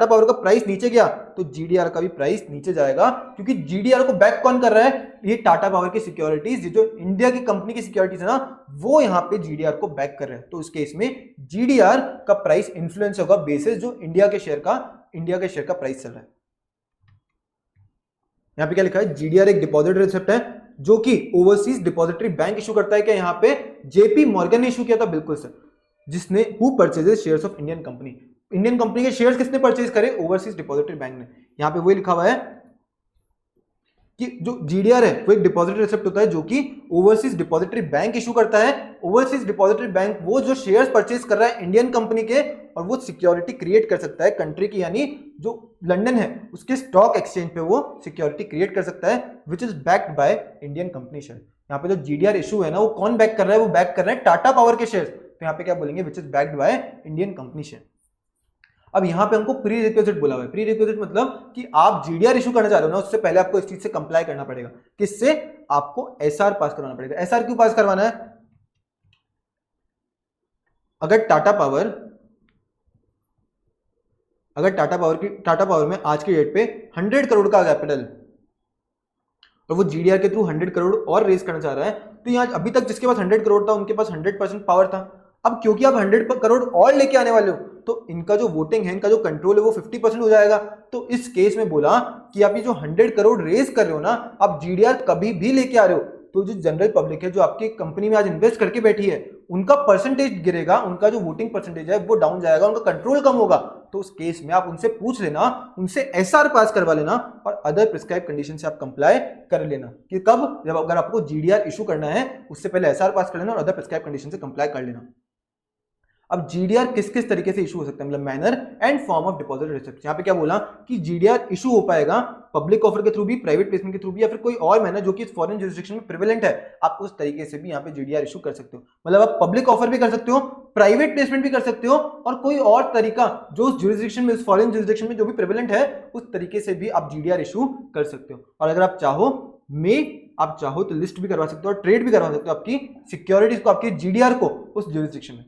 पावर का प्राइस नीचे गया तो जीडीआर का भी प्राइस नीचे जाएगा, क्योंकि जीडीआर को बैक कौन कर रहा है? ये टाटा पावर की सिक्योरिटीज, जो इंडिया की कंपनी की सिक्योरिटीज है ना, वो यहाँ पे जीडीआर को बैक कर रहे हैं। तो उस केस में जीडीआर का प्राइस इन्फ्लुएंस होगा बेसिस जो इंडिया के शेयर का प्राइस चल रहा है। यहाँ पे क्या लिखा है? जीडीआर एक डिपॉजिटरी रिसिप्ट है जो कि ओवरसीज डिपॉजिटरी बैंक इशू करता है। क्या यहाँ पे जेपी मॉर्गन ने इशू किया था? बिल्कुल सर। जिसने who purchases shares of Indian company के शेयर्स किसने परचेज करे? ओवरसीज डिपॉजिटरी बैंक ने। यहाँ पे वही लिखा हुआ है कि जो जीडीआर है वो एक डिपॉजिटरी रिसिप्ट होता है जो कि ओवरसीज डिपॉजिटरी बैंक इशू करता है। ओवरसीज डिपॉजिटरी बैंक वो जो शेयर्स परचेज कर रहा है इंडियन कंपनी के, और वो सिक्योरिटी क्रिएट कर सकता है कंट्री की, यानी जो लंदन है उसके स्टॉक एक्सचेंज पे वो सिक्योरिटी क्रिएट कर सकता है, which is backed by Indian company share. यहाँ पे जो जीडीआर इशू है ना, वो कौन बैक कर रहा है? वो बैक कर रहे हैं टाटा पावर के शेयर। तो यहाँ पे क्या बोलेंगे? Which is backed by Indian company share. अब यहाँ पे हमको प्री रिक्विजिट बोला हुआ है। प्री रिक्विजिट मतलब कि आप जीडीआर इशू करना चाह रहे हो ना, उससे पहले आपको इस चीज से कंप्लाई करना पड़ेगा। किससे? आपको एसआर पास करवाना पड़ेगा। एसआर क्यों पास करवाना है? अगर टाटा पावर में आज की डेट पे 100 करोड़ का कैपिटल और वो जीडीआर के थ्रू 100 करोड़ और रेज करना चाह रहा है, तो यहाँ अभी तक जिसके पास 100 करोड़ था उनके पास 100% पावर था। अब क्योंकि आप 100 करोड़ और लेके आने वाले हो, तो इनका जो वोटिंग है, इनका जो कंट्रोल है, वो 50% हो जाएगा। तो इस केस में बोला कि आप ये जो 100 करोड़ रेज कर रहे हो ना, आप जीडीआर कभी भी लेके आ रहे हो, तो जो जनरल पब्लिक है जो आपकी कंपनी में आज इन्वेस्ट करके बैठी है, उनका परसेंटेज गिरेगा, उनका जो वोटिंग परसेंटेज है वो डाउन जाएगा, उनका कंट्रोल कम होगा। तो उस केस में आप उनसे पूछ लेना, उनसे एसआर पास करवा लेना और अदर प्रिस्क्राइब कंडीशन से आप कंप्लाई कर लेना। कि कब? जब अगर आपको जीडीआर इशू करना है उससे पहले एसआर पास कर लेना और अदर प्रिस्क्राइब कंडीशन से कंप्लाई कर लेना। अब जीडीआर किस किस तरीके से इशू हो सकता है, मतलब manner and form of deposit receipt. यहाँ पे क्या बोला कि जीडीआर इशू हो पाएगा पब्लिक ऑफर के थ्रू भी, प्राइवेट प्लेसमेंट के थ्रू भी, या फिर कोई और मैनर जो कि फॉरेन जुरिसडिक्शन में प्रिवेलेंट है, आप उस तरीके से भी यहाँ पे जीडीआर इशू कर सकते हो। मतलब आप पब्लिक ऑफर भी कर सकते हो, प्राइवेट प्लेसमेंट भी कर सकते हो, और कोई और तरीका जो उस जुरिसडिक्शन में, उस फॉरेन जुरिसडिक्शन में जो भी प्रिवेलेंट है, उस तरीके से भी आप जीडीआर इशू कर सकते हो। और अगर आप चाहो तो लिस्ट भी करवा सकते हो और ट्रेड भी करवा सकते हो आपकी सिक्योरिटीज को, आपकी जीडीआर को उस जुरिसडिक्शन में।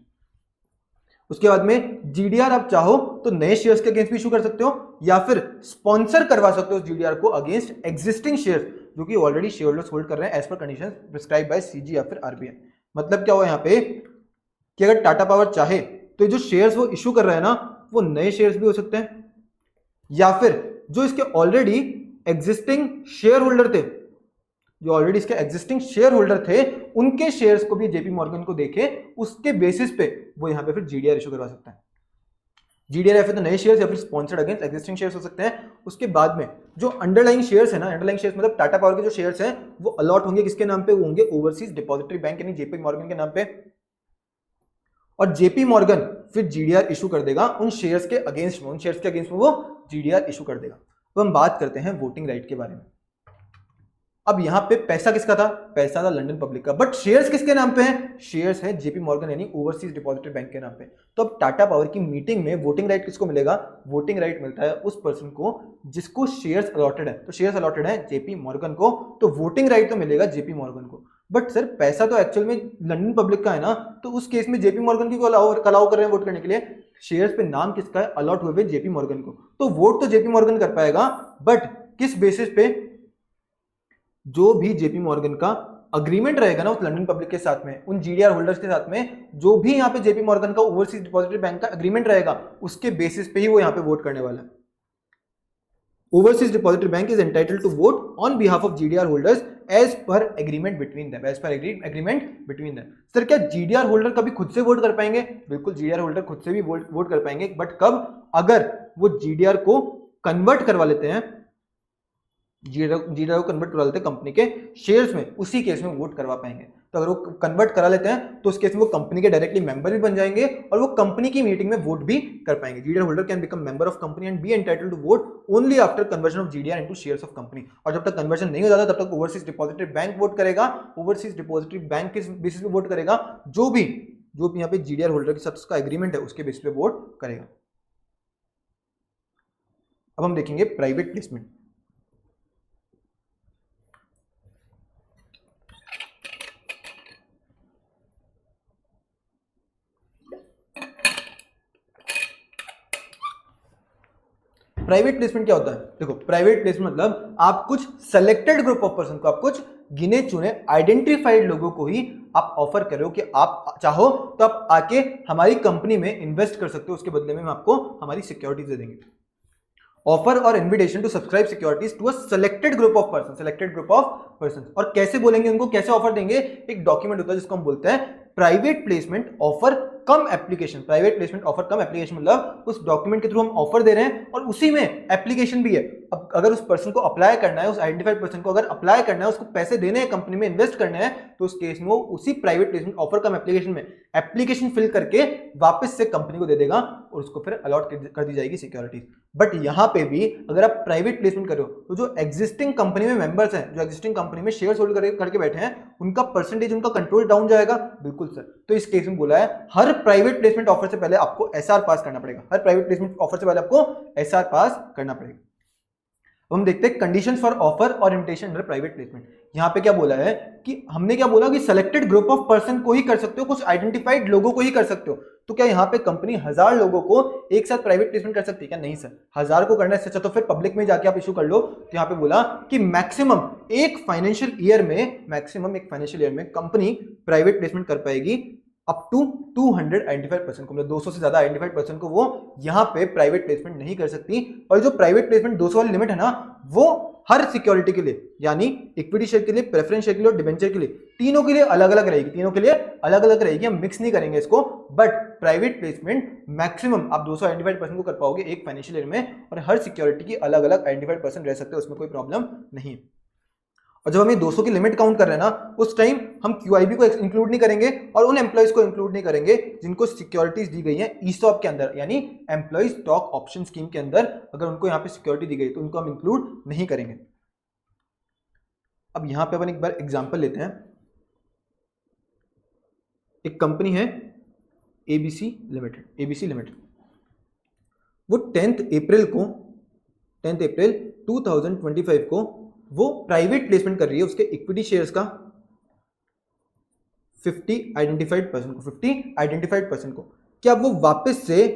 उसके बाद में जीडीआर आप चाहो तो नए शेयर्स के अगेंस्ट भी इशू कर सकते हो, या फिर स्पॉन्सर करवा सकते हो जीडीआर को अगेंस्ट एग्जिस्टिंग शेयर्स जो कि ऑलरेडी शेयर होल्डर्स होल्ड कर रहे हैं as per conditions prescribe bye CG या फिर आरबीआई। मतलब क्या हुआ यहाँ पे कि अगर टाटा पावर चाहे तो जो शेयर्स वो इशू कर रहे हैं ना, वो नए शेयर्स भी हो सकते हैं, या फिर जो इसके ऑलरेडी एग्जिस्टिंग शेयर होल्डर थे, जो ऑलरेडी इसके एग्जिस्टिंग शेयर होल्डर थे, उनके शेयर्स को भी जेपी मॉर्गन को देखे, उसके बेसिस पे वो यहां पे फिर जीडीआर इशू करवा सकता है। जीडीआर या फिर तो नए शेयर्स या फिर स्पॉन्सर्ड अगेंस्ट एग्जिस्टिंग शेयर्स हो सकते हैं। उसके बाद में जो अंडरलाइंग शेयर्स है ना, अंडरलाइंग शेयर्स मतलब टाटा पावर के जो शेयर्स हैं वो अलॉट होंगे किसके नाम पे, वो होंगे ओवरसीज डिपॉजिटरी बैंक यानी जेपी मॉर्गन के नाम पे, और जेपी मॉर्गन फिर जीडीआर इशू कर देगा उन शेयर्स के अगेंस्ट में, उन शेयर्स के अगेंस्ट में वो जीडीआर इशू कर देगा। तो हम बात करते हैं वोटिंग राइट के बारे में। अब यहां पे पैसा किसका था, पैसा था लंदन पब्लिक का, बट शेयर्स किसके नाम पे हैं, शेयर्स हैं जेपी मॉर्गन यानी ओवरसीज डिपॉजिटरी बैंक के नाम पे। तो अब टाटा पावर की मीटिंग में वोटिंग राइट किसको मिलेगा, वोटिंग राइट मिलता है उस पर्सन को जिसको शेयर्स अलॉटेड है। तो शेयर्स अलॉटेड है जेपी मॉर्गन को, तो वोटिंग राइट तो मिलेगा जेपी मॉर्गन को। बट सर पैसा तो एक्चुअल में लंदन पब्लिक का है ना, तो उस केस में जेपी मॉर्गन की अलाउ कर रहे हैं वोट करने के लिए, शेयर्स पे नाम किसका है, अलॉट हुए जेपी मॉर्गन को, तो वोट तो जेपी मॉर्गन कर पाएगा, बट किस बेसिस पे, जो भी जेपी मॉर्गन का अग्रीमेंट रहेगा ना उस लंदन पब्लिक के साथ में, उन जीडीआर होल्डर्स के साथ में, जो भी यहाँ पे जेपी मॉर्गन का ओवरसीज डिपॉजिटरी बैंक का अग्रीमेंट रहेगा, उसके बेसिस पे ही वो यहाँ पे वोट करने वाला है। Overseas depository bank is entitled to vote on behalf of GDR holders as per agreement between them, as per agreement between them. Sir क्या जीडीआर होल्डर कभी खुद से वोट कर पाएंगे, बिल्कुल जीडीआर होल्डर खुद से भी वोट कर पाएंगे, बट कब, अगर वो जीडीआर को कन्वर्ट करवा लेते हैं, जीडीआर को कन्वर्ट करवा लेते हैं कंपनी के शेयर्स में, उसी केस में वोट करवा पाएंगे। तो अगर वो कन्वर्ट करा लेते हैं तो उस केस में वो कंपनी के डायरेक्टली मेंबर भी बन जाएंगे और वो कंपनी की मीटिंग में वोट भी कर पाएंगे। GDR holder can become member of company and be entitled to vote only after conversion of GDR into shares of company. और जब तक कन्वर्जन नहीं हो जाता तब तक ओवरसीज डिपॉजिटरी बैंक वोट करेगा। ओवरसीज डिपॉजिटरी बैंक किस बेसिस पे वोट करेगा, जो भी यहाँ पे जीडीआर होल्डर के साथ उसका एग्रीमेंट है उसके बेसिस पे वोट करेगा। अब हम देखेंगे प्राइवेट प्लेसमेंट। प्राइवेट प्लेसमेंट क्या होता है, देखो प्राइवेट प्लेसमेंट मतलब आप कुछ सेलेक्टेड ग्रुप ऑफ पर्सन को, आप कुछ गिने चुने आइडेंटिफाइड लोगों को ही आप ऑफर कर रहे हो कि आप चाहो तो आप आके हमारी कंपनी में इन्वेस्ट कर सकते हो, उसके बदले में हम आपको हमारी सिक्योरिटीज दे देंगे। ऑफर और invitation to subscribe securities to a selected group of person. और कैसे बोलेंगे उनको, कैसे ऑफर देंगे, एक डॉक्यूमेंट होता है जिसको हम बोलते हैं प्राइवेट प्लेसमेंट ऑफर कम एप्लीकेशन। प्राइवेट प्लेसमेंट ऑफर कम एप्लीकेशन मतलब उस डॉक्यूमेंट के थ्रू हम ऑफर दे रहे हैं और उसी में एप्लीकेशन भी है। अब अगर उस पर्सन को अप्लाई करना है, उस आइडेंटिफाइड पर्सन को अगर अप्लाई करना है, उसको पैसे देने हैं, कंपनी में इन्वेस्ट करने हैं, तो उस केस में वो उसी प्राइवेट प्लेसमेंट ऑफर कम एप्लीकेशन में एप्लीकेशन फिल करके वापस से कंपनी को दे देगा और उसको फिर अलॉट कर दी जाएगी सिक्योरिटीज। बट यहां पे भी अगर आप प्राइवेट प्लेसमेंट कर रहे हो तो जो एग्जिस्टिंग कंपनी में मेंबर्स हैं, जो एग्जिस्टिंग कंपनी में शेयर होल्ड करके बैठे हैं, उनका परसेंटेज, उनका कंट्रोल डाउन जाएगा। बिल्कुल सर, तो इस केस में बोला है हर प्राइवेट प्लेसमेंट ऑफर से पहले आपको एसआर पास करना पड़ेगा। हर प्राइवेट प्लेसमेंट ऑफर से पहले आपको एसआर पास करना पड़ेगा। अब हम देखते हैं कंडीशंस फॉर ऑफर और इन्विटेशन अंडर प्राइवेट प्लेसमेंट। यहां पे क्या बोला है कि हमने क्या बोला कि सेलेक्टेड ग्रुप ऑफ पर्सन को ही कर सकते हो, कुछ आइडेंटिफाइड लोगों को ही कर सकते हो। तो क्या यहाँ पे कंपनी 1000 लोगों को एक साथ प्राइवेट प्लेसमेंट कर सकती है क्या? नहीं सर, 1000 को करना है अच्छा तो फिर पब्लिक में जाके आप इशू कर लो। तो यहाँ पे बोला कि मैक्सिमम एक फाइनेंशियल ईयर में कंपनी प्राइवेट प्लेसमेंट कर पाएगी अप टू 200 आइडेंटिफाइड पर्सन को, मतलब 200 से ज्यादा आइडेंटिफाइड पर्सन को वो यहाँ पे प्राइवेट प्लेसमेंट नहीं कर सकती। और जो प्राइवेट प्लेसमेंट 200 वाली लिमिट है ना, वो हर सिक्योरिटी के लिए, यानी इक्विटी शेयर के लिए, प्रेफरेंस शेयर के लिए और डिबेंचर के लिए, तीनों के लिए अलग अलग रहेगी। तीनों के लिए अलग अलग रहेगी, हम मिक्स नहीं करेंगे इसको। बट प्राइवेट प्लेसमेंट मैक्सिमम आप 200 आइडेंटिफाइड पर्सन को कर पाओगे एक फाइनेंशियल ईयर में, और हर सिक्योरिटी की अलग अलग आइडेंटिफाइड पर्सन रह सकते हैं, उसमें कोई प्रॉब्लम नहीं। और जब हम ये 200 की लिमिट काउंट कर रहे हैं ना, उस टाइम हम QIB को इंक्लूड नहीं करेंगे और उन एम्प्लॉइज को इंक्लूड नहीं करेंगे जिनको सिक्योरिटीज दी गई है ईसॉप के अंदर, यानी एम्प्लॉय स्टॉक ऑप्शन स्कीम के अंदर अगर उनको यहाँ पे सिक्योरिटी दी गई तो उनको हम इंक्लूड नहीं करेंगे। अब यहाँ पे अपन एक बार एग्जाम्पल लेते हैं। एक कंपनी है ABC लिमिटेड, वो 10 अप्रैल 2025 को वो प्राइवेट प्लेसमेंट कर रही है उसके इक्विटी शेयर्स का 50 आइडेंटिफाइड पर्सन को। क्या वो वापस से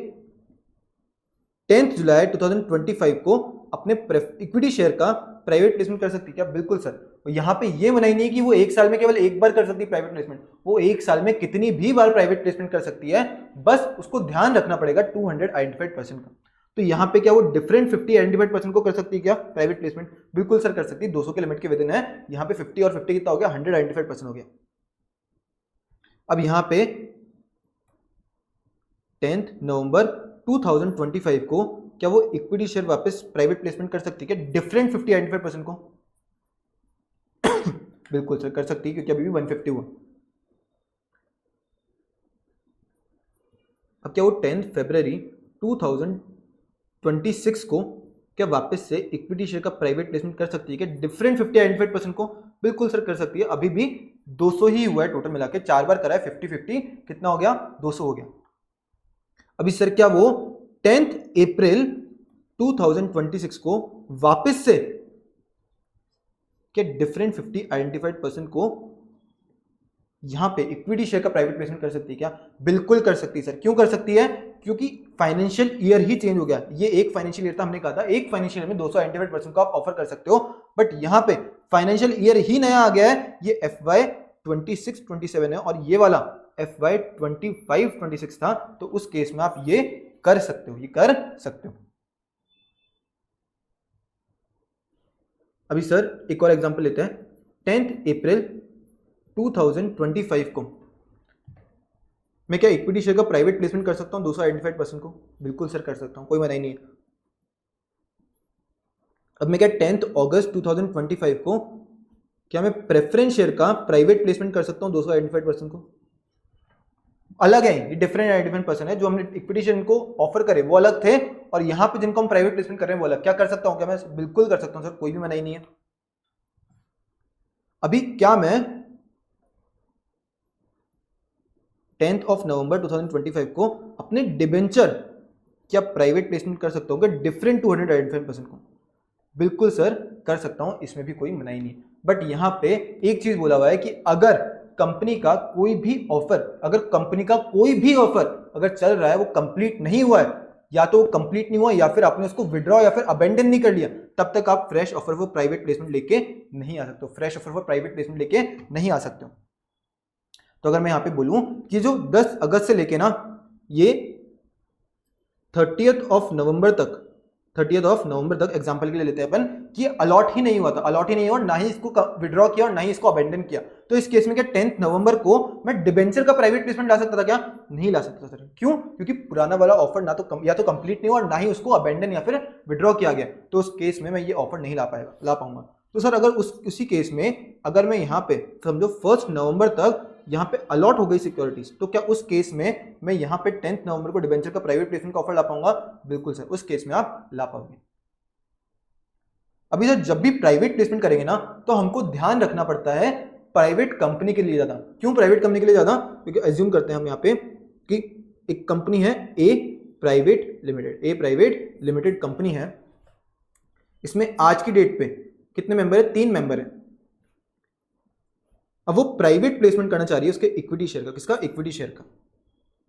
10 जुलाई 2025 को अपने इक्विटी शेयर का प्राइवेट प्लेसमेंट कर सकती है क्या? बिल्कुल सर। यहां पे ये मनाही नहीं कि वो एक साल में केवल एक बार कर सकती है प्राइवेट प्लेसमेंट, वो एक साल में कितनी भी बार प्राइवेट प्लेसमेंट कर सकती है, बस उसको ध्यान रखना पड़ेगा 200 आइडेंटिफाइड पर्सन का। तो यहाँ पे क्या वो डिफरेंट 50 आइडेंटिफाइड पर्सन को कर सकती है क्या प्राइवेट प्लेसमेंट? बिल्कुल सर कर सकती है, 200 के लिमिट के विद इन है। यहाँ पे 50 और 50 कितना हो गया? 100 आइडेंटिफाइड पर्सन हो गया। अब यहाँ पे 10 नवंबर 2025 को क्या वो इक्विटी शेयर वापस प्राइवेट प्लेसमेंट कर सकती है क्या डिफरेंट 50 आइडेंटिफाइड पर्सन को? बिल्कुल सर कर सकती है, क्योंकि अभी भी 150 हुआ। अब क्या वो 10 फरवरी 2026 को क्या वापस से इक्विटी शेयर का प्राइवेट प्लेसमेंट कर सकती है क्या डिफरेंट 50 आइडेंटिफाइड पर्सन को? बिल्कुल सर कर सकती है। अभी भी 200 ही हुआ है टोटल मिला के, 4 बार करा है, 50-50 कितना हो गया? 200 हो गया। अभी सर क्या वो 10 अप्रैल 2026 को वापस से क्या डिफरेंट 50 आइडेंटिफाइड पर्सन को यहां पे इक्विटी शेयर का प्राइवेट प्लेसमेंट कर सकती है क्या? बिल्कुल कर सकती है सर। क्यों कर सकती है? क्योंकि फाइनेंशियल ईयर ही चेंज हो गया। ये एक फाइनेंशियल ईयर था, हमने कहा था एक फाइनेंशियल ईयर में 200 आइडेंटिफाइड पर्सन को आप ऑफर कर सकते हो, बट यहां पे फाइनेंशियल ईयर ही नया आ गया है। ये FY 26-27 है और ये वाला FY 25-26 था, तो उस केस में आप ये कर सकते हो, ये कर सकते हो। अभी सर एक और एग्जांपल लेते हैं। 10 अप्रैल 2025 को मैं क्या इक्विटी शेयर का प्राइवेट प्लेसमेंट कर सकता हूं 200 आइडेंटिफाइड पर्सन को? बिल्कुल सर कर सकता हूं, कोई मनाही नहीं है। अब मैं क्या 10 अगस्त 2025 को क्या मैं प्रेफरेंस शेयर का प्राइवेट प्लेसमेंट कर सकता हूं 200 आइडेंटिफाइड पर्सन को? अलग है, ये डिफरेंट आइडेंटिफाइड पर्सन है। जो हमने इक्विटी शेयर को ऑफर करे वो अलग थे, और यहां पे जिनको हम प्राइवेट प्लेसमेंट कर रहे हैं वो अलग। क्या कर सकता हूं क्या मैं? बिल्कुल कर सकता हूं सर, कोई भी मनाही नहीं है। अभी क्या मैं 10 नवंबर 2025 को अपने डिबेंचर क्या प्राइवेट प्लेसमेंट कर सकता हूँ डिफरेंट 200 आइडेंटिफाइड पर्सन को? बिल्कुल सर कर सकता हूं, इसमें भी कोई मनाही नहीं। बट यहां पे एक चीज बोला हुआ है कि अगर कंपनी का कोई भी ऑफर अगर चल रहा है, वो कंप्लीट नहीं हुआ है, या तो वो कंप्लीट नहीं हुआ या फिर आपने उसको विड्रॉ या फिर अबेंडन नहीं कर लिया, तब तक आप fresh offer for private placement लेके नहीं आ सकते हो। Fresh offer for private placement लेके नहीं आ सकते हो। तो अगर मैं यहां पे बोलूं कि जो 10 अगस्त से लेके ना ये 30th ऑफ नवंबर तक एग्जांपल के लिए लेते हैं अपन कि अलॉट ही नहीं हुआ था, ना ही इसको विड्रॉ किया और ना ही इसको अबेंडन किया, तो इस केस में क्या 10 नवंबर को मैं डिबेंचर का प्राइवेट प्लेसमेंट ला सकता था क्या? नहीं ला सकता सर। क्यों? क्योंकि पुराना वाला ऑफर ना तो या तो कंप्लीट नहीं हुआ और ना ही उसको अबेंडन या फिर विड्रॉ किया गया, तो उस केस में मैं ये ऑफर नहीं ला पाऊंगा। तो सर अगर उसी केस में अगर मैं यहाँ पे समझो 1 नवंबर तक यहाँ पे अलॉट हो गई सिक्योरिटीज, तो क्या उस केस में मैं यहाँ पे 10 नवंबर को डिबेंचर का प्राइवेट प्लेसमेंट का ऑफर ला पाऊंगा? बिल्कुल सर, उस केस में आप ला पाओगे। अभी सर जब भी प्राइवेट प्लेसमेंट करेंगे ना, तो हमको ध्यान रखना पड़ता है प्राइवेट कंपनी के लिए ज्यादा। क्यों प्राइवेट कंपनी के लिए ज्यादा? क्योंकि एज्यूम करते हैं हम यहाँ पे कि एक कंपनी है ए प्राइवेट लिमिटेड कंपनी है। इसमें आज की डेट पे कितने मेंबर है? 3 मेंबर है। अब वो प्राइवेट प्लेसमेंट करना चाह रही है उसके इक्विटी शेयर का। किसका? इक्विटी शेयर का।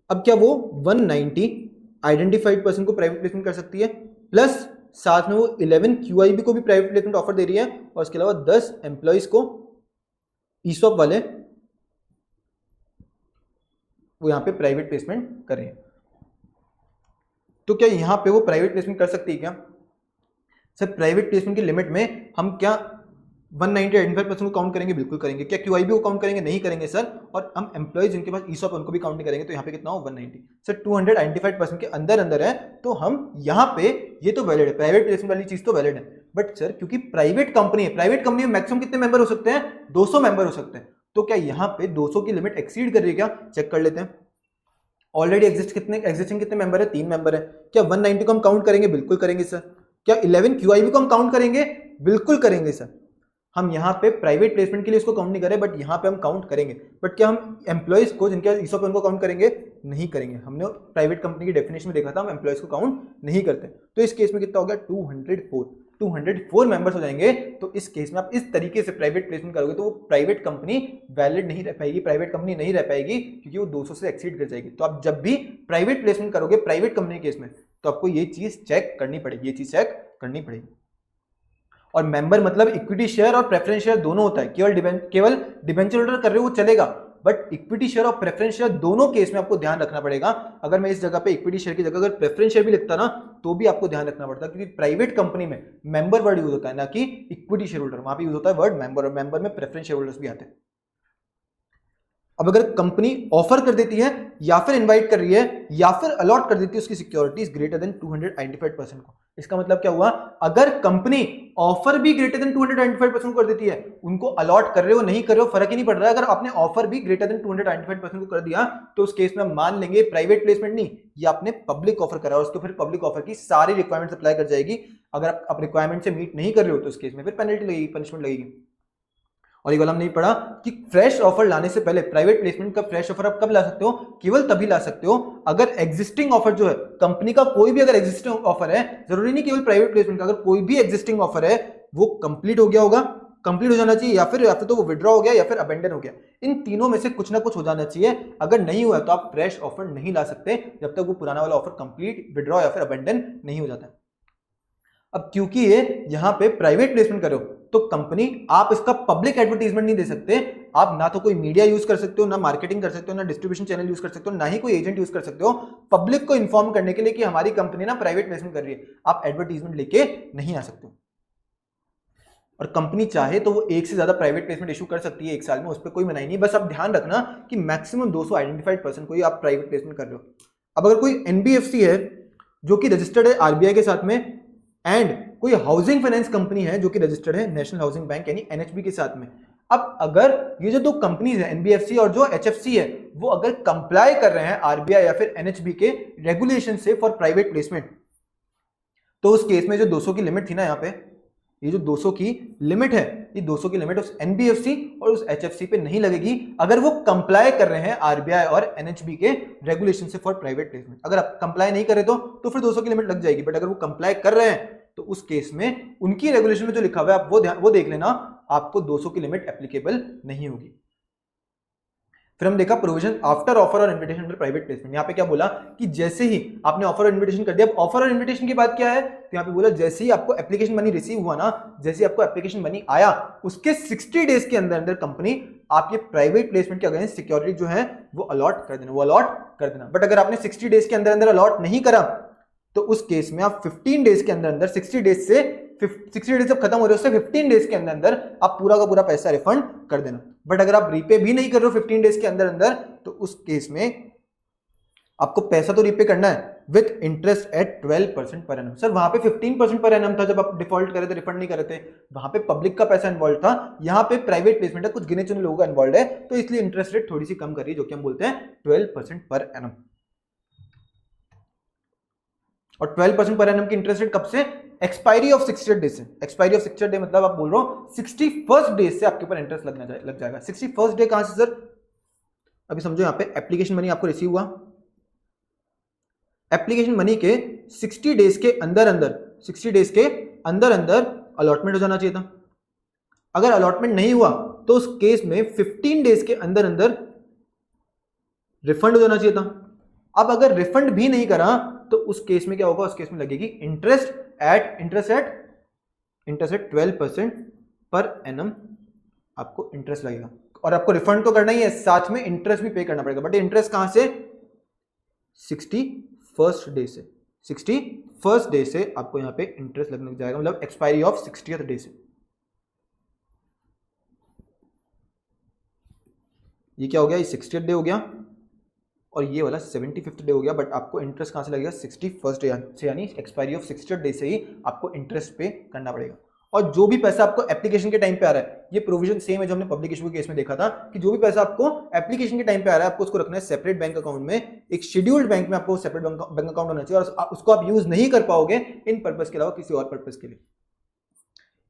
अब क्या वो 190 आइडेंटिफाइड पर्सन को प्राइवेट प्लेसमेंट कर सकती है, प्लस साथ में वो 11 QIB को भी प्राइवेट प्लेसमेंट ऑफर दे रही है, और उसके अलावा 10 एम्प्लॉइज को ईसॉप वाले वो यहां पे प्राइवेट प्लेसमेंट कर रहे हैं। तो क्या यहां पे वो प्राइवेट प्लेसमेंट कर सकती है क्या? सर प्राइवेट प्लेसमेंट की लिमिट में हम क्या 195% को काउंट करेंगे, बिल्कुल करेंगे। क्या QIB को काउंट करेंगे? नहीं करेंगे सर। और हम एम्प्लॉइज जिनके पास ESOP उनको भी काउंट नहीं करेंगे, तो यहाँ पे कितना हो 190। सर 295% के अंदर अंदर है, तो हम यहाँ पे ये तो वैलिड है, प्राइवेट प्लेसमेंट वाली चीज तो वैलिड है। बट सर क्योंकि प्राइवेट कंपनी है, प्राइवेट कंपनी में मैक्सिमम कितने मेंबर हो सकते हैं? 200 मेंबर हो सकते हैं। तो क्या यहाँ पे 200 की लिमिट एक्सीड कर रही है क्या? चेक कर लेते हैं। ऑलरेडी एग्जिस्टिंग कितने मेंबर है? 3 मेंबर है। क्या 190 को हम काउंट करेंगे? बिल्कुल करेंगे सर। क्या 11 QIB को हम काउंट करेंगे? बिल्कुल करेंगे सर। हम यहाँ पे प्राइवेट प्लेसमेंट के लिए इसको काउंट नहीं करें, बट यहाँ पे हम काउंट करेंगे। बट क्या हम एम्प्लॉइज को जिनके पास ESOP उनको काउंट करेंगे? नहीं करेंगे। हमने प्राइवेट कंपनी की डेफिनेशन में देखा था हम एम्प्लॉइज को काउंट नहीं करते। तो इस केस में कितना हो गया? 204 मेंबर्स हो जाएंगे। तो इस केस में आप इस तरीके से प्राइवेट प्लेसमेंट करोगे तो वो प्राइवेट कंपनी वैलिड नहीं रह पाएगी, प्राइवेट कंपनी नहीं रह पाएगी, क्योंकि वो 200 से एक्सीड कर जाएगी। तो आप जब भी प्राइवेट प्लेसमेंट करोगे प्राइवेट कंपनी केस में, तो आपको ये चीज चेक करनी पड़ेगी, ये चीज चेक करनी पड़ेगी। और मेंबर मतलब इक्विटी शेयर और प्रेफरेंस शेयर दोनों होता है। केवल डिबेंचर होल्डर कर रहे हो वो चलेगा, बट इक्विटी शेयर और प्रेफरेंस शेयर दोनों केस में आपको ध्यान रखना पड़ेगा। अगर मैं इस जगह पे इक्विटी शेयर की जगह अगर प्रेफरेंस शेयर भी लिखता ना, तो भी आपको ध्यान रखना पड़ता, क्योंकि प्राइवेट कंपनी में मेंबर वर्ड यूज होता है, ना कि इक्विटी शेयर होल्डर। वहां पे यूज होता है वर्ड मेंबर, और मेंबर में प्रेफरेंस शेयर होल्डर्स भी आते हैं। अब अगर कंपनी ऑफर कर देती है, या फिर इनवाइट कर रही है, या फिर अलॉट कर देती है उसकी सिक्योरिटीज ग्रेटर देन 295% को, इसका मतलब क्या हुआ? अगर कंपनी ऑफर भी ग्रेटर देन 295% को कर देती है, उनको अलॉट कर रहे हो नहीं कर रहे हो फर्क ही नहीं पड़ रहा है, अगर आपने ऑफर भी ग्रेटर देन 295% को कर दिया, तो उस केस में हम मान लेंगे प्राइवेट प्लेसमेंट नहीं, ये आपने पब्लिक ऑफर करा, और उसको फिर पब्लिक ऑफर की सारी रिक्वायरमेंट्स अप्लाई कर जाएगी। अगर आप रिक्वायरमेंट से मीट नहीं कर रहे हो, तो उस केस में फिर पेनल्टी लगेगी, पनिशमेंट लगेगी। और ये वाला हम नहीं पढ़ा कि फ्रेश ऑफर लाने से पहले प्राइवेट प्लेसमेंट का फ्रेश ऑफर आप कब ला सकते हो? केवल तभी ला सकते हो अगर एग्जिस्टिंग ऑफर जो है कंपनी का, कोई भी अगर एग्जिस्टिंग ऑफर है, जरूरी नहीं केवल प्राइवेट प्लेसमेंट का, अगर कोई भी एग्जिस्टिंग ऑफर है वो कंप्लीट हो गया होगा, कंप्लीट हो जाना चाहिए, या फिर तो वो विड्रॉ हो गया या फिर अबेंडन हो गया। इन तीनों में से कुछ ना कुछ हो जाना चाहिए। अगर नहीं हुआ तो आप फ्रेश ऑफर नहीं ला सकते जब तक वो पुराना वाला ऑफर कंप्लीट, विड्रॉ या फिर अबेंडन नहीं हो जाता। अब क्योंकि ये यहां पे प्राइवेट प्लेसमेंट करो, तो कंपनी, आप इसका पब्लिक एडवर्टीजमेंट नहीं दे सकते। आप ना तो कोई मीडिया यूज कर सकते हो, ना मार्केटिंग कर सकते हो, ना डिस्ट्रीब्यूशन चैनल यूज कर सकते हो, ना ही कोई एजेंट यूज कर सकते हो पब्लिक को इन्फॉर्म करने के लिए कि हमारी कंपनी ना प्राइवेट प्लेसमेंट कर रही है। आप एडवर्टीजमेंट लेके नहीं आ सकते। और कंपनी चाहे तो वो एक से ज्यादा प्राइवेट प्लेसमेंट इशू कर सकती है एक साल में, उस पर कोई मनाही नहीं। बस आप ध्यान रखना कि मैक्सिमम 200 आइडेंटिफाइड पर्सन को ही आप प्राइवेट प्लेसमेंट कर रहे हो। अब अगर कोई NBFC है जो कि रजिस्टर्ड है RBI के साथ में, एंड कोई हाउसिंग फाइनेंस कंपनी है जो कि रजिस्टर्ड है नेशनल हाउसिंग बैंक यानी NHB के साथ में, अब अगर ये जो दो कंपनीज है NBFC और जो HFC है, वो अगर कंप्लाई कर रहे हैं RBI या फिर NHB के रेगुलेशन से फॉर प्राइवेट प्लेसमेंट, तो उस केस में जो 200 की लिमिट थी ना, यहाँ पे ये जो 200 की लिमिट है, ये 200 की लिमिट उस NBFC और उस HFC पे नहीं लगेगी अगर वो कंप्लाई कर रहे हैं RBI और NHB के रेगुलेशन से फॉर प्राइवेट प्लेसमेंट। अगर आप कंप्लाई नहीं करे तो फिर 200 की लिमिट लग जाएगी। बट अगर वो कंप्लाई कर रहे हैं तो उस केस में उनकी रेगुलेशन में जो लिखा हुआ है आप वो देख लेना, आपको 200 की लिमिट एप्लीकेबल नहीं होगी। फिर हम देखा प्रोविजन आफ्टर ऑफर और इन्विटेशन अंडर प्राइवेट प्लेसमेंट। यहाँ पे क्या बोला कि जैसे ही आपने ऑफर और इन्विटेशन कर दिया। अब ऑफर और इन्विटेशन की बात क्या है, तो यहाँ पे बोला जैसे ही आपको एप्लीकेशन मनी रिसीव हुआ ना, जैसे ही आपको एप्लीकेशन मनी आया, उसके 60 डेज के अंदर अंदर कंपनी आपके प्राइवेट प्लेसमेंट के अगेंस्ट सिक्योरिटी जो है वो अलॉट कर देना, बट अगर आपने 60 डेज के अंदर अंदर अलॉट नहीं करा, तो उस केस में आप 15 डेज के अंदर अंदर 60 डेज जब खत्म हो रहे हैं उससे 15 डेज के अंदर अंदर आप पूरा का पूरा पैसा रिफंड कर देना। बट अगर आप रीपे भी नहीं कर रहे हो 15 डेज के अंदर अंदर, तो उस केस में आपको पैसा तो रीपे करना है with interest eight 12% per annum. Sir वहां पे 15% पर एनम था जब आप डिफॉल्ट करे थे, रिफंड नहीं करे थे, वहां पे पब्लिक का पैसा इन्वॉल्व था, यहाँ पे प्राइवेट प्लेसमेंट है, कुछ गिने चुने लोगों का इन्वॉल्व है, तो इसलिए इंटरेस्ट रेट थोड़ी सी कम कर रही है, जो कि हम बोलते हैं 12% पर एनम। और 12% पर एनम की इंटरेस्ट रेट कब से? एक्सपायरी ऑफ 60 डे से। एक्सपायरी ऑफ 60 डे मतलब आप बोल रहे हो 61st डे से आपके ऊपर इंटरेस्ट लग जाएगा। 61st डे कहां से सर? अभी समझो यहाँ पे एप्लीकेशन मनी आपको रिसीव हुआ, एप्लीकेशन मनी के 60 डेज के अंदर अंदर अलॉटमेंट हो जाना चाहिए था। अगर अलॉटमेंट नहीं हुआ तो उस केस में 15 डेज के अंदर अंदर रिफंड हो जाना चाहिए था। अब अगर रिफंड भी नहीं करा तो उस केस में क्या होगा? उस केस में लगेगी इंटरेस्ट एट 12% पर एनम आपको इंटरेस्ट लगेगा, और आपको रिफंड तो करना ही है, साथ में इंटरेस्ट भी पे करना पड़ेगा। बट इंटरेस्ट कहां से? 61st डे से। 61st डे से आपको यहां पे इंटरेस्ट लगने जाएगा, मतलब एक्सपायरी ऑफ 60th डे से। ये क्या हो गया, ये 60th डे हो गया और ये वाला 75th डे हो गया। बट आपको इंटरेस्ट कहाँ से लगेगा, 61st डे से, यानी एक्सपायरी ऑफ 60th डे से ही आपको इंटरेस्ट पे करना पड़ेगा। और जो भी पैसा आपको एप्लीकेशन के टाइम पे आ रहा है, ये प्रोविजन सेम है जो हमने पब्लिक इशू के केस में देखा था कि जो भी पैसा आपको एप्लीकेशन के टाइम पे आ रहा है, आपको उसको रखना है सेपरेट बैंक अकाउंट में, एक शेड्यूल्ड बैंक में आपको सेपरेट बैंक अकाउंट होना चाहिए, और उसको आप यूज नहीं कर पाओगे इन पर्पस के अलावा किसी और पर्पस के लिए।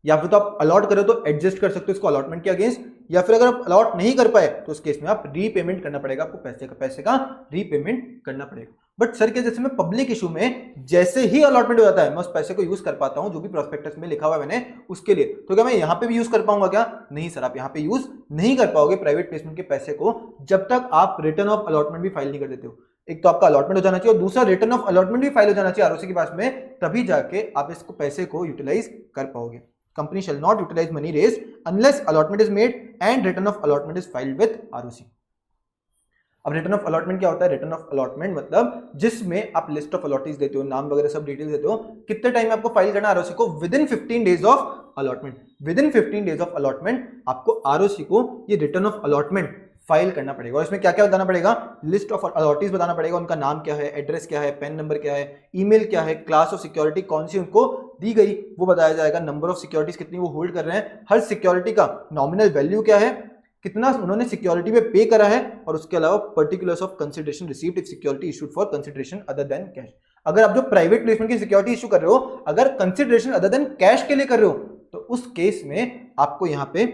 या फिर तो आप अलॉट करो तो एडजस्ट कर सकते हो इसको अलॉटमेंट के अगेंस्ट, या फिर अगर आप अलॉट नहीं कर पाए तो उस केस में आप रीपेमेंट करना पड़ेगा, आपको पैसे का रीपेमेंट करना पड़ेगा। बट सर के जैसे में पब्लिक इशू में जैसे ही अलॉटमेंट हो जाता है मैं उस पैसे को यूज कर पाता हूं जो भी प्रोस्पेक्टस में लिखा हुआ है मैंने उसके लिए। तो क्या मैं यहां पे भी यूज कर पाऊंगा क्या, नहीं सर, आप यहां पे यूज नहीं कर पाओगे प्राइवेट प्लेसमेंट के पैसे को जब तक आप रिटर्न ऑफ अलॉटमेंट भी फाइल नहीं कर देते हो। एक तो आपका अलॉटमेंट हो जाना चाहिए और दूसरा रिटर्न ऑफ अलॉटमेंट भी फाइल हो जाना चाहिए आरओसी के पास में, तभी जाके आप इसको पैसे को यूटिलाइज कर पाओगे। Company shall not utilize money raised unless allotment is made and return of allotment is filed with ROC। अब रिटर्न ऑफ अलॉटमेंट क्या होता है, रिटर्न ऑफ अलॉटमेंट मतलब जिसमें आप लिस्ट ऑफ अलॉटीज देते हो, नाम वगैरह सब डिटेल्स देते हो, कितने टाइम में आपको फाइल करना आरओसी को, with in 15 days of allotment. With in 15 days of allotment आपको आरओसी को ये रिटर्न ऑफ अलॉटमेंट फाइल करना पड़ेगा। और इसमें क्या क्या बताना पड़ेगा, लिस्ट ऑफ अलॉटीज बताना पड़ेगा, उनका नाम क्या है, एड्रेस क्या है, पेन नंबर क्या है, ईमेल क्या है, क्लास ऑफ सिक्योरिटी कौन सी उनको दी गई वो बताया जाएगा, नंबर ऑफ सिक्योरिटीज कितनी वो होल्ड कर रहे हैं, हर सिक्योरिटी का नॉमिनल वैल्यू क्या है, कितना उन्होंने सिक्योरिटी पे पे करा है, और उसके अलावा particulars of consideration received if security issued for consideration other than cash. अगर आप जो प्राइवेट प्लेसमेंट की सिक्योरिटी इशू कर रहे हो अगर कंसिडरेशन अदर देन कैश के लिए कर रहे हो तो उस केस में आपको यहाँ पे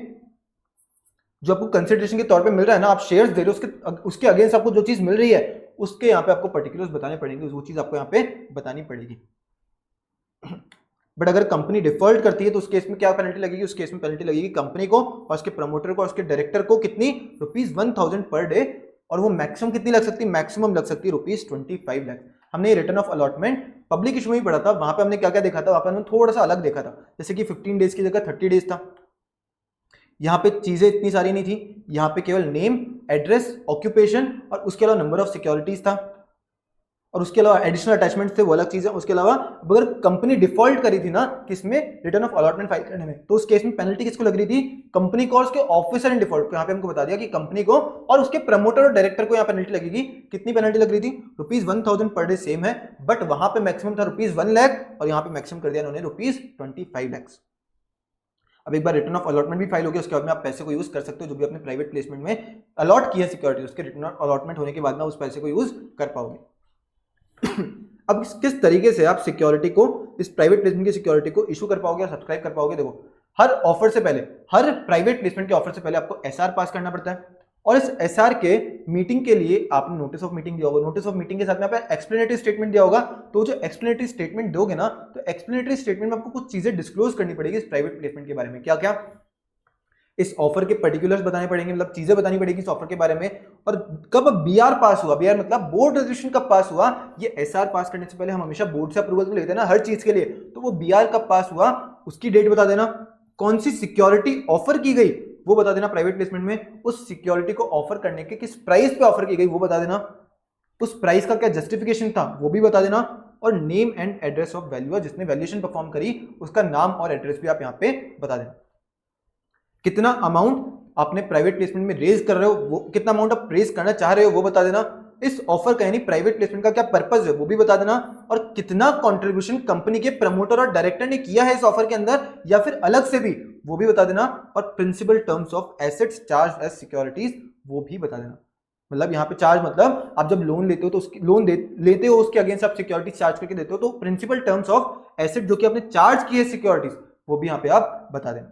जो आपको कंसिडरेशन के तौर पे मिल रहा है ना, आप शेयर्स दे रहे हो, उसके अगेंस्ट आपको जो चीज मिल रही है उसके यहाँ पे आपको पर्टिकुलर्स बताने पड़ेंगे, वो चीज आपको यहाँ पे बतानी पड़ेगी। बट अगर कंपनी डिफॉल्ट करती है तो उस केस में क्या पेनल्टी लगेगी, उस केस में पेनल्टी लगेगी कंपनी को और उसके प्रमोटर को और उसके डायरेक्टर को कितनी, ₹1000 पर डे, और वो मैक्सिमम कितनी लग सकती है, मैक्सिमम लग सकती है ₹25 लाख। हमने return of allotment public issue में ही पढ़ा था, वहां पे हमने क्या क्या देखा था, वहां पे हमने थोड़ा सा अलग देखा था, जैसे कि 15 डेज की जगह 30 डेज था। यहाँ पे चीजें इतनी सारी नहीं थी, यहाँ पे केवल नेम, एड्रेस, ऑक्यूपेशन और उसके अलावा नंबर ऑफ सिक्योरिटीज था, और उसके अलावा एडिशनल अटैचमेंट थे वो अलग चीज है। उसके अलावा अगर कंपनी डिफॉल्ट करी थी ना किसमें, रिटर्न ऑफ अलॉटमेंट फाइल करने में, तो उस केस में पेनल्टी किसको लग रही थी, कंपनी को और उसके ऑफिसर इन डिफॉल्ट को। यहाँ पे हमको बता दिया कि कंपनी को और उसके प्रमोटर और डायरेक्टर को यहाँ पेनल्टी लगेगी। कितनी पेनल्टी लग रही थी, ₹1000 पर डे सेम है, बट वहां पे मैक्सिमम था ₹1 लाख और यहाँ पे मैक्सिमम कर दिया इन्होंने ₹25 लाख। अब एक बार रिटर्न ऑफ अलॉटमेंट भी फाइल हो गया, उसके बाद में आप पैसे को यूज कर सकते हो जो भी अपने प्राइवेट प्लेसमेंट में अलॉट किया सिक्योरिटी, उसके रिटर्न ऑफ अलॉटमेंट होने के बाद में उस पैसे को यूज कर पाओगे। अब किस तरीके से आप सिक्योरिटी को, इस प्राइवेट प्लेसमेंट की सिक्योरिटी को इशू कर पाओगे और सब्सक्राइब कर पाओगे। देखो, हर ऑफर से पहले, हर प्राइवेट प्लेसमेंट के ऑफर से पहले आपको एसआर पास करना पड़ता है, और इस एसआर के मीटिंग के लिए आपने नोटिस ऑफ मीटिंग दिया होगा। नोटिस ऑफ मीटिंग के साथ में आपको एक्सप्लेनेटरी स्टेटमेंट दिया होगा, तो जो एक्सप्लेनेटरी स्टेटमेंट दोगे ना, तो एक्सप्लेनेटरी स्टेटमेंट में आपको कुछ चीजें डिस्क्लोज करनी पड़ेगी इस प्राइवेट प्लेसमेंट के बारे में। क्या क्या, इस ऑफर के पर्टिकुलर्स बताने पड़ेंगे, मतलब चीजें बतानी पड़ेगी इस ऑफर के बारे में, और कब बीआर पास हुआ, बीआर मतलब बोर्ड रेजोल्यूशन कब पास हुआ। ये एसआर पास करने से पहले हम हमेशा बोर्ड से अप्रूवल तो लेते हैं ना हर चीज के लिए, तो वो बीआर कब पास हुआ उसकी डेट बता देना, कौन सी सिक्योरिटी ऑफर की गई वो बता देना प्राइवेट प्लेसमेंट में, उस सिक्योरिटी को ऑफर करने के किस प्राइस पे ऑफर की गई वो बता देना, उस प्राइस का क्या जस्टिफिकेशन था वो भी बता देना, और name and address of valuer जिसने वैल्यूएशन परफॉर्म करी उसका नाम और एड्रेस भी आप यहाँ पे बता देना। कितना अमाउंट आपने प्राइवेट प्लेसमेंट में रेज कर रहे हो, वो कितना अमाउंट आप रेज करना चाह रहे हो वो बता देना, इस ऑफर का यानी प्राइवेट प्लेसमेंट का क्या पर्पस है वो भी बता देना, और कितना कंट्रीब्यूशन कंपनी के प्रमोटर और डायरेक्टर ने किया है इस ऑफर के अंदर या फिर अलग से भी वो भी बता देना, और principal terms of assets charge as securities वो भी बता देना। मतलब यहाँ पे चार्ज मतलब आप जब लोन लेते हो तो उसकी लेते हो उसके अगेंस्ट आप सिक्योरिटी चार्ज करके देते हो, तो प्रिंसिपल टर्म्स ऑफ एसेट जो कि आपने चार्ज की है सिक्योरिटीज वो भी यहाँ पे आप बता देना।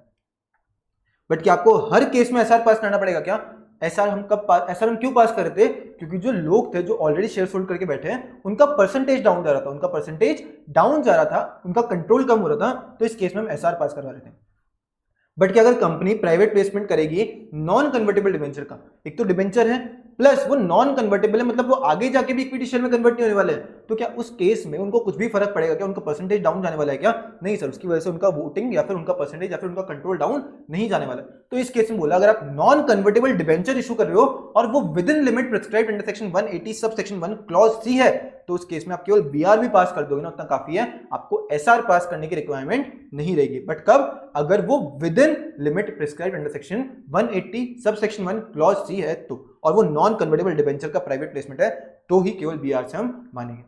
बट क्या आपको हर केस में एसआर पास करना पड़ेगा क्या, एसआर हम कब पास, एसआर हम क्यों पास कर रहे थे, क्योंकि जो लोग थे जो ऑलरेडी शेयर होल्ड करके बैठे हैं उनका परसेंटेज डाउन जा रहा था, उनका कंट्रोल कम हो रहा था, तो इस केस में हम एसआर पास करवा रहे थे। बट क्या अगर कंपनी प्राइवेट प्लेसमेंट करेगी नॉन कन्वर्टेबल डिबेंचर का, एक तो डिबेंचर है प्लस वो नॉन कन्वर्टेबल है, मतलब वो आगे जाके भी इक्विटी शेयर में कन्वर्ट नहीं होने वाले हैं, तो क्या उस केस में उनको कुछ भी फर्क पड़ेगा क्या? उनका परसेंटेज डाउन जाने वाला है क्या? नहीं सर, उसकी वजह से उनका वोटिंग या फिर उनका परसेंटेज या फिर उनका कंट्रोल डाउन नहीं जाने वाला। तो इस केस में बोला अगर आप नॉन कन्वर्टेबल डिबेंचर इशू कर रहे हो और वो with in limit prescribed under section 180 sub section 1 clause C है, तो उस केस में आप केवल बीआर भी पास कर दोगे ना, उतना काफी है, आपको एसआर पास करने की रिक्वायरमेंट नहीं रहेगी। बट कब? अगर वो with in limit prescribed under section 180 sub section 1 clause C है तो, और वो नॉन कन्वर्टेबल डिबेंचर का प्राइवेट प्लेसमेंट है, तो ही केवल बीआर से हम मानेंगे।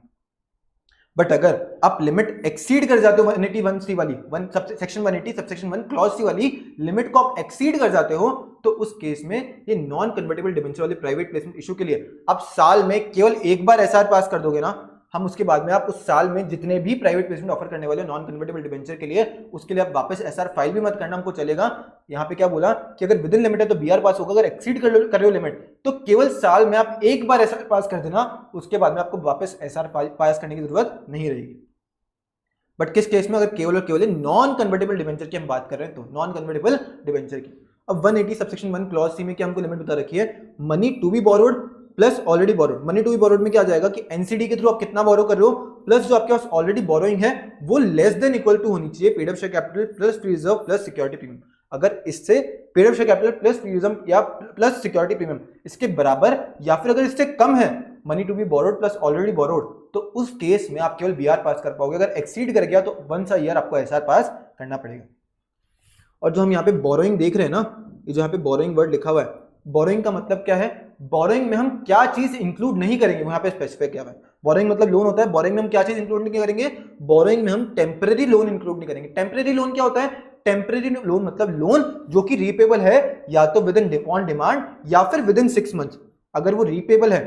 बट अगर आप लिमिट एक्सीड कर जाते हो 181C वाली section 180 sub section 1 clause C वाली लिमिट को आप एक्सीड कर जाते हो, तो उस केस में ये नॉन कन्वर्टेबल डिबेंचर वाले प्राइवेट प्लेसमेंट इशू के लिए आप साल में केवल एक बार एसआर पास कर दोगे ना, हम उसके बाद में आप उस साल में जितने भी प्राइवेट प्लेसमेंट ऑफर करने वाले नॉन कन्वर्टेबल डिबेंचर के लिए, उसके लिए आप वापस एसआर फाइल भी मत करना, हमको चलेगा। यहाँ पे क्या बोला कि अगर विद इन लिमिट है तो बीआर पास होगा, अगर एक्सीड कर रहे हो लिमिट तो केवल साल में आप एक बार एसआर पास कर देना, उसके बाद में आपको वापस एसआर पास करने की जरूरत नहीं रहेगी। बट किस केस में? अगर केवल और केवल नॉन कन्वर्टेबल डिबेंचर की हम बात कर रहे हैं, तो नॉन कन्वर्टेबल डिबेंचर की। अब 180 सबसेक्शन 1 क्लॉज सी में क्या हमको लिमिट बता रखी है? Money to be borrowed plus already borrowed. Money to be borrowed में क्या आ जाएगा कि एनसीडी के थ्रू आप कितना बोरो कर रहे हो प्लस जो आपके पास ऑलरेडी बोरोइंग है वो लेस देन इक्वल टू होनी चाहिए paid up share capital plus free reserve plus security premium. अगर इससे paid up share capital plus free reserve या प्लस सिक्योरिटी प्रीमियम इसके बराबर या फिर अगर इससे कम है money to be borrowed plus already borrowed, तो उस केस में आप केवल बीआर पास कर पाओगे। अगर एक्सीड कर गया तो वंस अ ईयर आपको एसआर पास करना पड़ेगा। और जो हम यहाँ पे बोरोइंग देख रहे हैं ना, ये जो यहाँ पे बोरोइंग वर्ड लिखा हुआ है, बोरोइंग का मतलब क्या है? बोरोइंग में हम क्या चीज इंक्लूड नहीं करेंगे, वहां पे स्पेसिफाई किया हुआ है। बोरोइंग मतलब लोन होता है, बोरोइंग में हम क्या चीज इंक्लूड नहीं करेंगे? बोरोइंग में हम टेम्परेरी लोन इंक्लूड नहीं करेंगे। टेम्परेरी लोन क्या होता है? टेम्परेरी लोन मतलब लोन जो कि रीपेबल है या तो विद इन ऑन डिमांड या फिर विद इन 6 मंथ्स। अगर वो रीपेबल है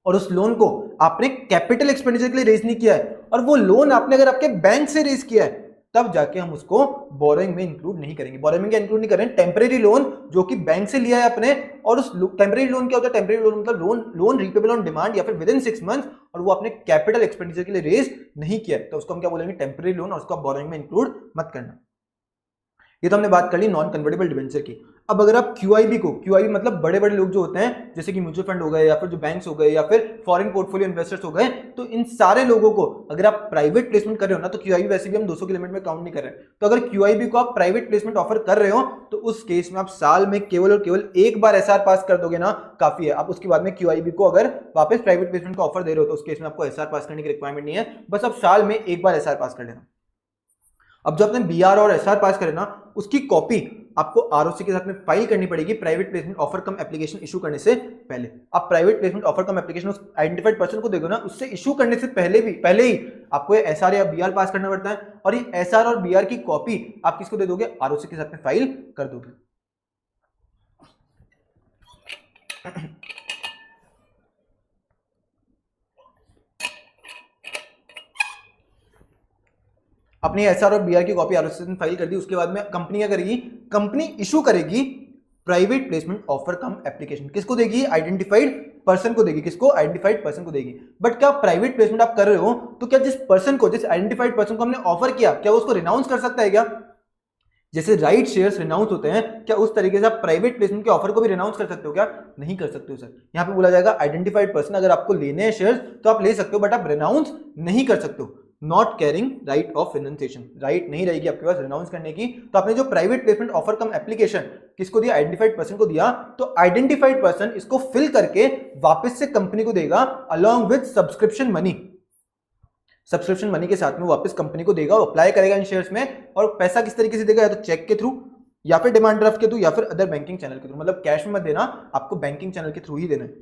और उस लोन को आपने कैपिटल एक्सपेंडिचर के लिए रेज नहीं किया है और वो लोन आपने अगर आपके बैंक से रेज किया है, तब जाके हम उसको बोरोइंग में इंक्लूड नहीं करेंगे। बोरोइंग में इंक्लूड नहीं करें टेम्परेरी लोन जो कि बैंक से लिया है आपने, और उस टेम्परेरी लोन क्या होता है? टेम्परेरी लोन मतलब लोन रीपेबल ऑन डिमांड या फिर विद इन 6 मंथ्स और वो आपने कैपिटल एक्सपेंडिचर के लिए रेज नहीं किया है, तो उसको हम क्या बोलेंगे? टेम्परेरी लोन, और उसको बोरोइंग में इंक्लूड मत करना। ये तो हमने बात कर ली नॉन कन्वर्टेबल डिबेंचर की। अब अगर आप क्यूआईबी को, क्यूआईबी मतलब बड़े बड़े लोग जो होते हैं जैसे कि म्यूचुअल फंड हो गए या फिर जो बैंक्स हो गए या फिर फॉरेन पोर्टफोलियो इन्वेस्टर्स हो गए, तो इन सारे लोगों को अगर आप प्राइवेट प्लेसमेंट कर रहे हो ना, तो क्यूआईबी वैसे भी हम 200 की लिमिट में काउंट नहीं कर रहे हैं, तो अगर क्यूआईबी को आप प्राइवेट प्लेसमेंट ऑफर कर रहे हो तो उस केस में आप साल में केवल और केवल एक बार एसआर पास कर दोगे ना, काफी है। आप उसके बाद में क्यूआईबी को अगर वापस प्राइवेट प्लेसमेंट का ऑफर दे रहे हो तो उस केस में आपको एसआर पास करने की रिक्वायरमेंट नहीं है, बस आप साल में एक बार एसआर पास कर लेना। अब जो आपने बीआर और एसआर पास करे ना, उसकी कॉपी आपको आरओसी के साथ में फाइल करनी पड़ेगी प्राइवेट प्लेसमेंट ऑफर कम एप्लीकेशन इशू करने से पहले। आप प्राइवेट प्लेसमेंट ऑफर कम एप्लीकेशन उस आइडेंटिफाइड पर्सन को दोगे ना, उससे इशू करने से पहले ही आपको ये एसआर या बीआर पास करना पड़ता है, और ये एसआर और बीआर की कॉपी आप किसको दे दोगे? आरओसी के साथ में फाइल कर दोगे। अपनी एसआर और बीआर की कॉपी आरओसी में फाइल कर दी, उसके बाद में कंपनी क्या करेगी? कंपनी इशू करेगी प्राइवेट प्लेसमेंट ऑफर कम एप्लीकेशन। किसको देगी? आइडेंटिफाइड पर्सन को देगी। किसको? आइडेंटिफाइड पर्सन को देगी। बट क्या प्राइवेट प्लेसमेंट आप कर रहे हो तो क्या जिस पर्सन को, जिस आइडेंटिफाइड पर्सन को हमने ऑफर किया, क्या वो उसको रिनाउंस कर सकता है क्या? जैसे राइट शेयर्स रिनाउंस होते हैं, क्या उस तरीके से आप प्राइवेट प्लेसमेंट के ऑफर को भी रिनाउंस कर सकते हो क्या? नहीं कर सकते हो सर। यहाँ पे बोला जाएगा आइडेंटिफाइड पर्सन, अगर आपको लेने हैं शेयर्स तो आप ले सकते हो, बट आप रिनाउंस नहीं कर सकते हो। Not carrying right of renunciation, right नहीं रहेगी आपके पास रिनाउंस करने की। तो आपने जो प्राइवेट प्लेसमेंट ऑफर कम एप्लीकेशन किसको दिया? आइडेंटिफाइड पर्सन को दिया, तो आइडेंटिफाइड पर्सन इसको फिल करके वापस से कंपनी को देगा along with subscription money. Subscription money के साथ में वापस कंपनी को देगा, अप्लाई करेगा इन शेयर्स में। और पैसा किस तरीके से देगा? या तो चेक के थ्रू या फिर डिमांड ड्राफ्ट के थ्रू या फिर अदर बैंकिंग चैनल के थ्रू। मतलब कैश में मत देना, आपको बैंकिंग चैनल के थ्रू ही देना है,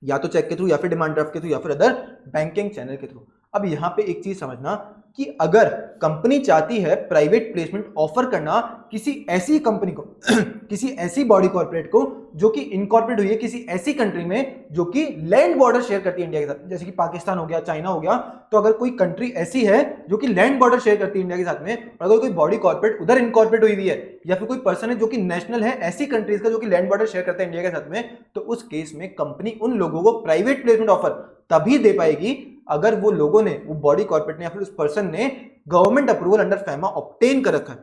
या तो चेक के थ्रू या फिर डिमांड ड्राफ्ट के थ्रू या फिर अदर बैंकिंग चैनल के थ्रू। अब यहां पे एक चीज समझना कि अगर कंपनी चाहती है प्राइवेट प्लेसमेंट ऑफर करना किसी ऐसी कंपनी को किसी ऐसी बॉडी कॉर्पोरेट को जो कि इनकॉर्पोरेट हुई है किसी ऐसी कंट्री में जो कि लैंड बॉर्डर शेयर करती है इंडिया के साथ, जैसे कि पाकिस्तान हो गया, चाइना हो गया, तो अगर कोई कंट्री ऐसी है जो कि लैंड बॉर्डर शेयर करती है इंडिया के साथ में, और अगर कोई बॉडी कॉर्पोरेट उधर इनकॉर्पोरेट हुई है या फिर कोई पर्सन है जो कि नेशनल है ऐसी कंट्रीज का जो कि लैंड बॉर्डर शेयर करता है इंडिया के साथ में, तो उस केस में कंपनी उन लोगों को प्राइवेट प्लेसमेंट ऑफर तभी दे पाएगी अगर वो लोगों ने, वो बॉडी कॉर्पोरेट ने या फिर उस पर्सन ने गवर्नमेंट अप्रूवल अंडर फैमा ऑब्टेन कर रखा है।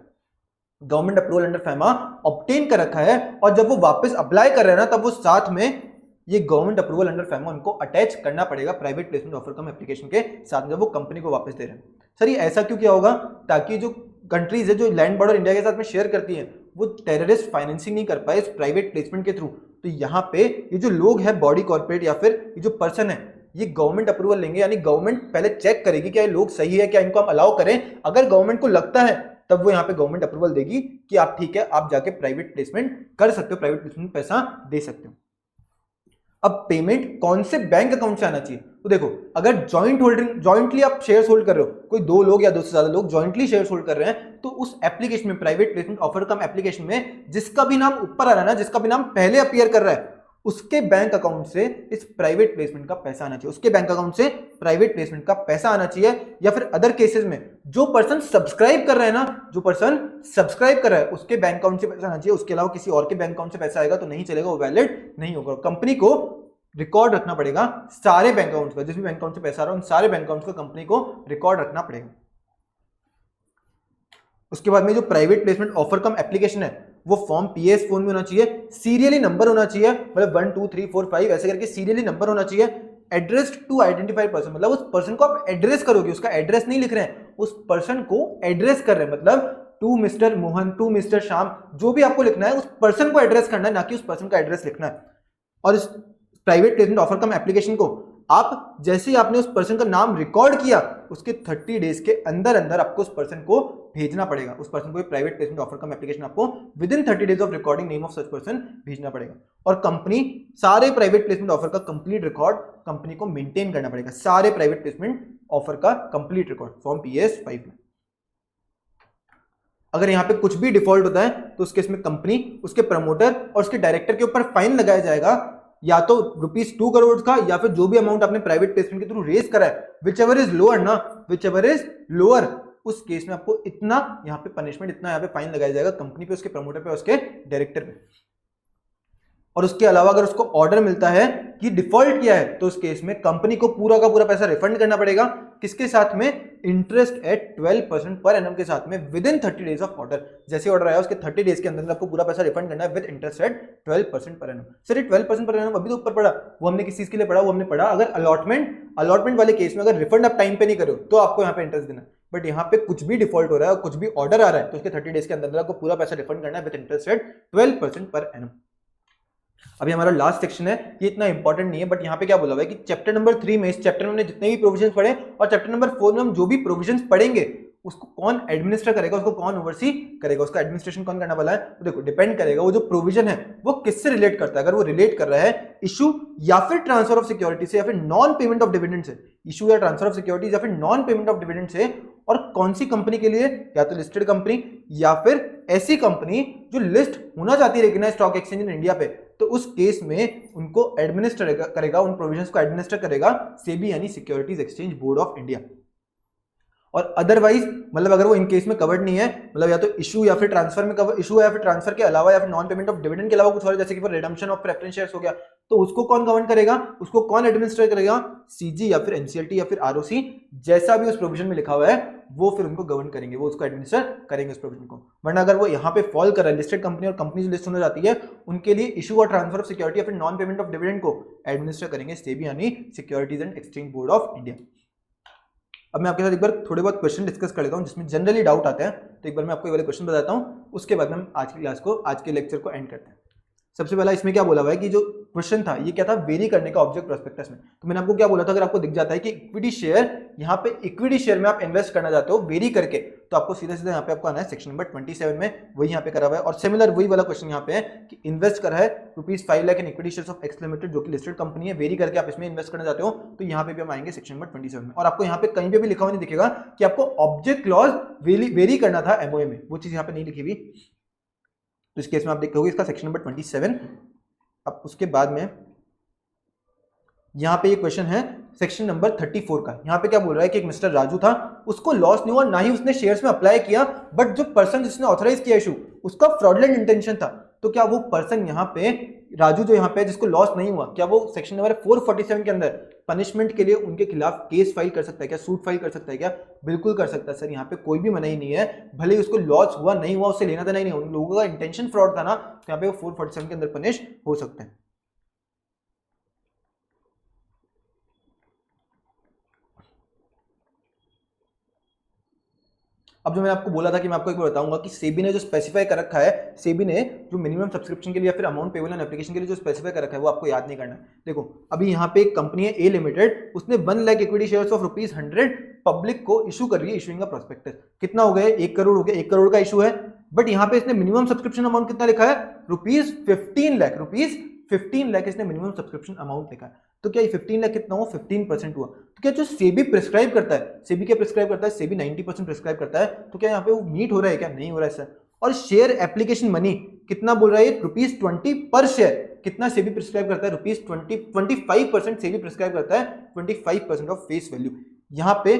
गवर्नमेंट अप्रूवल अंडर फैमा ऑब्टेन कर रखा है, और जब वो वापस अप्लाई कर रहे हैं ना, तब वो साथ में ये गवर्नमेंट अप्रूवल अंडर फैमा उनको अटैच करना पड़ेगा प्राइवेट प्लेसमेंट ऑफर कम एप्लीकेशन के साथ, जब वो कंपनी को वापस दे रहे हैं। सर ये ऐसा क्यों किया होगा? ताकि जो कंट्रीज है जो लैंड बॉर्डर इंडिया के साथ में शेयर करती हैं वो टेररिस्ट फाइनेंसिंग नहीं कर पाए इस प्राइवेट प्लेसमेंट के थ्रू। तो यहाँ पे ये जो लोग हैं बॉडी कॉर्पोरेट या फिर ये जो पर्सन है ये गवर्नमेंट अप्रूवल लेंगे, यानी गवर्नमेंट पहले चेक करेगी क्या ये लोग सही है, क्या इनको हम अलाउ करें। अगर गवर्नमेंट को लगता है तब वो यहाँ पे गवर्नमेंट अप्रूवल देगी कि आप ठीक है आप जाके प्राइवेट प्लेसमेंट कर सकते हो, प्राइवेट प्लेसमेंट में पैसा दे सकते हो। अब पेमेंट कौन से बैंक अकाउंट से आना चाहिए? तो देखो अगर जॉइंटली आप शेयर्स होल्ड कर रहे हो, कोई 2 लोग या 2 से ज्यादा लोग जॉइंटली शेयर्स होल्ड कर रहे हैं, तो उस एप्लीकेशन में प्राइवेट प्लेसमेंट ऑफर कम एप्लीकेशन में जिसका भी नाम ऊपर आ रहा है ना, जिसका भी नाम पहले अपीयर कर रहा है, उसके बैंक अकाउंट से इस प्राइवेट प्लेसमेंट का पैसा आना चाहिए, उसके बैंक अकाउंट से प्राइवेट प्लेसमेंट का पैसा आना चाहिए। या फिर अदर केसेस में जो पर्सन सब्सक्राइब कर रहा है ना, जो पर्सन सब्सक्राइब कर रहा है उसके बैंक अकाउंट से पैसा आना चाहिए, उसके अलावा किसी और के बैंक अकाउंट से पैसा आएगा तो नहीं चलेगा, वो वैलिड नहीं होगा। कंपनी को रिकॉर्ड रखना पड़ेगा सारे बैंक अकाउंट का, जिस भी बैंक अकाउंट से पैसा आ रहा है उन सारे बैंक अकाउंट का कंपनी को रिकॉर्ड रखना पड़ेगा। उसके बाद में जो प्राइवेट प्लेसमेंट ऑफर कम एप्लीकेशन है वो फॉर्म पीएस फोन में होना चाहिए, सीरियली नंबर होना चाहिए, मतलब 1 2 3 4 5 ऐसे करके सीरियली नंबर होना चाहिए। एड्रेस टू आइडेंटिफाइड पर्सन, मतलब उस पर्सन को आप एड्रेस करोगे, उसका एड्रेस नहीं लिख रहे हैं, उस पर्सन को एड्रेस कर रहे हैं, मतलब to mister Mohan, to mister Shyam, जो भी आपको लिखना है उस पर्सन को एड्रेस करना है, ना कि उस पर्सन का एड्रेस लिखना है। और इस प्राइवेट प्लेसमेंट ऑफर कम एप्लीकेशन को आप जैसे ही आपने उस पर्सन का नाम रिकॉर्ड किया उसके 30 डेज के अंदर अंदर आपको उस पर्सन को भेजना पड़ेगा, उस पर्सन को प्राइवेट प्लेसमेंट ऑफर कम एप्लीकेशन आपको with in 30 days of recording name of such person भेजना पड़ेगा। और कंपनी सारे प्राइवेट प्लेसमेंट ऑफर का कंप्लीट रिकॉर्ड कंपनी को मेंटेन करना पड़ेगा, सारे प्राइवेट प्लेसमेंट ऑफर का कंप्लीट रिकॉर्ड फॉर्म पीएस 5 में। अगर यहाँ पे कुछ भी डिफॉल्ट होता है तो उस केस में कंपनी, उसके प्रमोटर और उसके डायरेक्टर के ऊपर फाइन लगाया जाएगा, या तो ₹2 करोड़ का, या फिर जो भी अमाउंट आपने प्राइवेट प्लेसमेंट के थ्रू रेज करा है, विचएवर इज लोअर ना, विचएवर इज लोअर, उस केस में आपको इतना यहाँ पे पनिशमेंट, इतना यहाँ पे फाइन लगाया जाएगा कंपनी पे, उसके प्रमोटर पे, उसके डायरेक्टर पे। और उसके अलावा अगर उसको ऑर्डर मिलता है कि डिफॉल्ट किया है तो उस केस में कंपनी को पूरा का पूरा पैसा रिफंड करना पड़ेगा, किसके साथ में? इंटरेस्ट एट 12% पर एनम के साथ में within 30 days of order. जैसे ऑर्डर आया उसके 30 डेज के अंदर आपको पूरा पैसा रिफंड करना है with interest eight 12% per annum. Sir ये 12% पर एनम अभी तो ऊपर पड़ा, वो हमने किस चीज के लिए पढ़ा? वो हमने पढ़ा अगर अलॉटमेंट वाले केस में अगर रिफंड आप टाइम पे नहीं करो तो आपको यहाँ पे इंटरेस्ट देना है। बट यहाँ पे कुछ भी डिफॉल्ट हो रहा है और कुछ भी ऑर्डर आ रहा है तो उसके 30 डेज के अंदर आपको पूरा पैसा रिफंड करना है with interest eight 12% per annum. अभी हमारा लास्ट सेक्शन है, ये इतना इंपॉर्टेंट नहीं है, बट यहाँ पे क्या बोला हुआ है कि चैप्टर नंबर 3 में, इस चैप्टर में हमने जितने भी प्रोविजंस पढ़े और चैप्टर नंबर 4 में हम जो भी प्रोविजंस पढ़ेंगे उसको कौन एडमिनिस्टर करेगा, उसको कौन ओवरसी करेगा, उसका एडमिनिस्ट्रेशन कौन करने वाला है? तो देखो डिपेंड करेगा वो जो प्रोविजन है वो किससे रिलेट करता है। अगर वो रिलेट कर रहा है इशू या फिर ट्रांसफर ऑफ सिक्योरिटी से, या फिर नॉन पेमेंट ऑफ डिविडेंड से, इशू या ट्रांसफर ऑफ सिक्योरिटीज या फिर नॉन पेमेंट ऑफ डिविडेंड से, और कौन सी कंपनी के लिए? या तो लिस्टेड कंपनी या फिर ऐसी कंपनी जो लिस्ट होना चाहती है recognised stock exchange in India पे, तो उस केस में उनको एडमिनिस्टर करेगा, उन प्रोविजंस को एडमिनिस्टर करेगा सेबी यानी securities exchange board of India. और अदरवाइज मतलब अगर वो इन केस में कवर्ड नहीं है, मतलब या तो इशू या फिर ट्रांसफर में कवर, इशू या फिर ट्रांसफर के अलावा या फिर नॉन पेमेंट ऑफ डिविडेंड के अलावा कुछ और, जैसे कि रिडम्पशन ऑफ प्रेफरेंस शेयर्स हो गया, तो उसको कौन गवर्न करेगा, उसको कौन एडमिनिस्टर करेगा? सीजी या फिर एनसीएलटी या फिर आरओसी, जैसा भी उस प्रोविजन में लिखा हुआ है वो फिर उनको गवर्न करेंगे, वो उसको एडमिनिस्टर करेंगे उस प्रोविजन को। वरना अगर वो यहाँ पे फॉल कर रहा है, लिस्टेड कंपनी और कंपनी जो लिस्ट होने जाती है उनके लिए इशू और ट्रांसफर ऑफ सिक्योरिटी या फिर नॉन पेमेंट ऑफ डिविडेंड को एडमिनिस्टर करेंगे सेबी यानी securities and exchange board of India. अब मैं आपके साथ एक बार थोड़े बहुत क्वेश्चन डिस्कस कर लेता हूं जिसमें जनरली डाउट आते हैं, तो एक बार मैं आपको ये वाले क्वेश्चन बताता हूं, उसके बाद हम आज की क्लास को, आज के लेक्चर को एंड करते हैं। सबसे पहला इसमें क्या बोला हुआ है कि जो क्वेश्चन था ये क्या था? वेरी करने का ऑब्जेक्ट प्रोस्पेक्टस में। तो मैंने आपको क्या बोला था, अगर आपको दिख जाता है कि इक्विटी शेयर, यहाँ पे इक्विटी शेयर में आप इन्वेस्ट करना चाहते हो वेरी करके, तो आपको सीधा सीधा यहाँ पे आपको आना है सेक्शन नंबर 27 में, वही यहाँ पे करा हुआ है। और सिमिलर वही वाला क्वेश्चन यहाँ पे है कि इन्वेस्ट करा है ₹5 lakh in equity shares of x limited, जो कि लिस्टेड कंपनी है, वेरी करके आप इसमें इन्वेस्ट करना चाहते हो, तो यहाँ पे भी हम आएंगे सेक्शन नंबर 27 में। और आपको यहाँ पे कहीं पे भी लिखा हुआ नहीं दिखेगा कि आपको ऑब्जेक्ट क्लॉज वेरी करना था एमओए में, वो चीज यहाँ पे नहीं लिखी हुई। तो इस केस में आप देखोगे इसका सेक्शन नंबर 27। अब उसके बाद में यहां पे ये क्वेश्चन है सेक्शन नंबर 34 का। यहां पे क्या बोल रहा है कि एक मिस्टर राजू था, उसको लॉस नहीं हुआ, ना ही उसने शेयर्स में अप्लाई किया, बट जो पर्सन जिसने ऑथराइज किया इशू उसका फ्रॉडलेंट इंटेंशन था। तो क्या वो पर्सन यहाँ पे, राजू जो यहाँ पे जिसको लॉस नहीं हुआ, क्या वो सेक्शन नंबर 447 के अंदर पनिशमेंट के लिए उनके खिलाफ केस फाइल कर सकता है क्या, सूट फाइल कर सकता है क्या? बिल्कुल कर सकता है सर, यहाँ पे कोई भी मनाही नहीं है। भले ही उसको लॉस हुआ नहीं हुआ, उससे लेना देना ही नहीं, उन लोगों का इंटेंशन फ्रॉड था ना, तो यहाँ पे वो 447 के अंदर पनिश हो सकते हैं। अब जो मैंने आपको बोला था कि मैं आपको एक बार बताऊंगा कि सेबी ने जो स्पेसिफाई कर रखा है, सेबी ने जो मिनिमम सब्सक्रिप्शन के लिए या फिर अमाउंट पेबल ऑन एप्लीकेशन के लिए जो स्पेसिफाई कर रखा है वो आपको याद नहीं करना है। देखो अभी यहाँ पे एक कंपनी है ए लिमिटेड, उसने 1 lakh equity shares of ₹100 public को इशू कर रही है, इशूइंग का प्रोस्पेक्टस। कितना हो गया? 1 करोड़ हो गया, 1 करोड़ का इशू है। बट यहाँ पे इसने मिनिमम सब्सक्रिप्शन अमाउंट कितना लिखा है? ₹15 लाख, ₹15 लाख इसने मिनिमम सब्सक्रिप्शन अमाउंट लिखा है। तो क्या ये 15 लाख कितना हुआ? 15% हुआ। तो क्या जो सेबी प्रिस्क्राइब करता है, सेबी क्या प्रिस्क्राइब करता है? सेबी 90% प्रिस्क्राइब करता है। तो क्या यहाँ पे वो मीट हो रहा है क्या? नहीं हो रहा है सर। और शेयर एप्लीकेशन मनी कितना बोल रहा है? ₹20 पर शेयर। कितना सेबी प्रिस्क्राइब करता है? ₹20 25% सेबी प्रिस्क्राइब करता है, 25% ऑफ फेस वैल्यू। यहाँ पे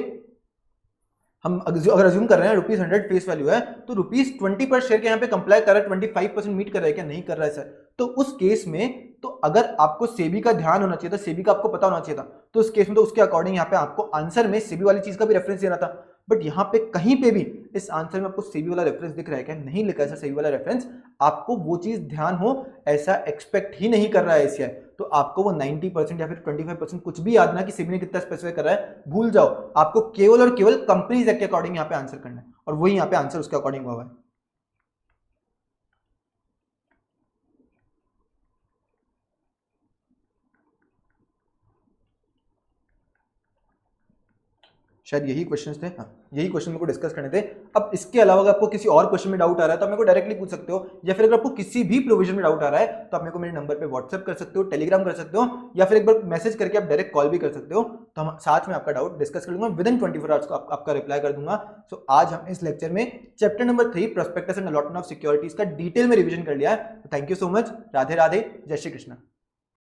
हम अगर अज्यूम कर रहे हैं ₹100 फेस वैल्यू है, तो ₹20 पर शेयर के यहाँ पे कंप्लाई कर रहा है, 25% मीट कर रहा है क्या? नहीं कर रहा है सर। तो उस केस में तो अगर आपको सेबी का ध्यान होना चाहिए था, सेबी का आपको पता होना चाहिए था, तो उस केस में तो उसके अकॉर्डिंग यहाँ पे आपको आंसर में सेबी वाली चीज का भी रेफरेंस देना था। बट यहाँ पे कहीं पे भी इस आंसर में आपको सेबी वाला रेफरेंस दिख रहा है क्या? नहीं लिखा है सर सेबी वाला रेफरेंस। आपको वो चीज ध्यान हो ऐसा एक्सपेक्ट ही नहीं कर रहा है एसीआई। तो आपको वो 90% या फिर 25% कुछ भी याद ना कि सेबी ने कितना स्पेसिफाई कर रहा है, भूल जाओ। आपको केवल और केवल कंपनीज एक्ट के अकॉर्डिंग यहाँ पे आंसर करना है, और वही यहाँ पे आंसर उसके अकॉर्डिंग हुआ है। शायद यही क्वेश्चंस थे, हाँ यही क्वेश्चन मेरे को डिस्कस करने थे। अब इसके अलावा अगर आपको किसी और क्वेश्चन में डाउट आ रहा है तो आप मेरे को डायरेक्टली पूछ सकते हो, या फिर अगर आपको किसी भी प्रोविजन में डाउट आ रहा है तो आप मेरे को मेरे नंबर पे व्हाट्सएप कर सकते हो, टेलीग्राम कर सकते हो, या फिर एक बार मैसेज करके आप डायरेक्ट कॉल भी कर सकते हो। तो हम साथ में आपका डाउट डिस्कस कर लूंगा, विद इन 24 आवर्स को आपका रिप्लाई कर दूंगा। सो आज हम इस लेक्चर में chapter number 3 prospectus and allotment of securities का डिटेल में रिविजन कर लिया है। Thank you so much. Radhe Radhe, जय श्री कृष्ण।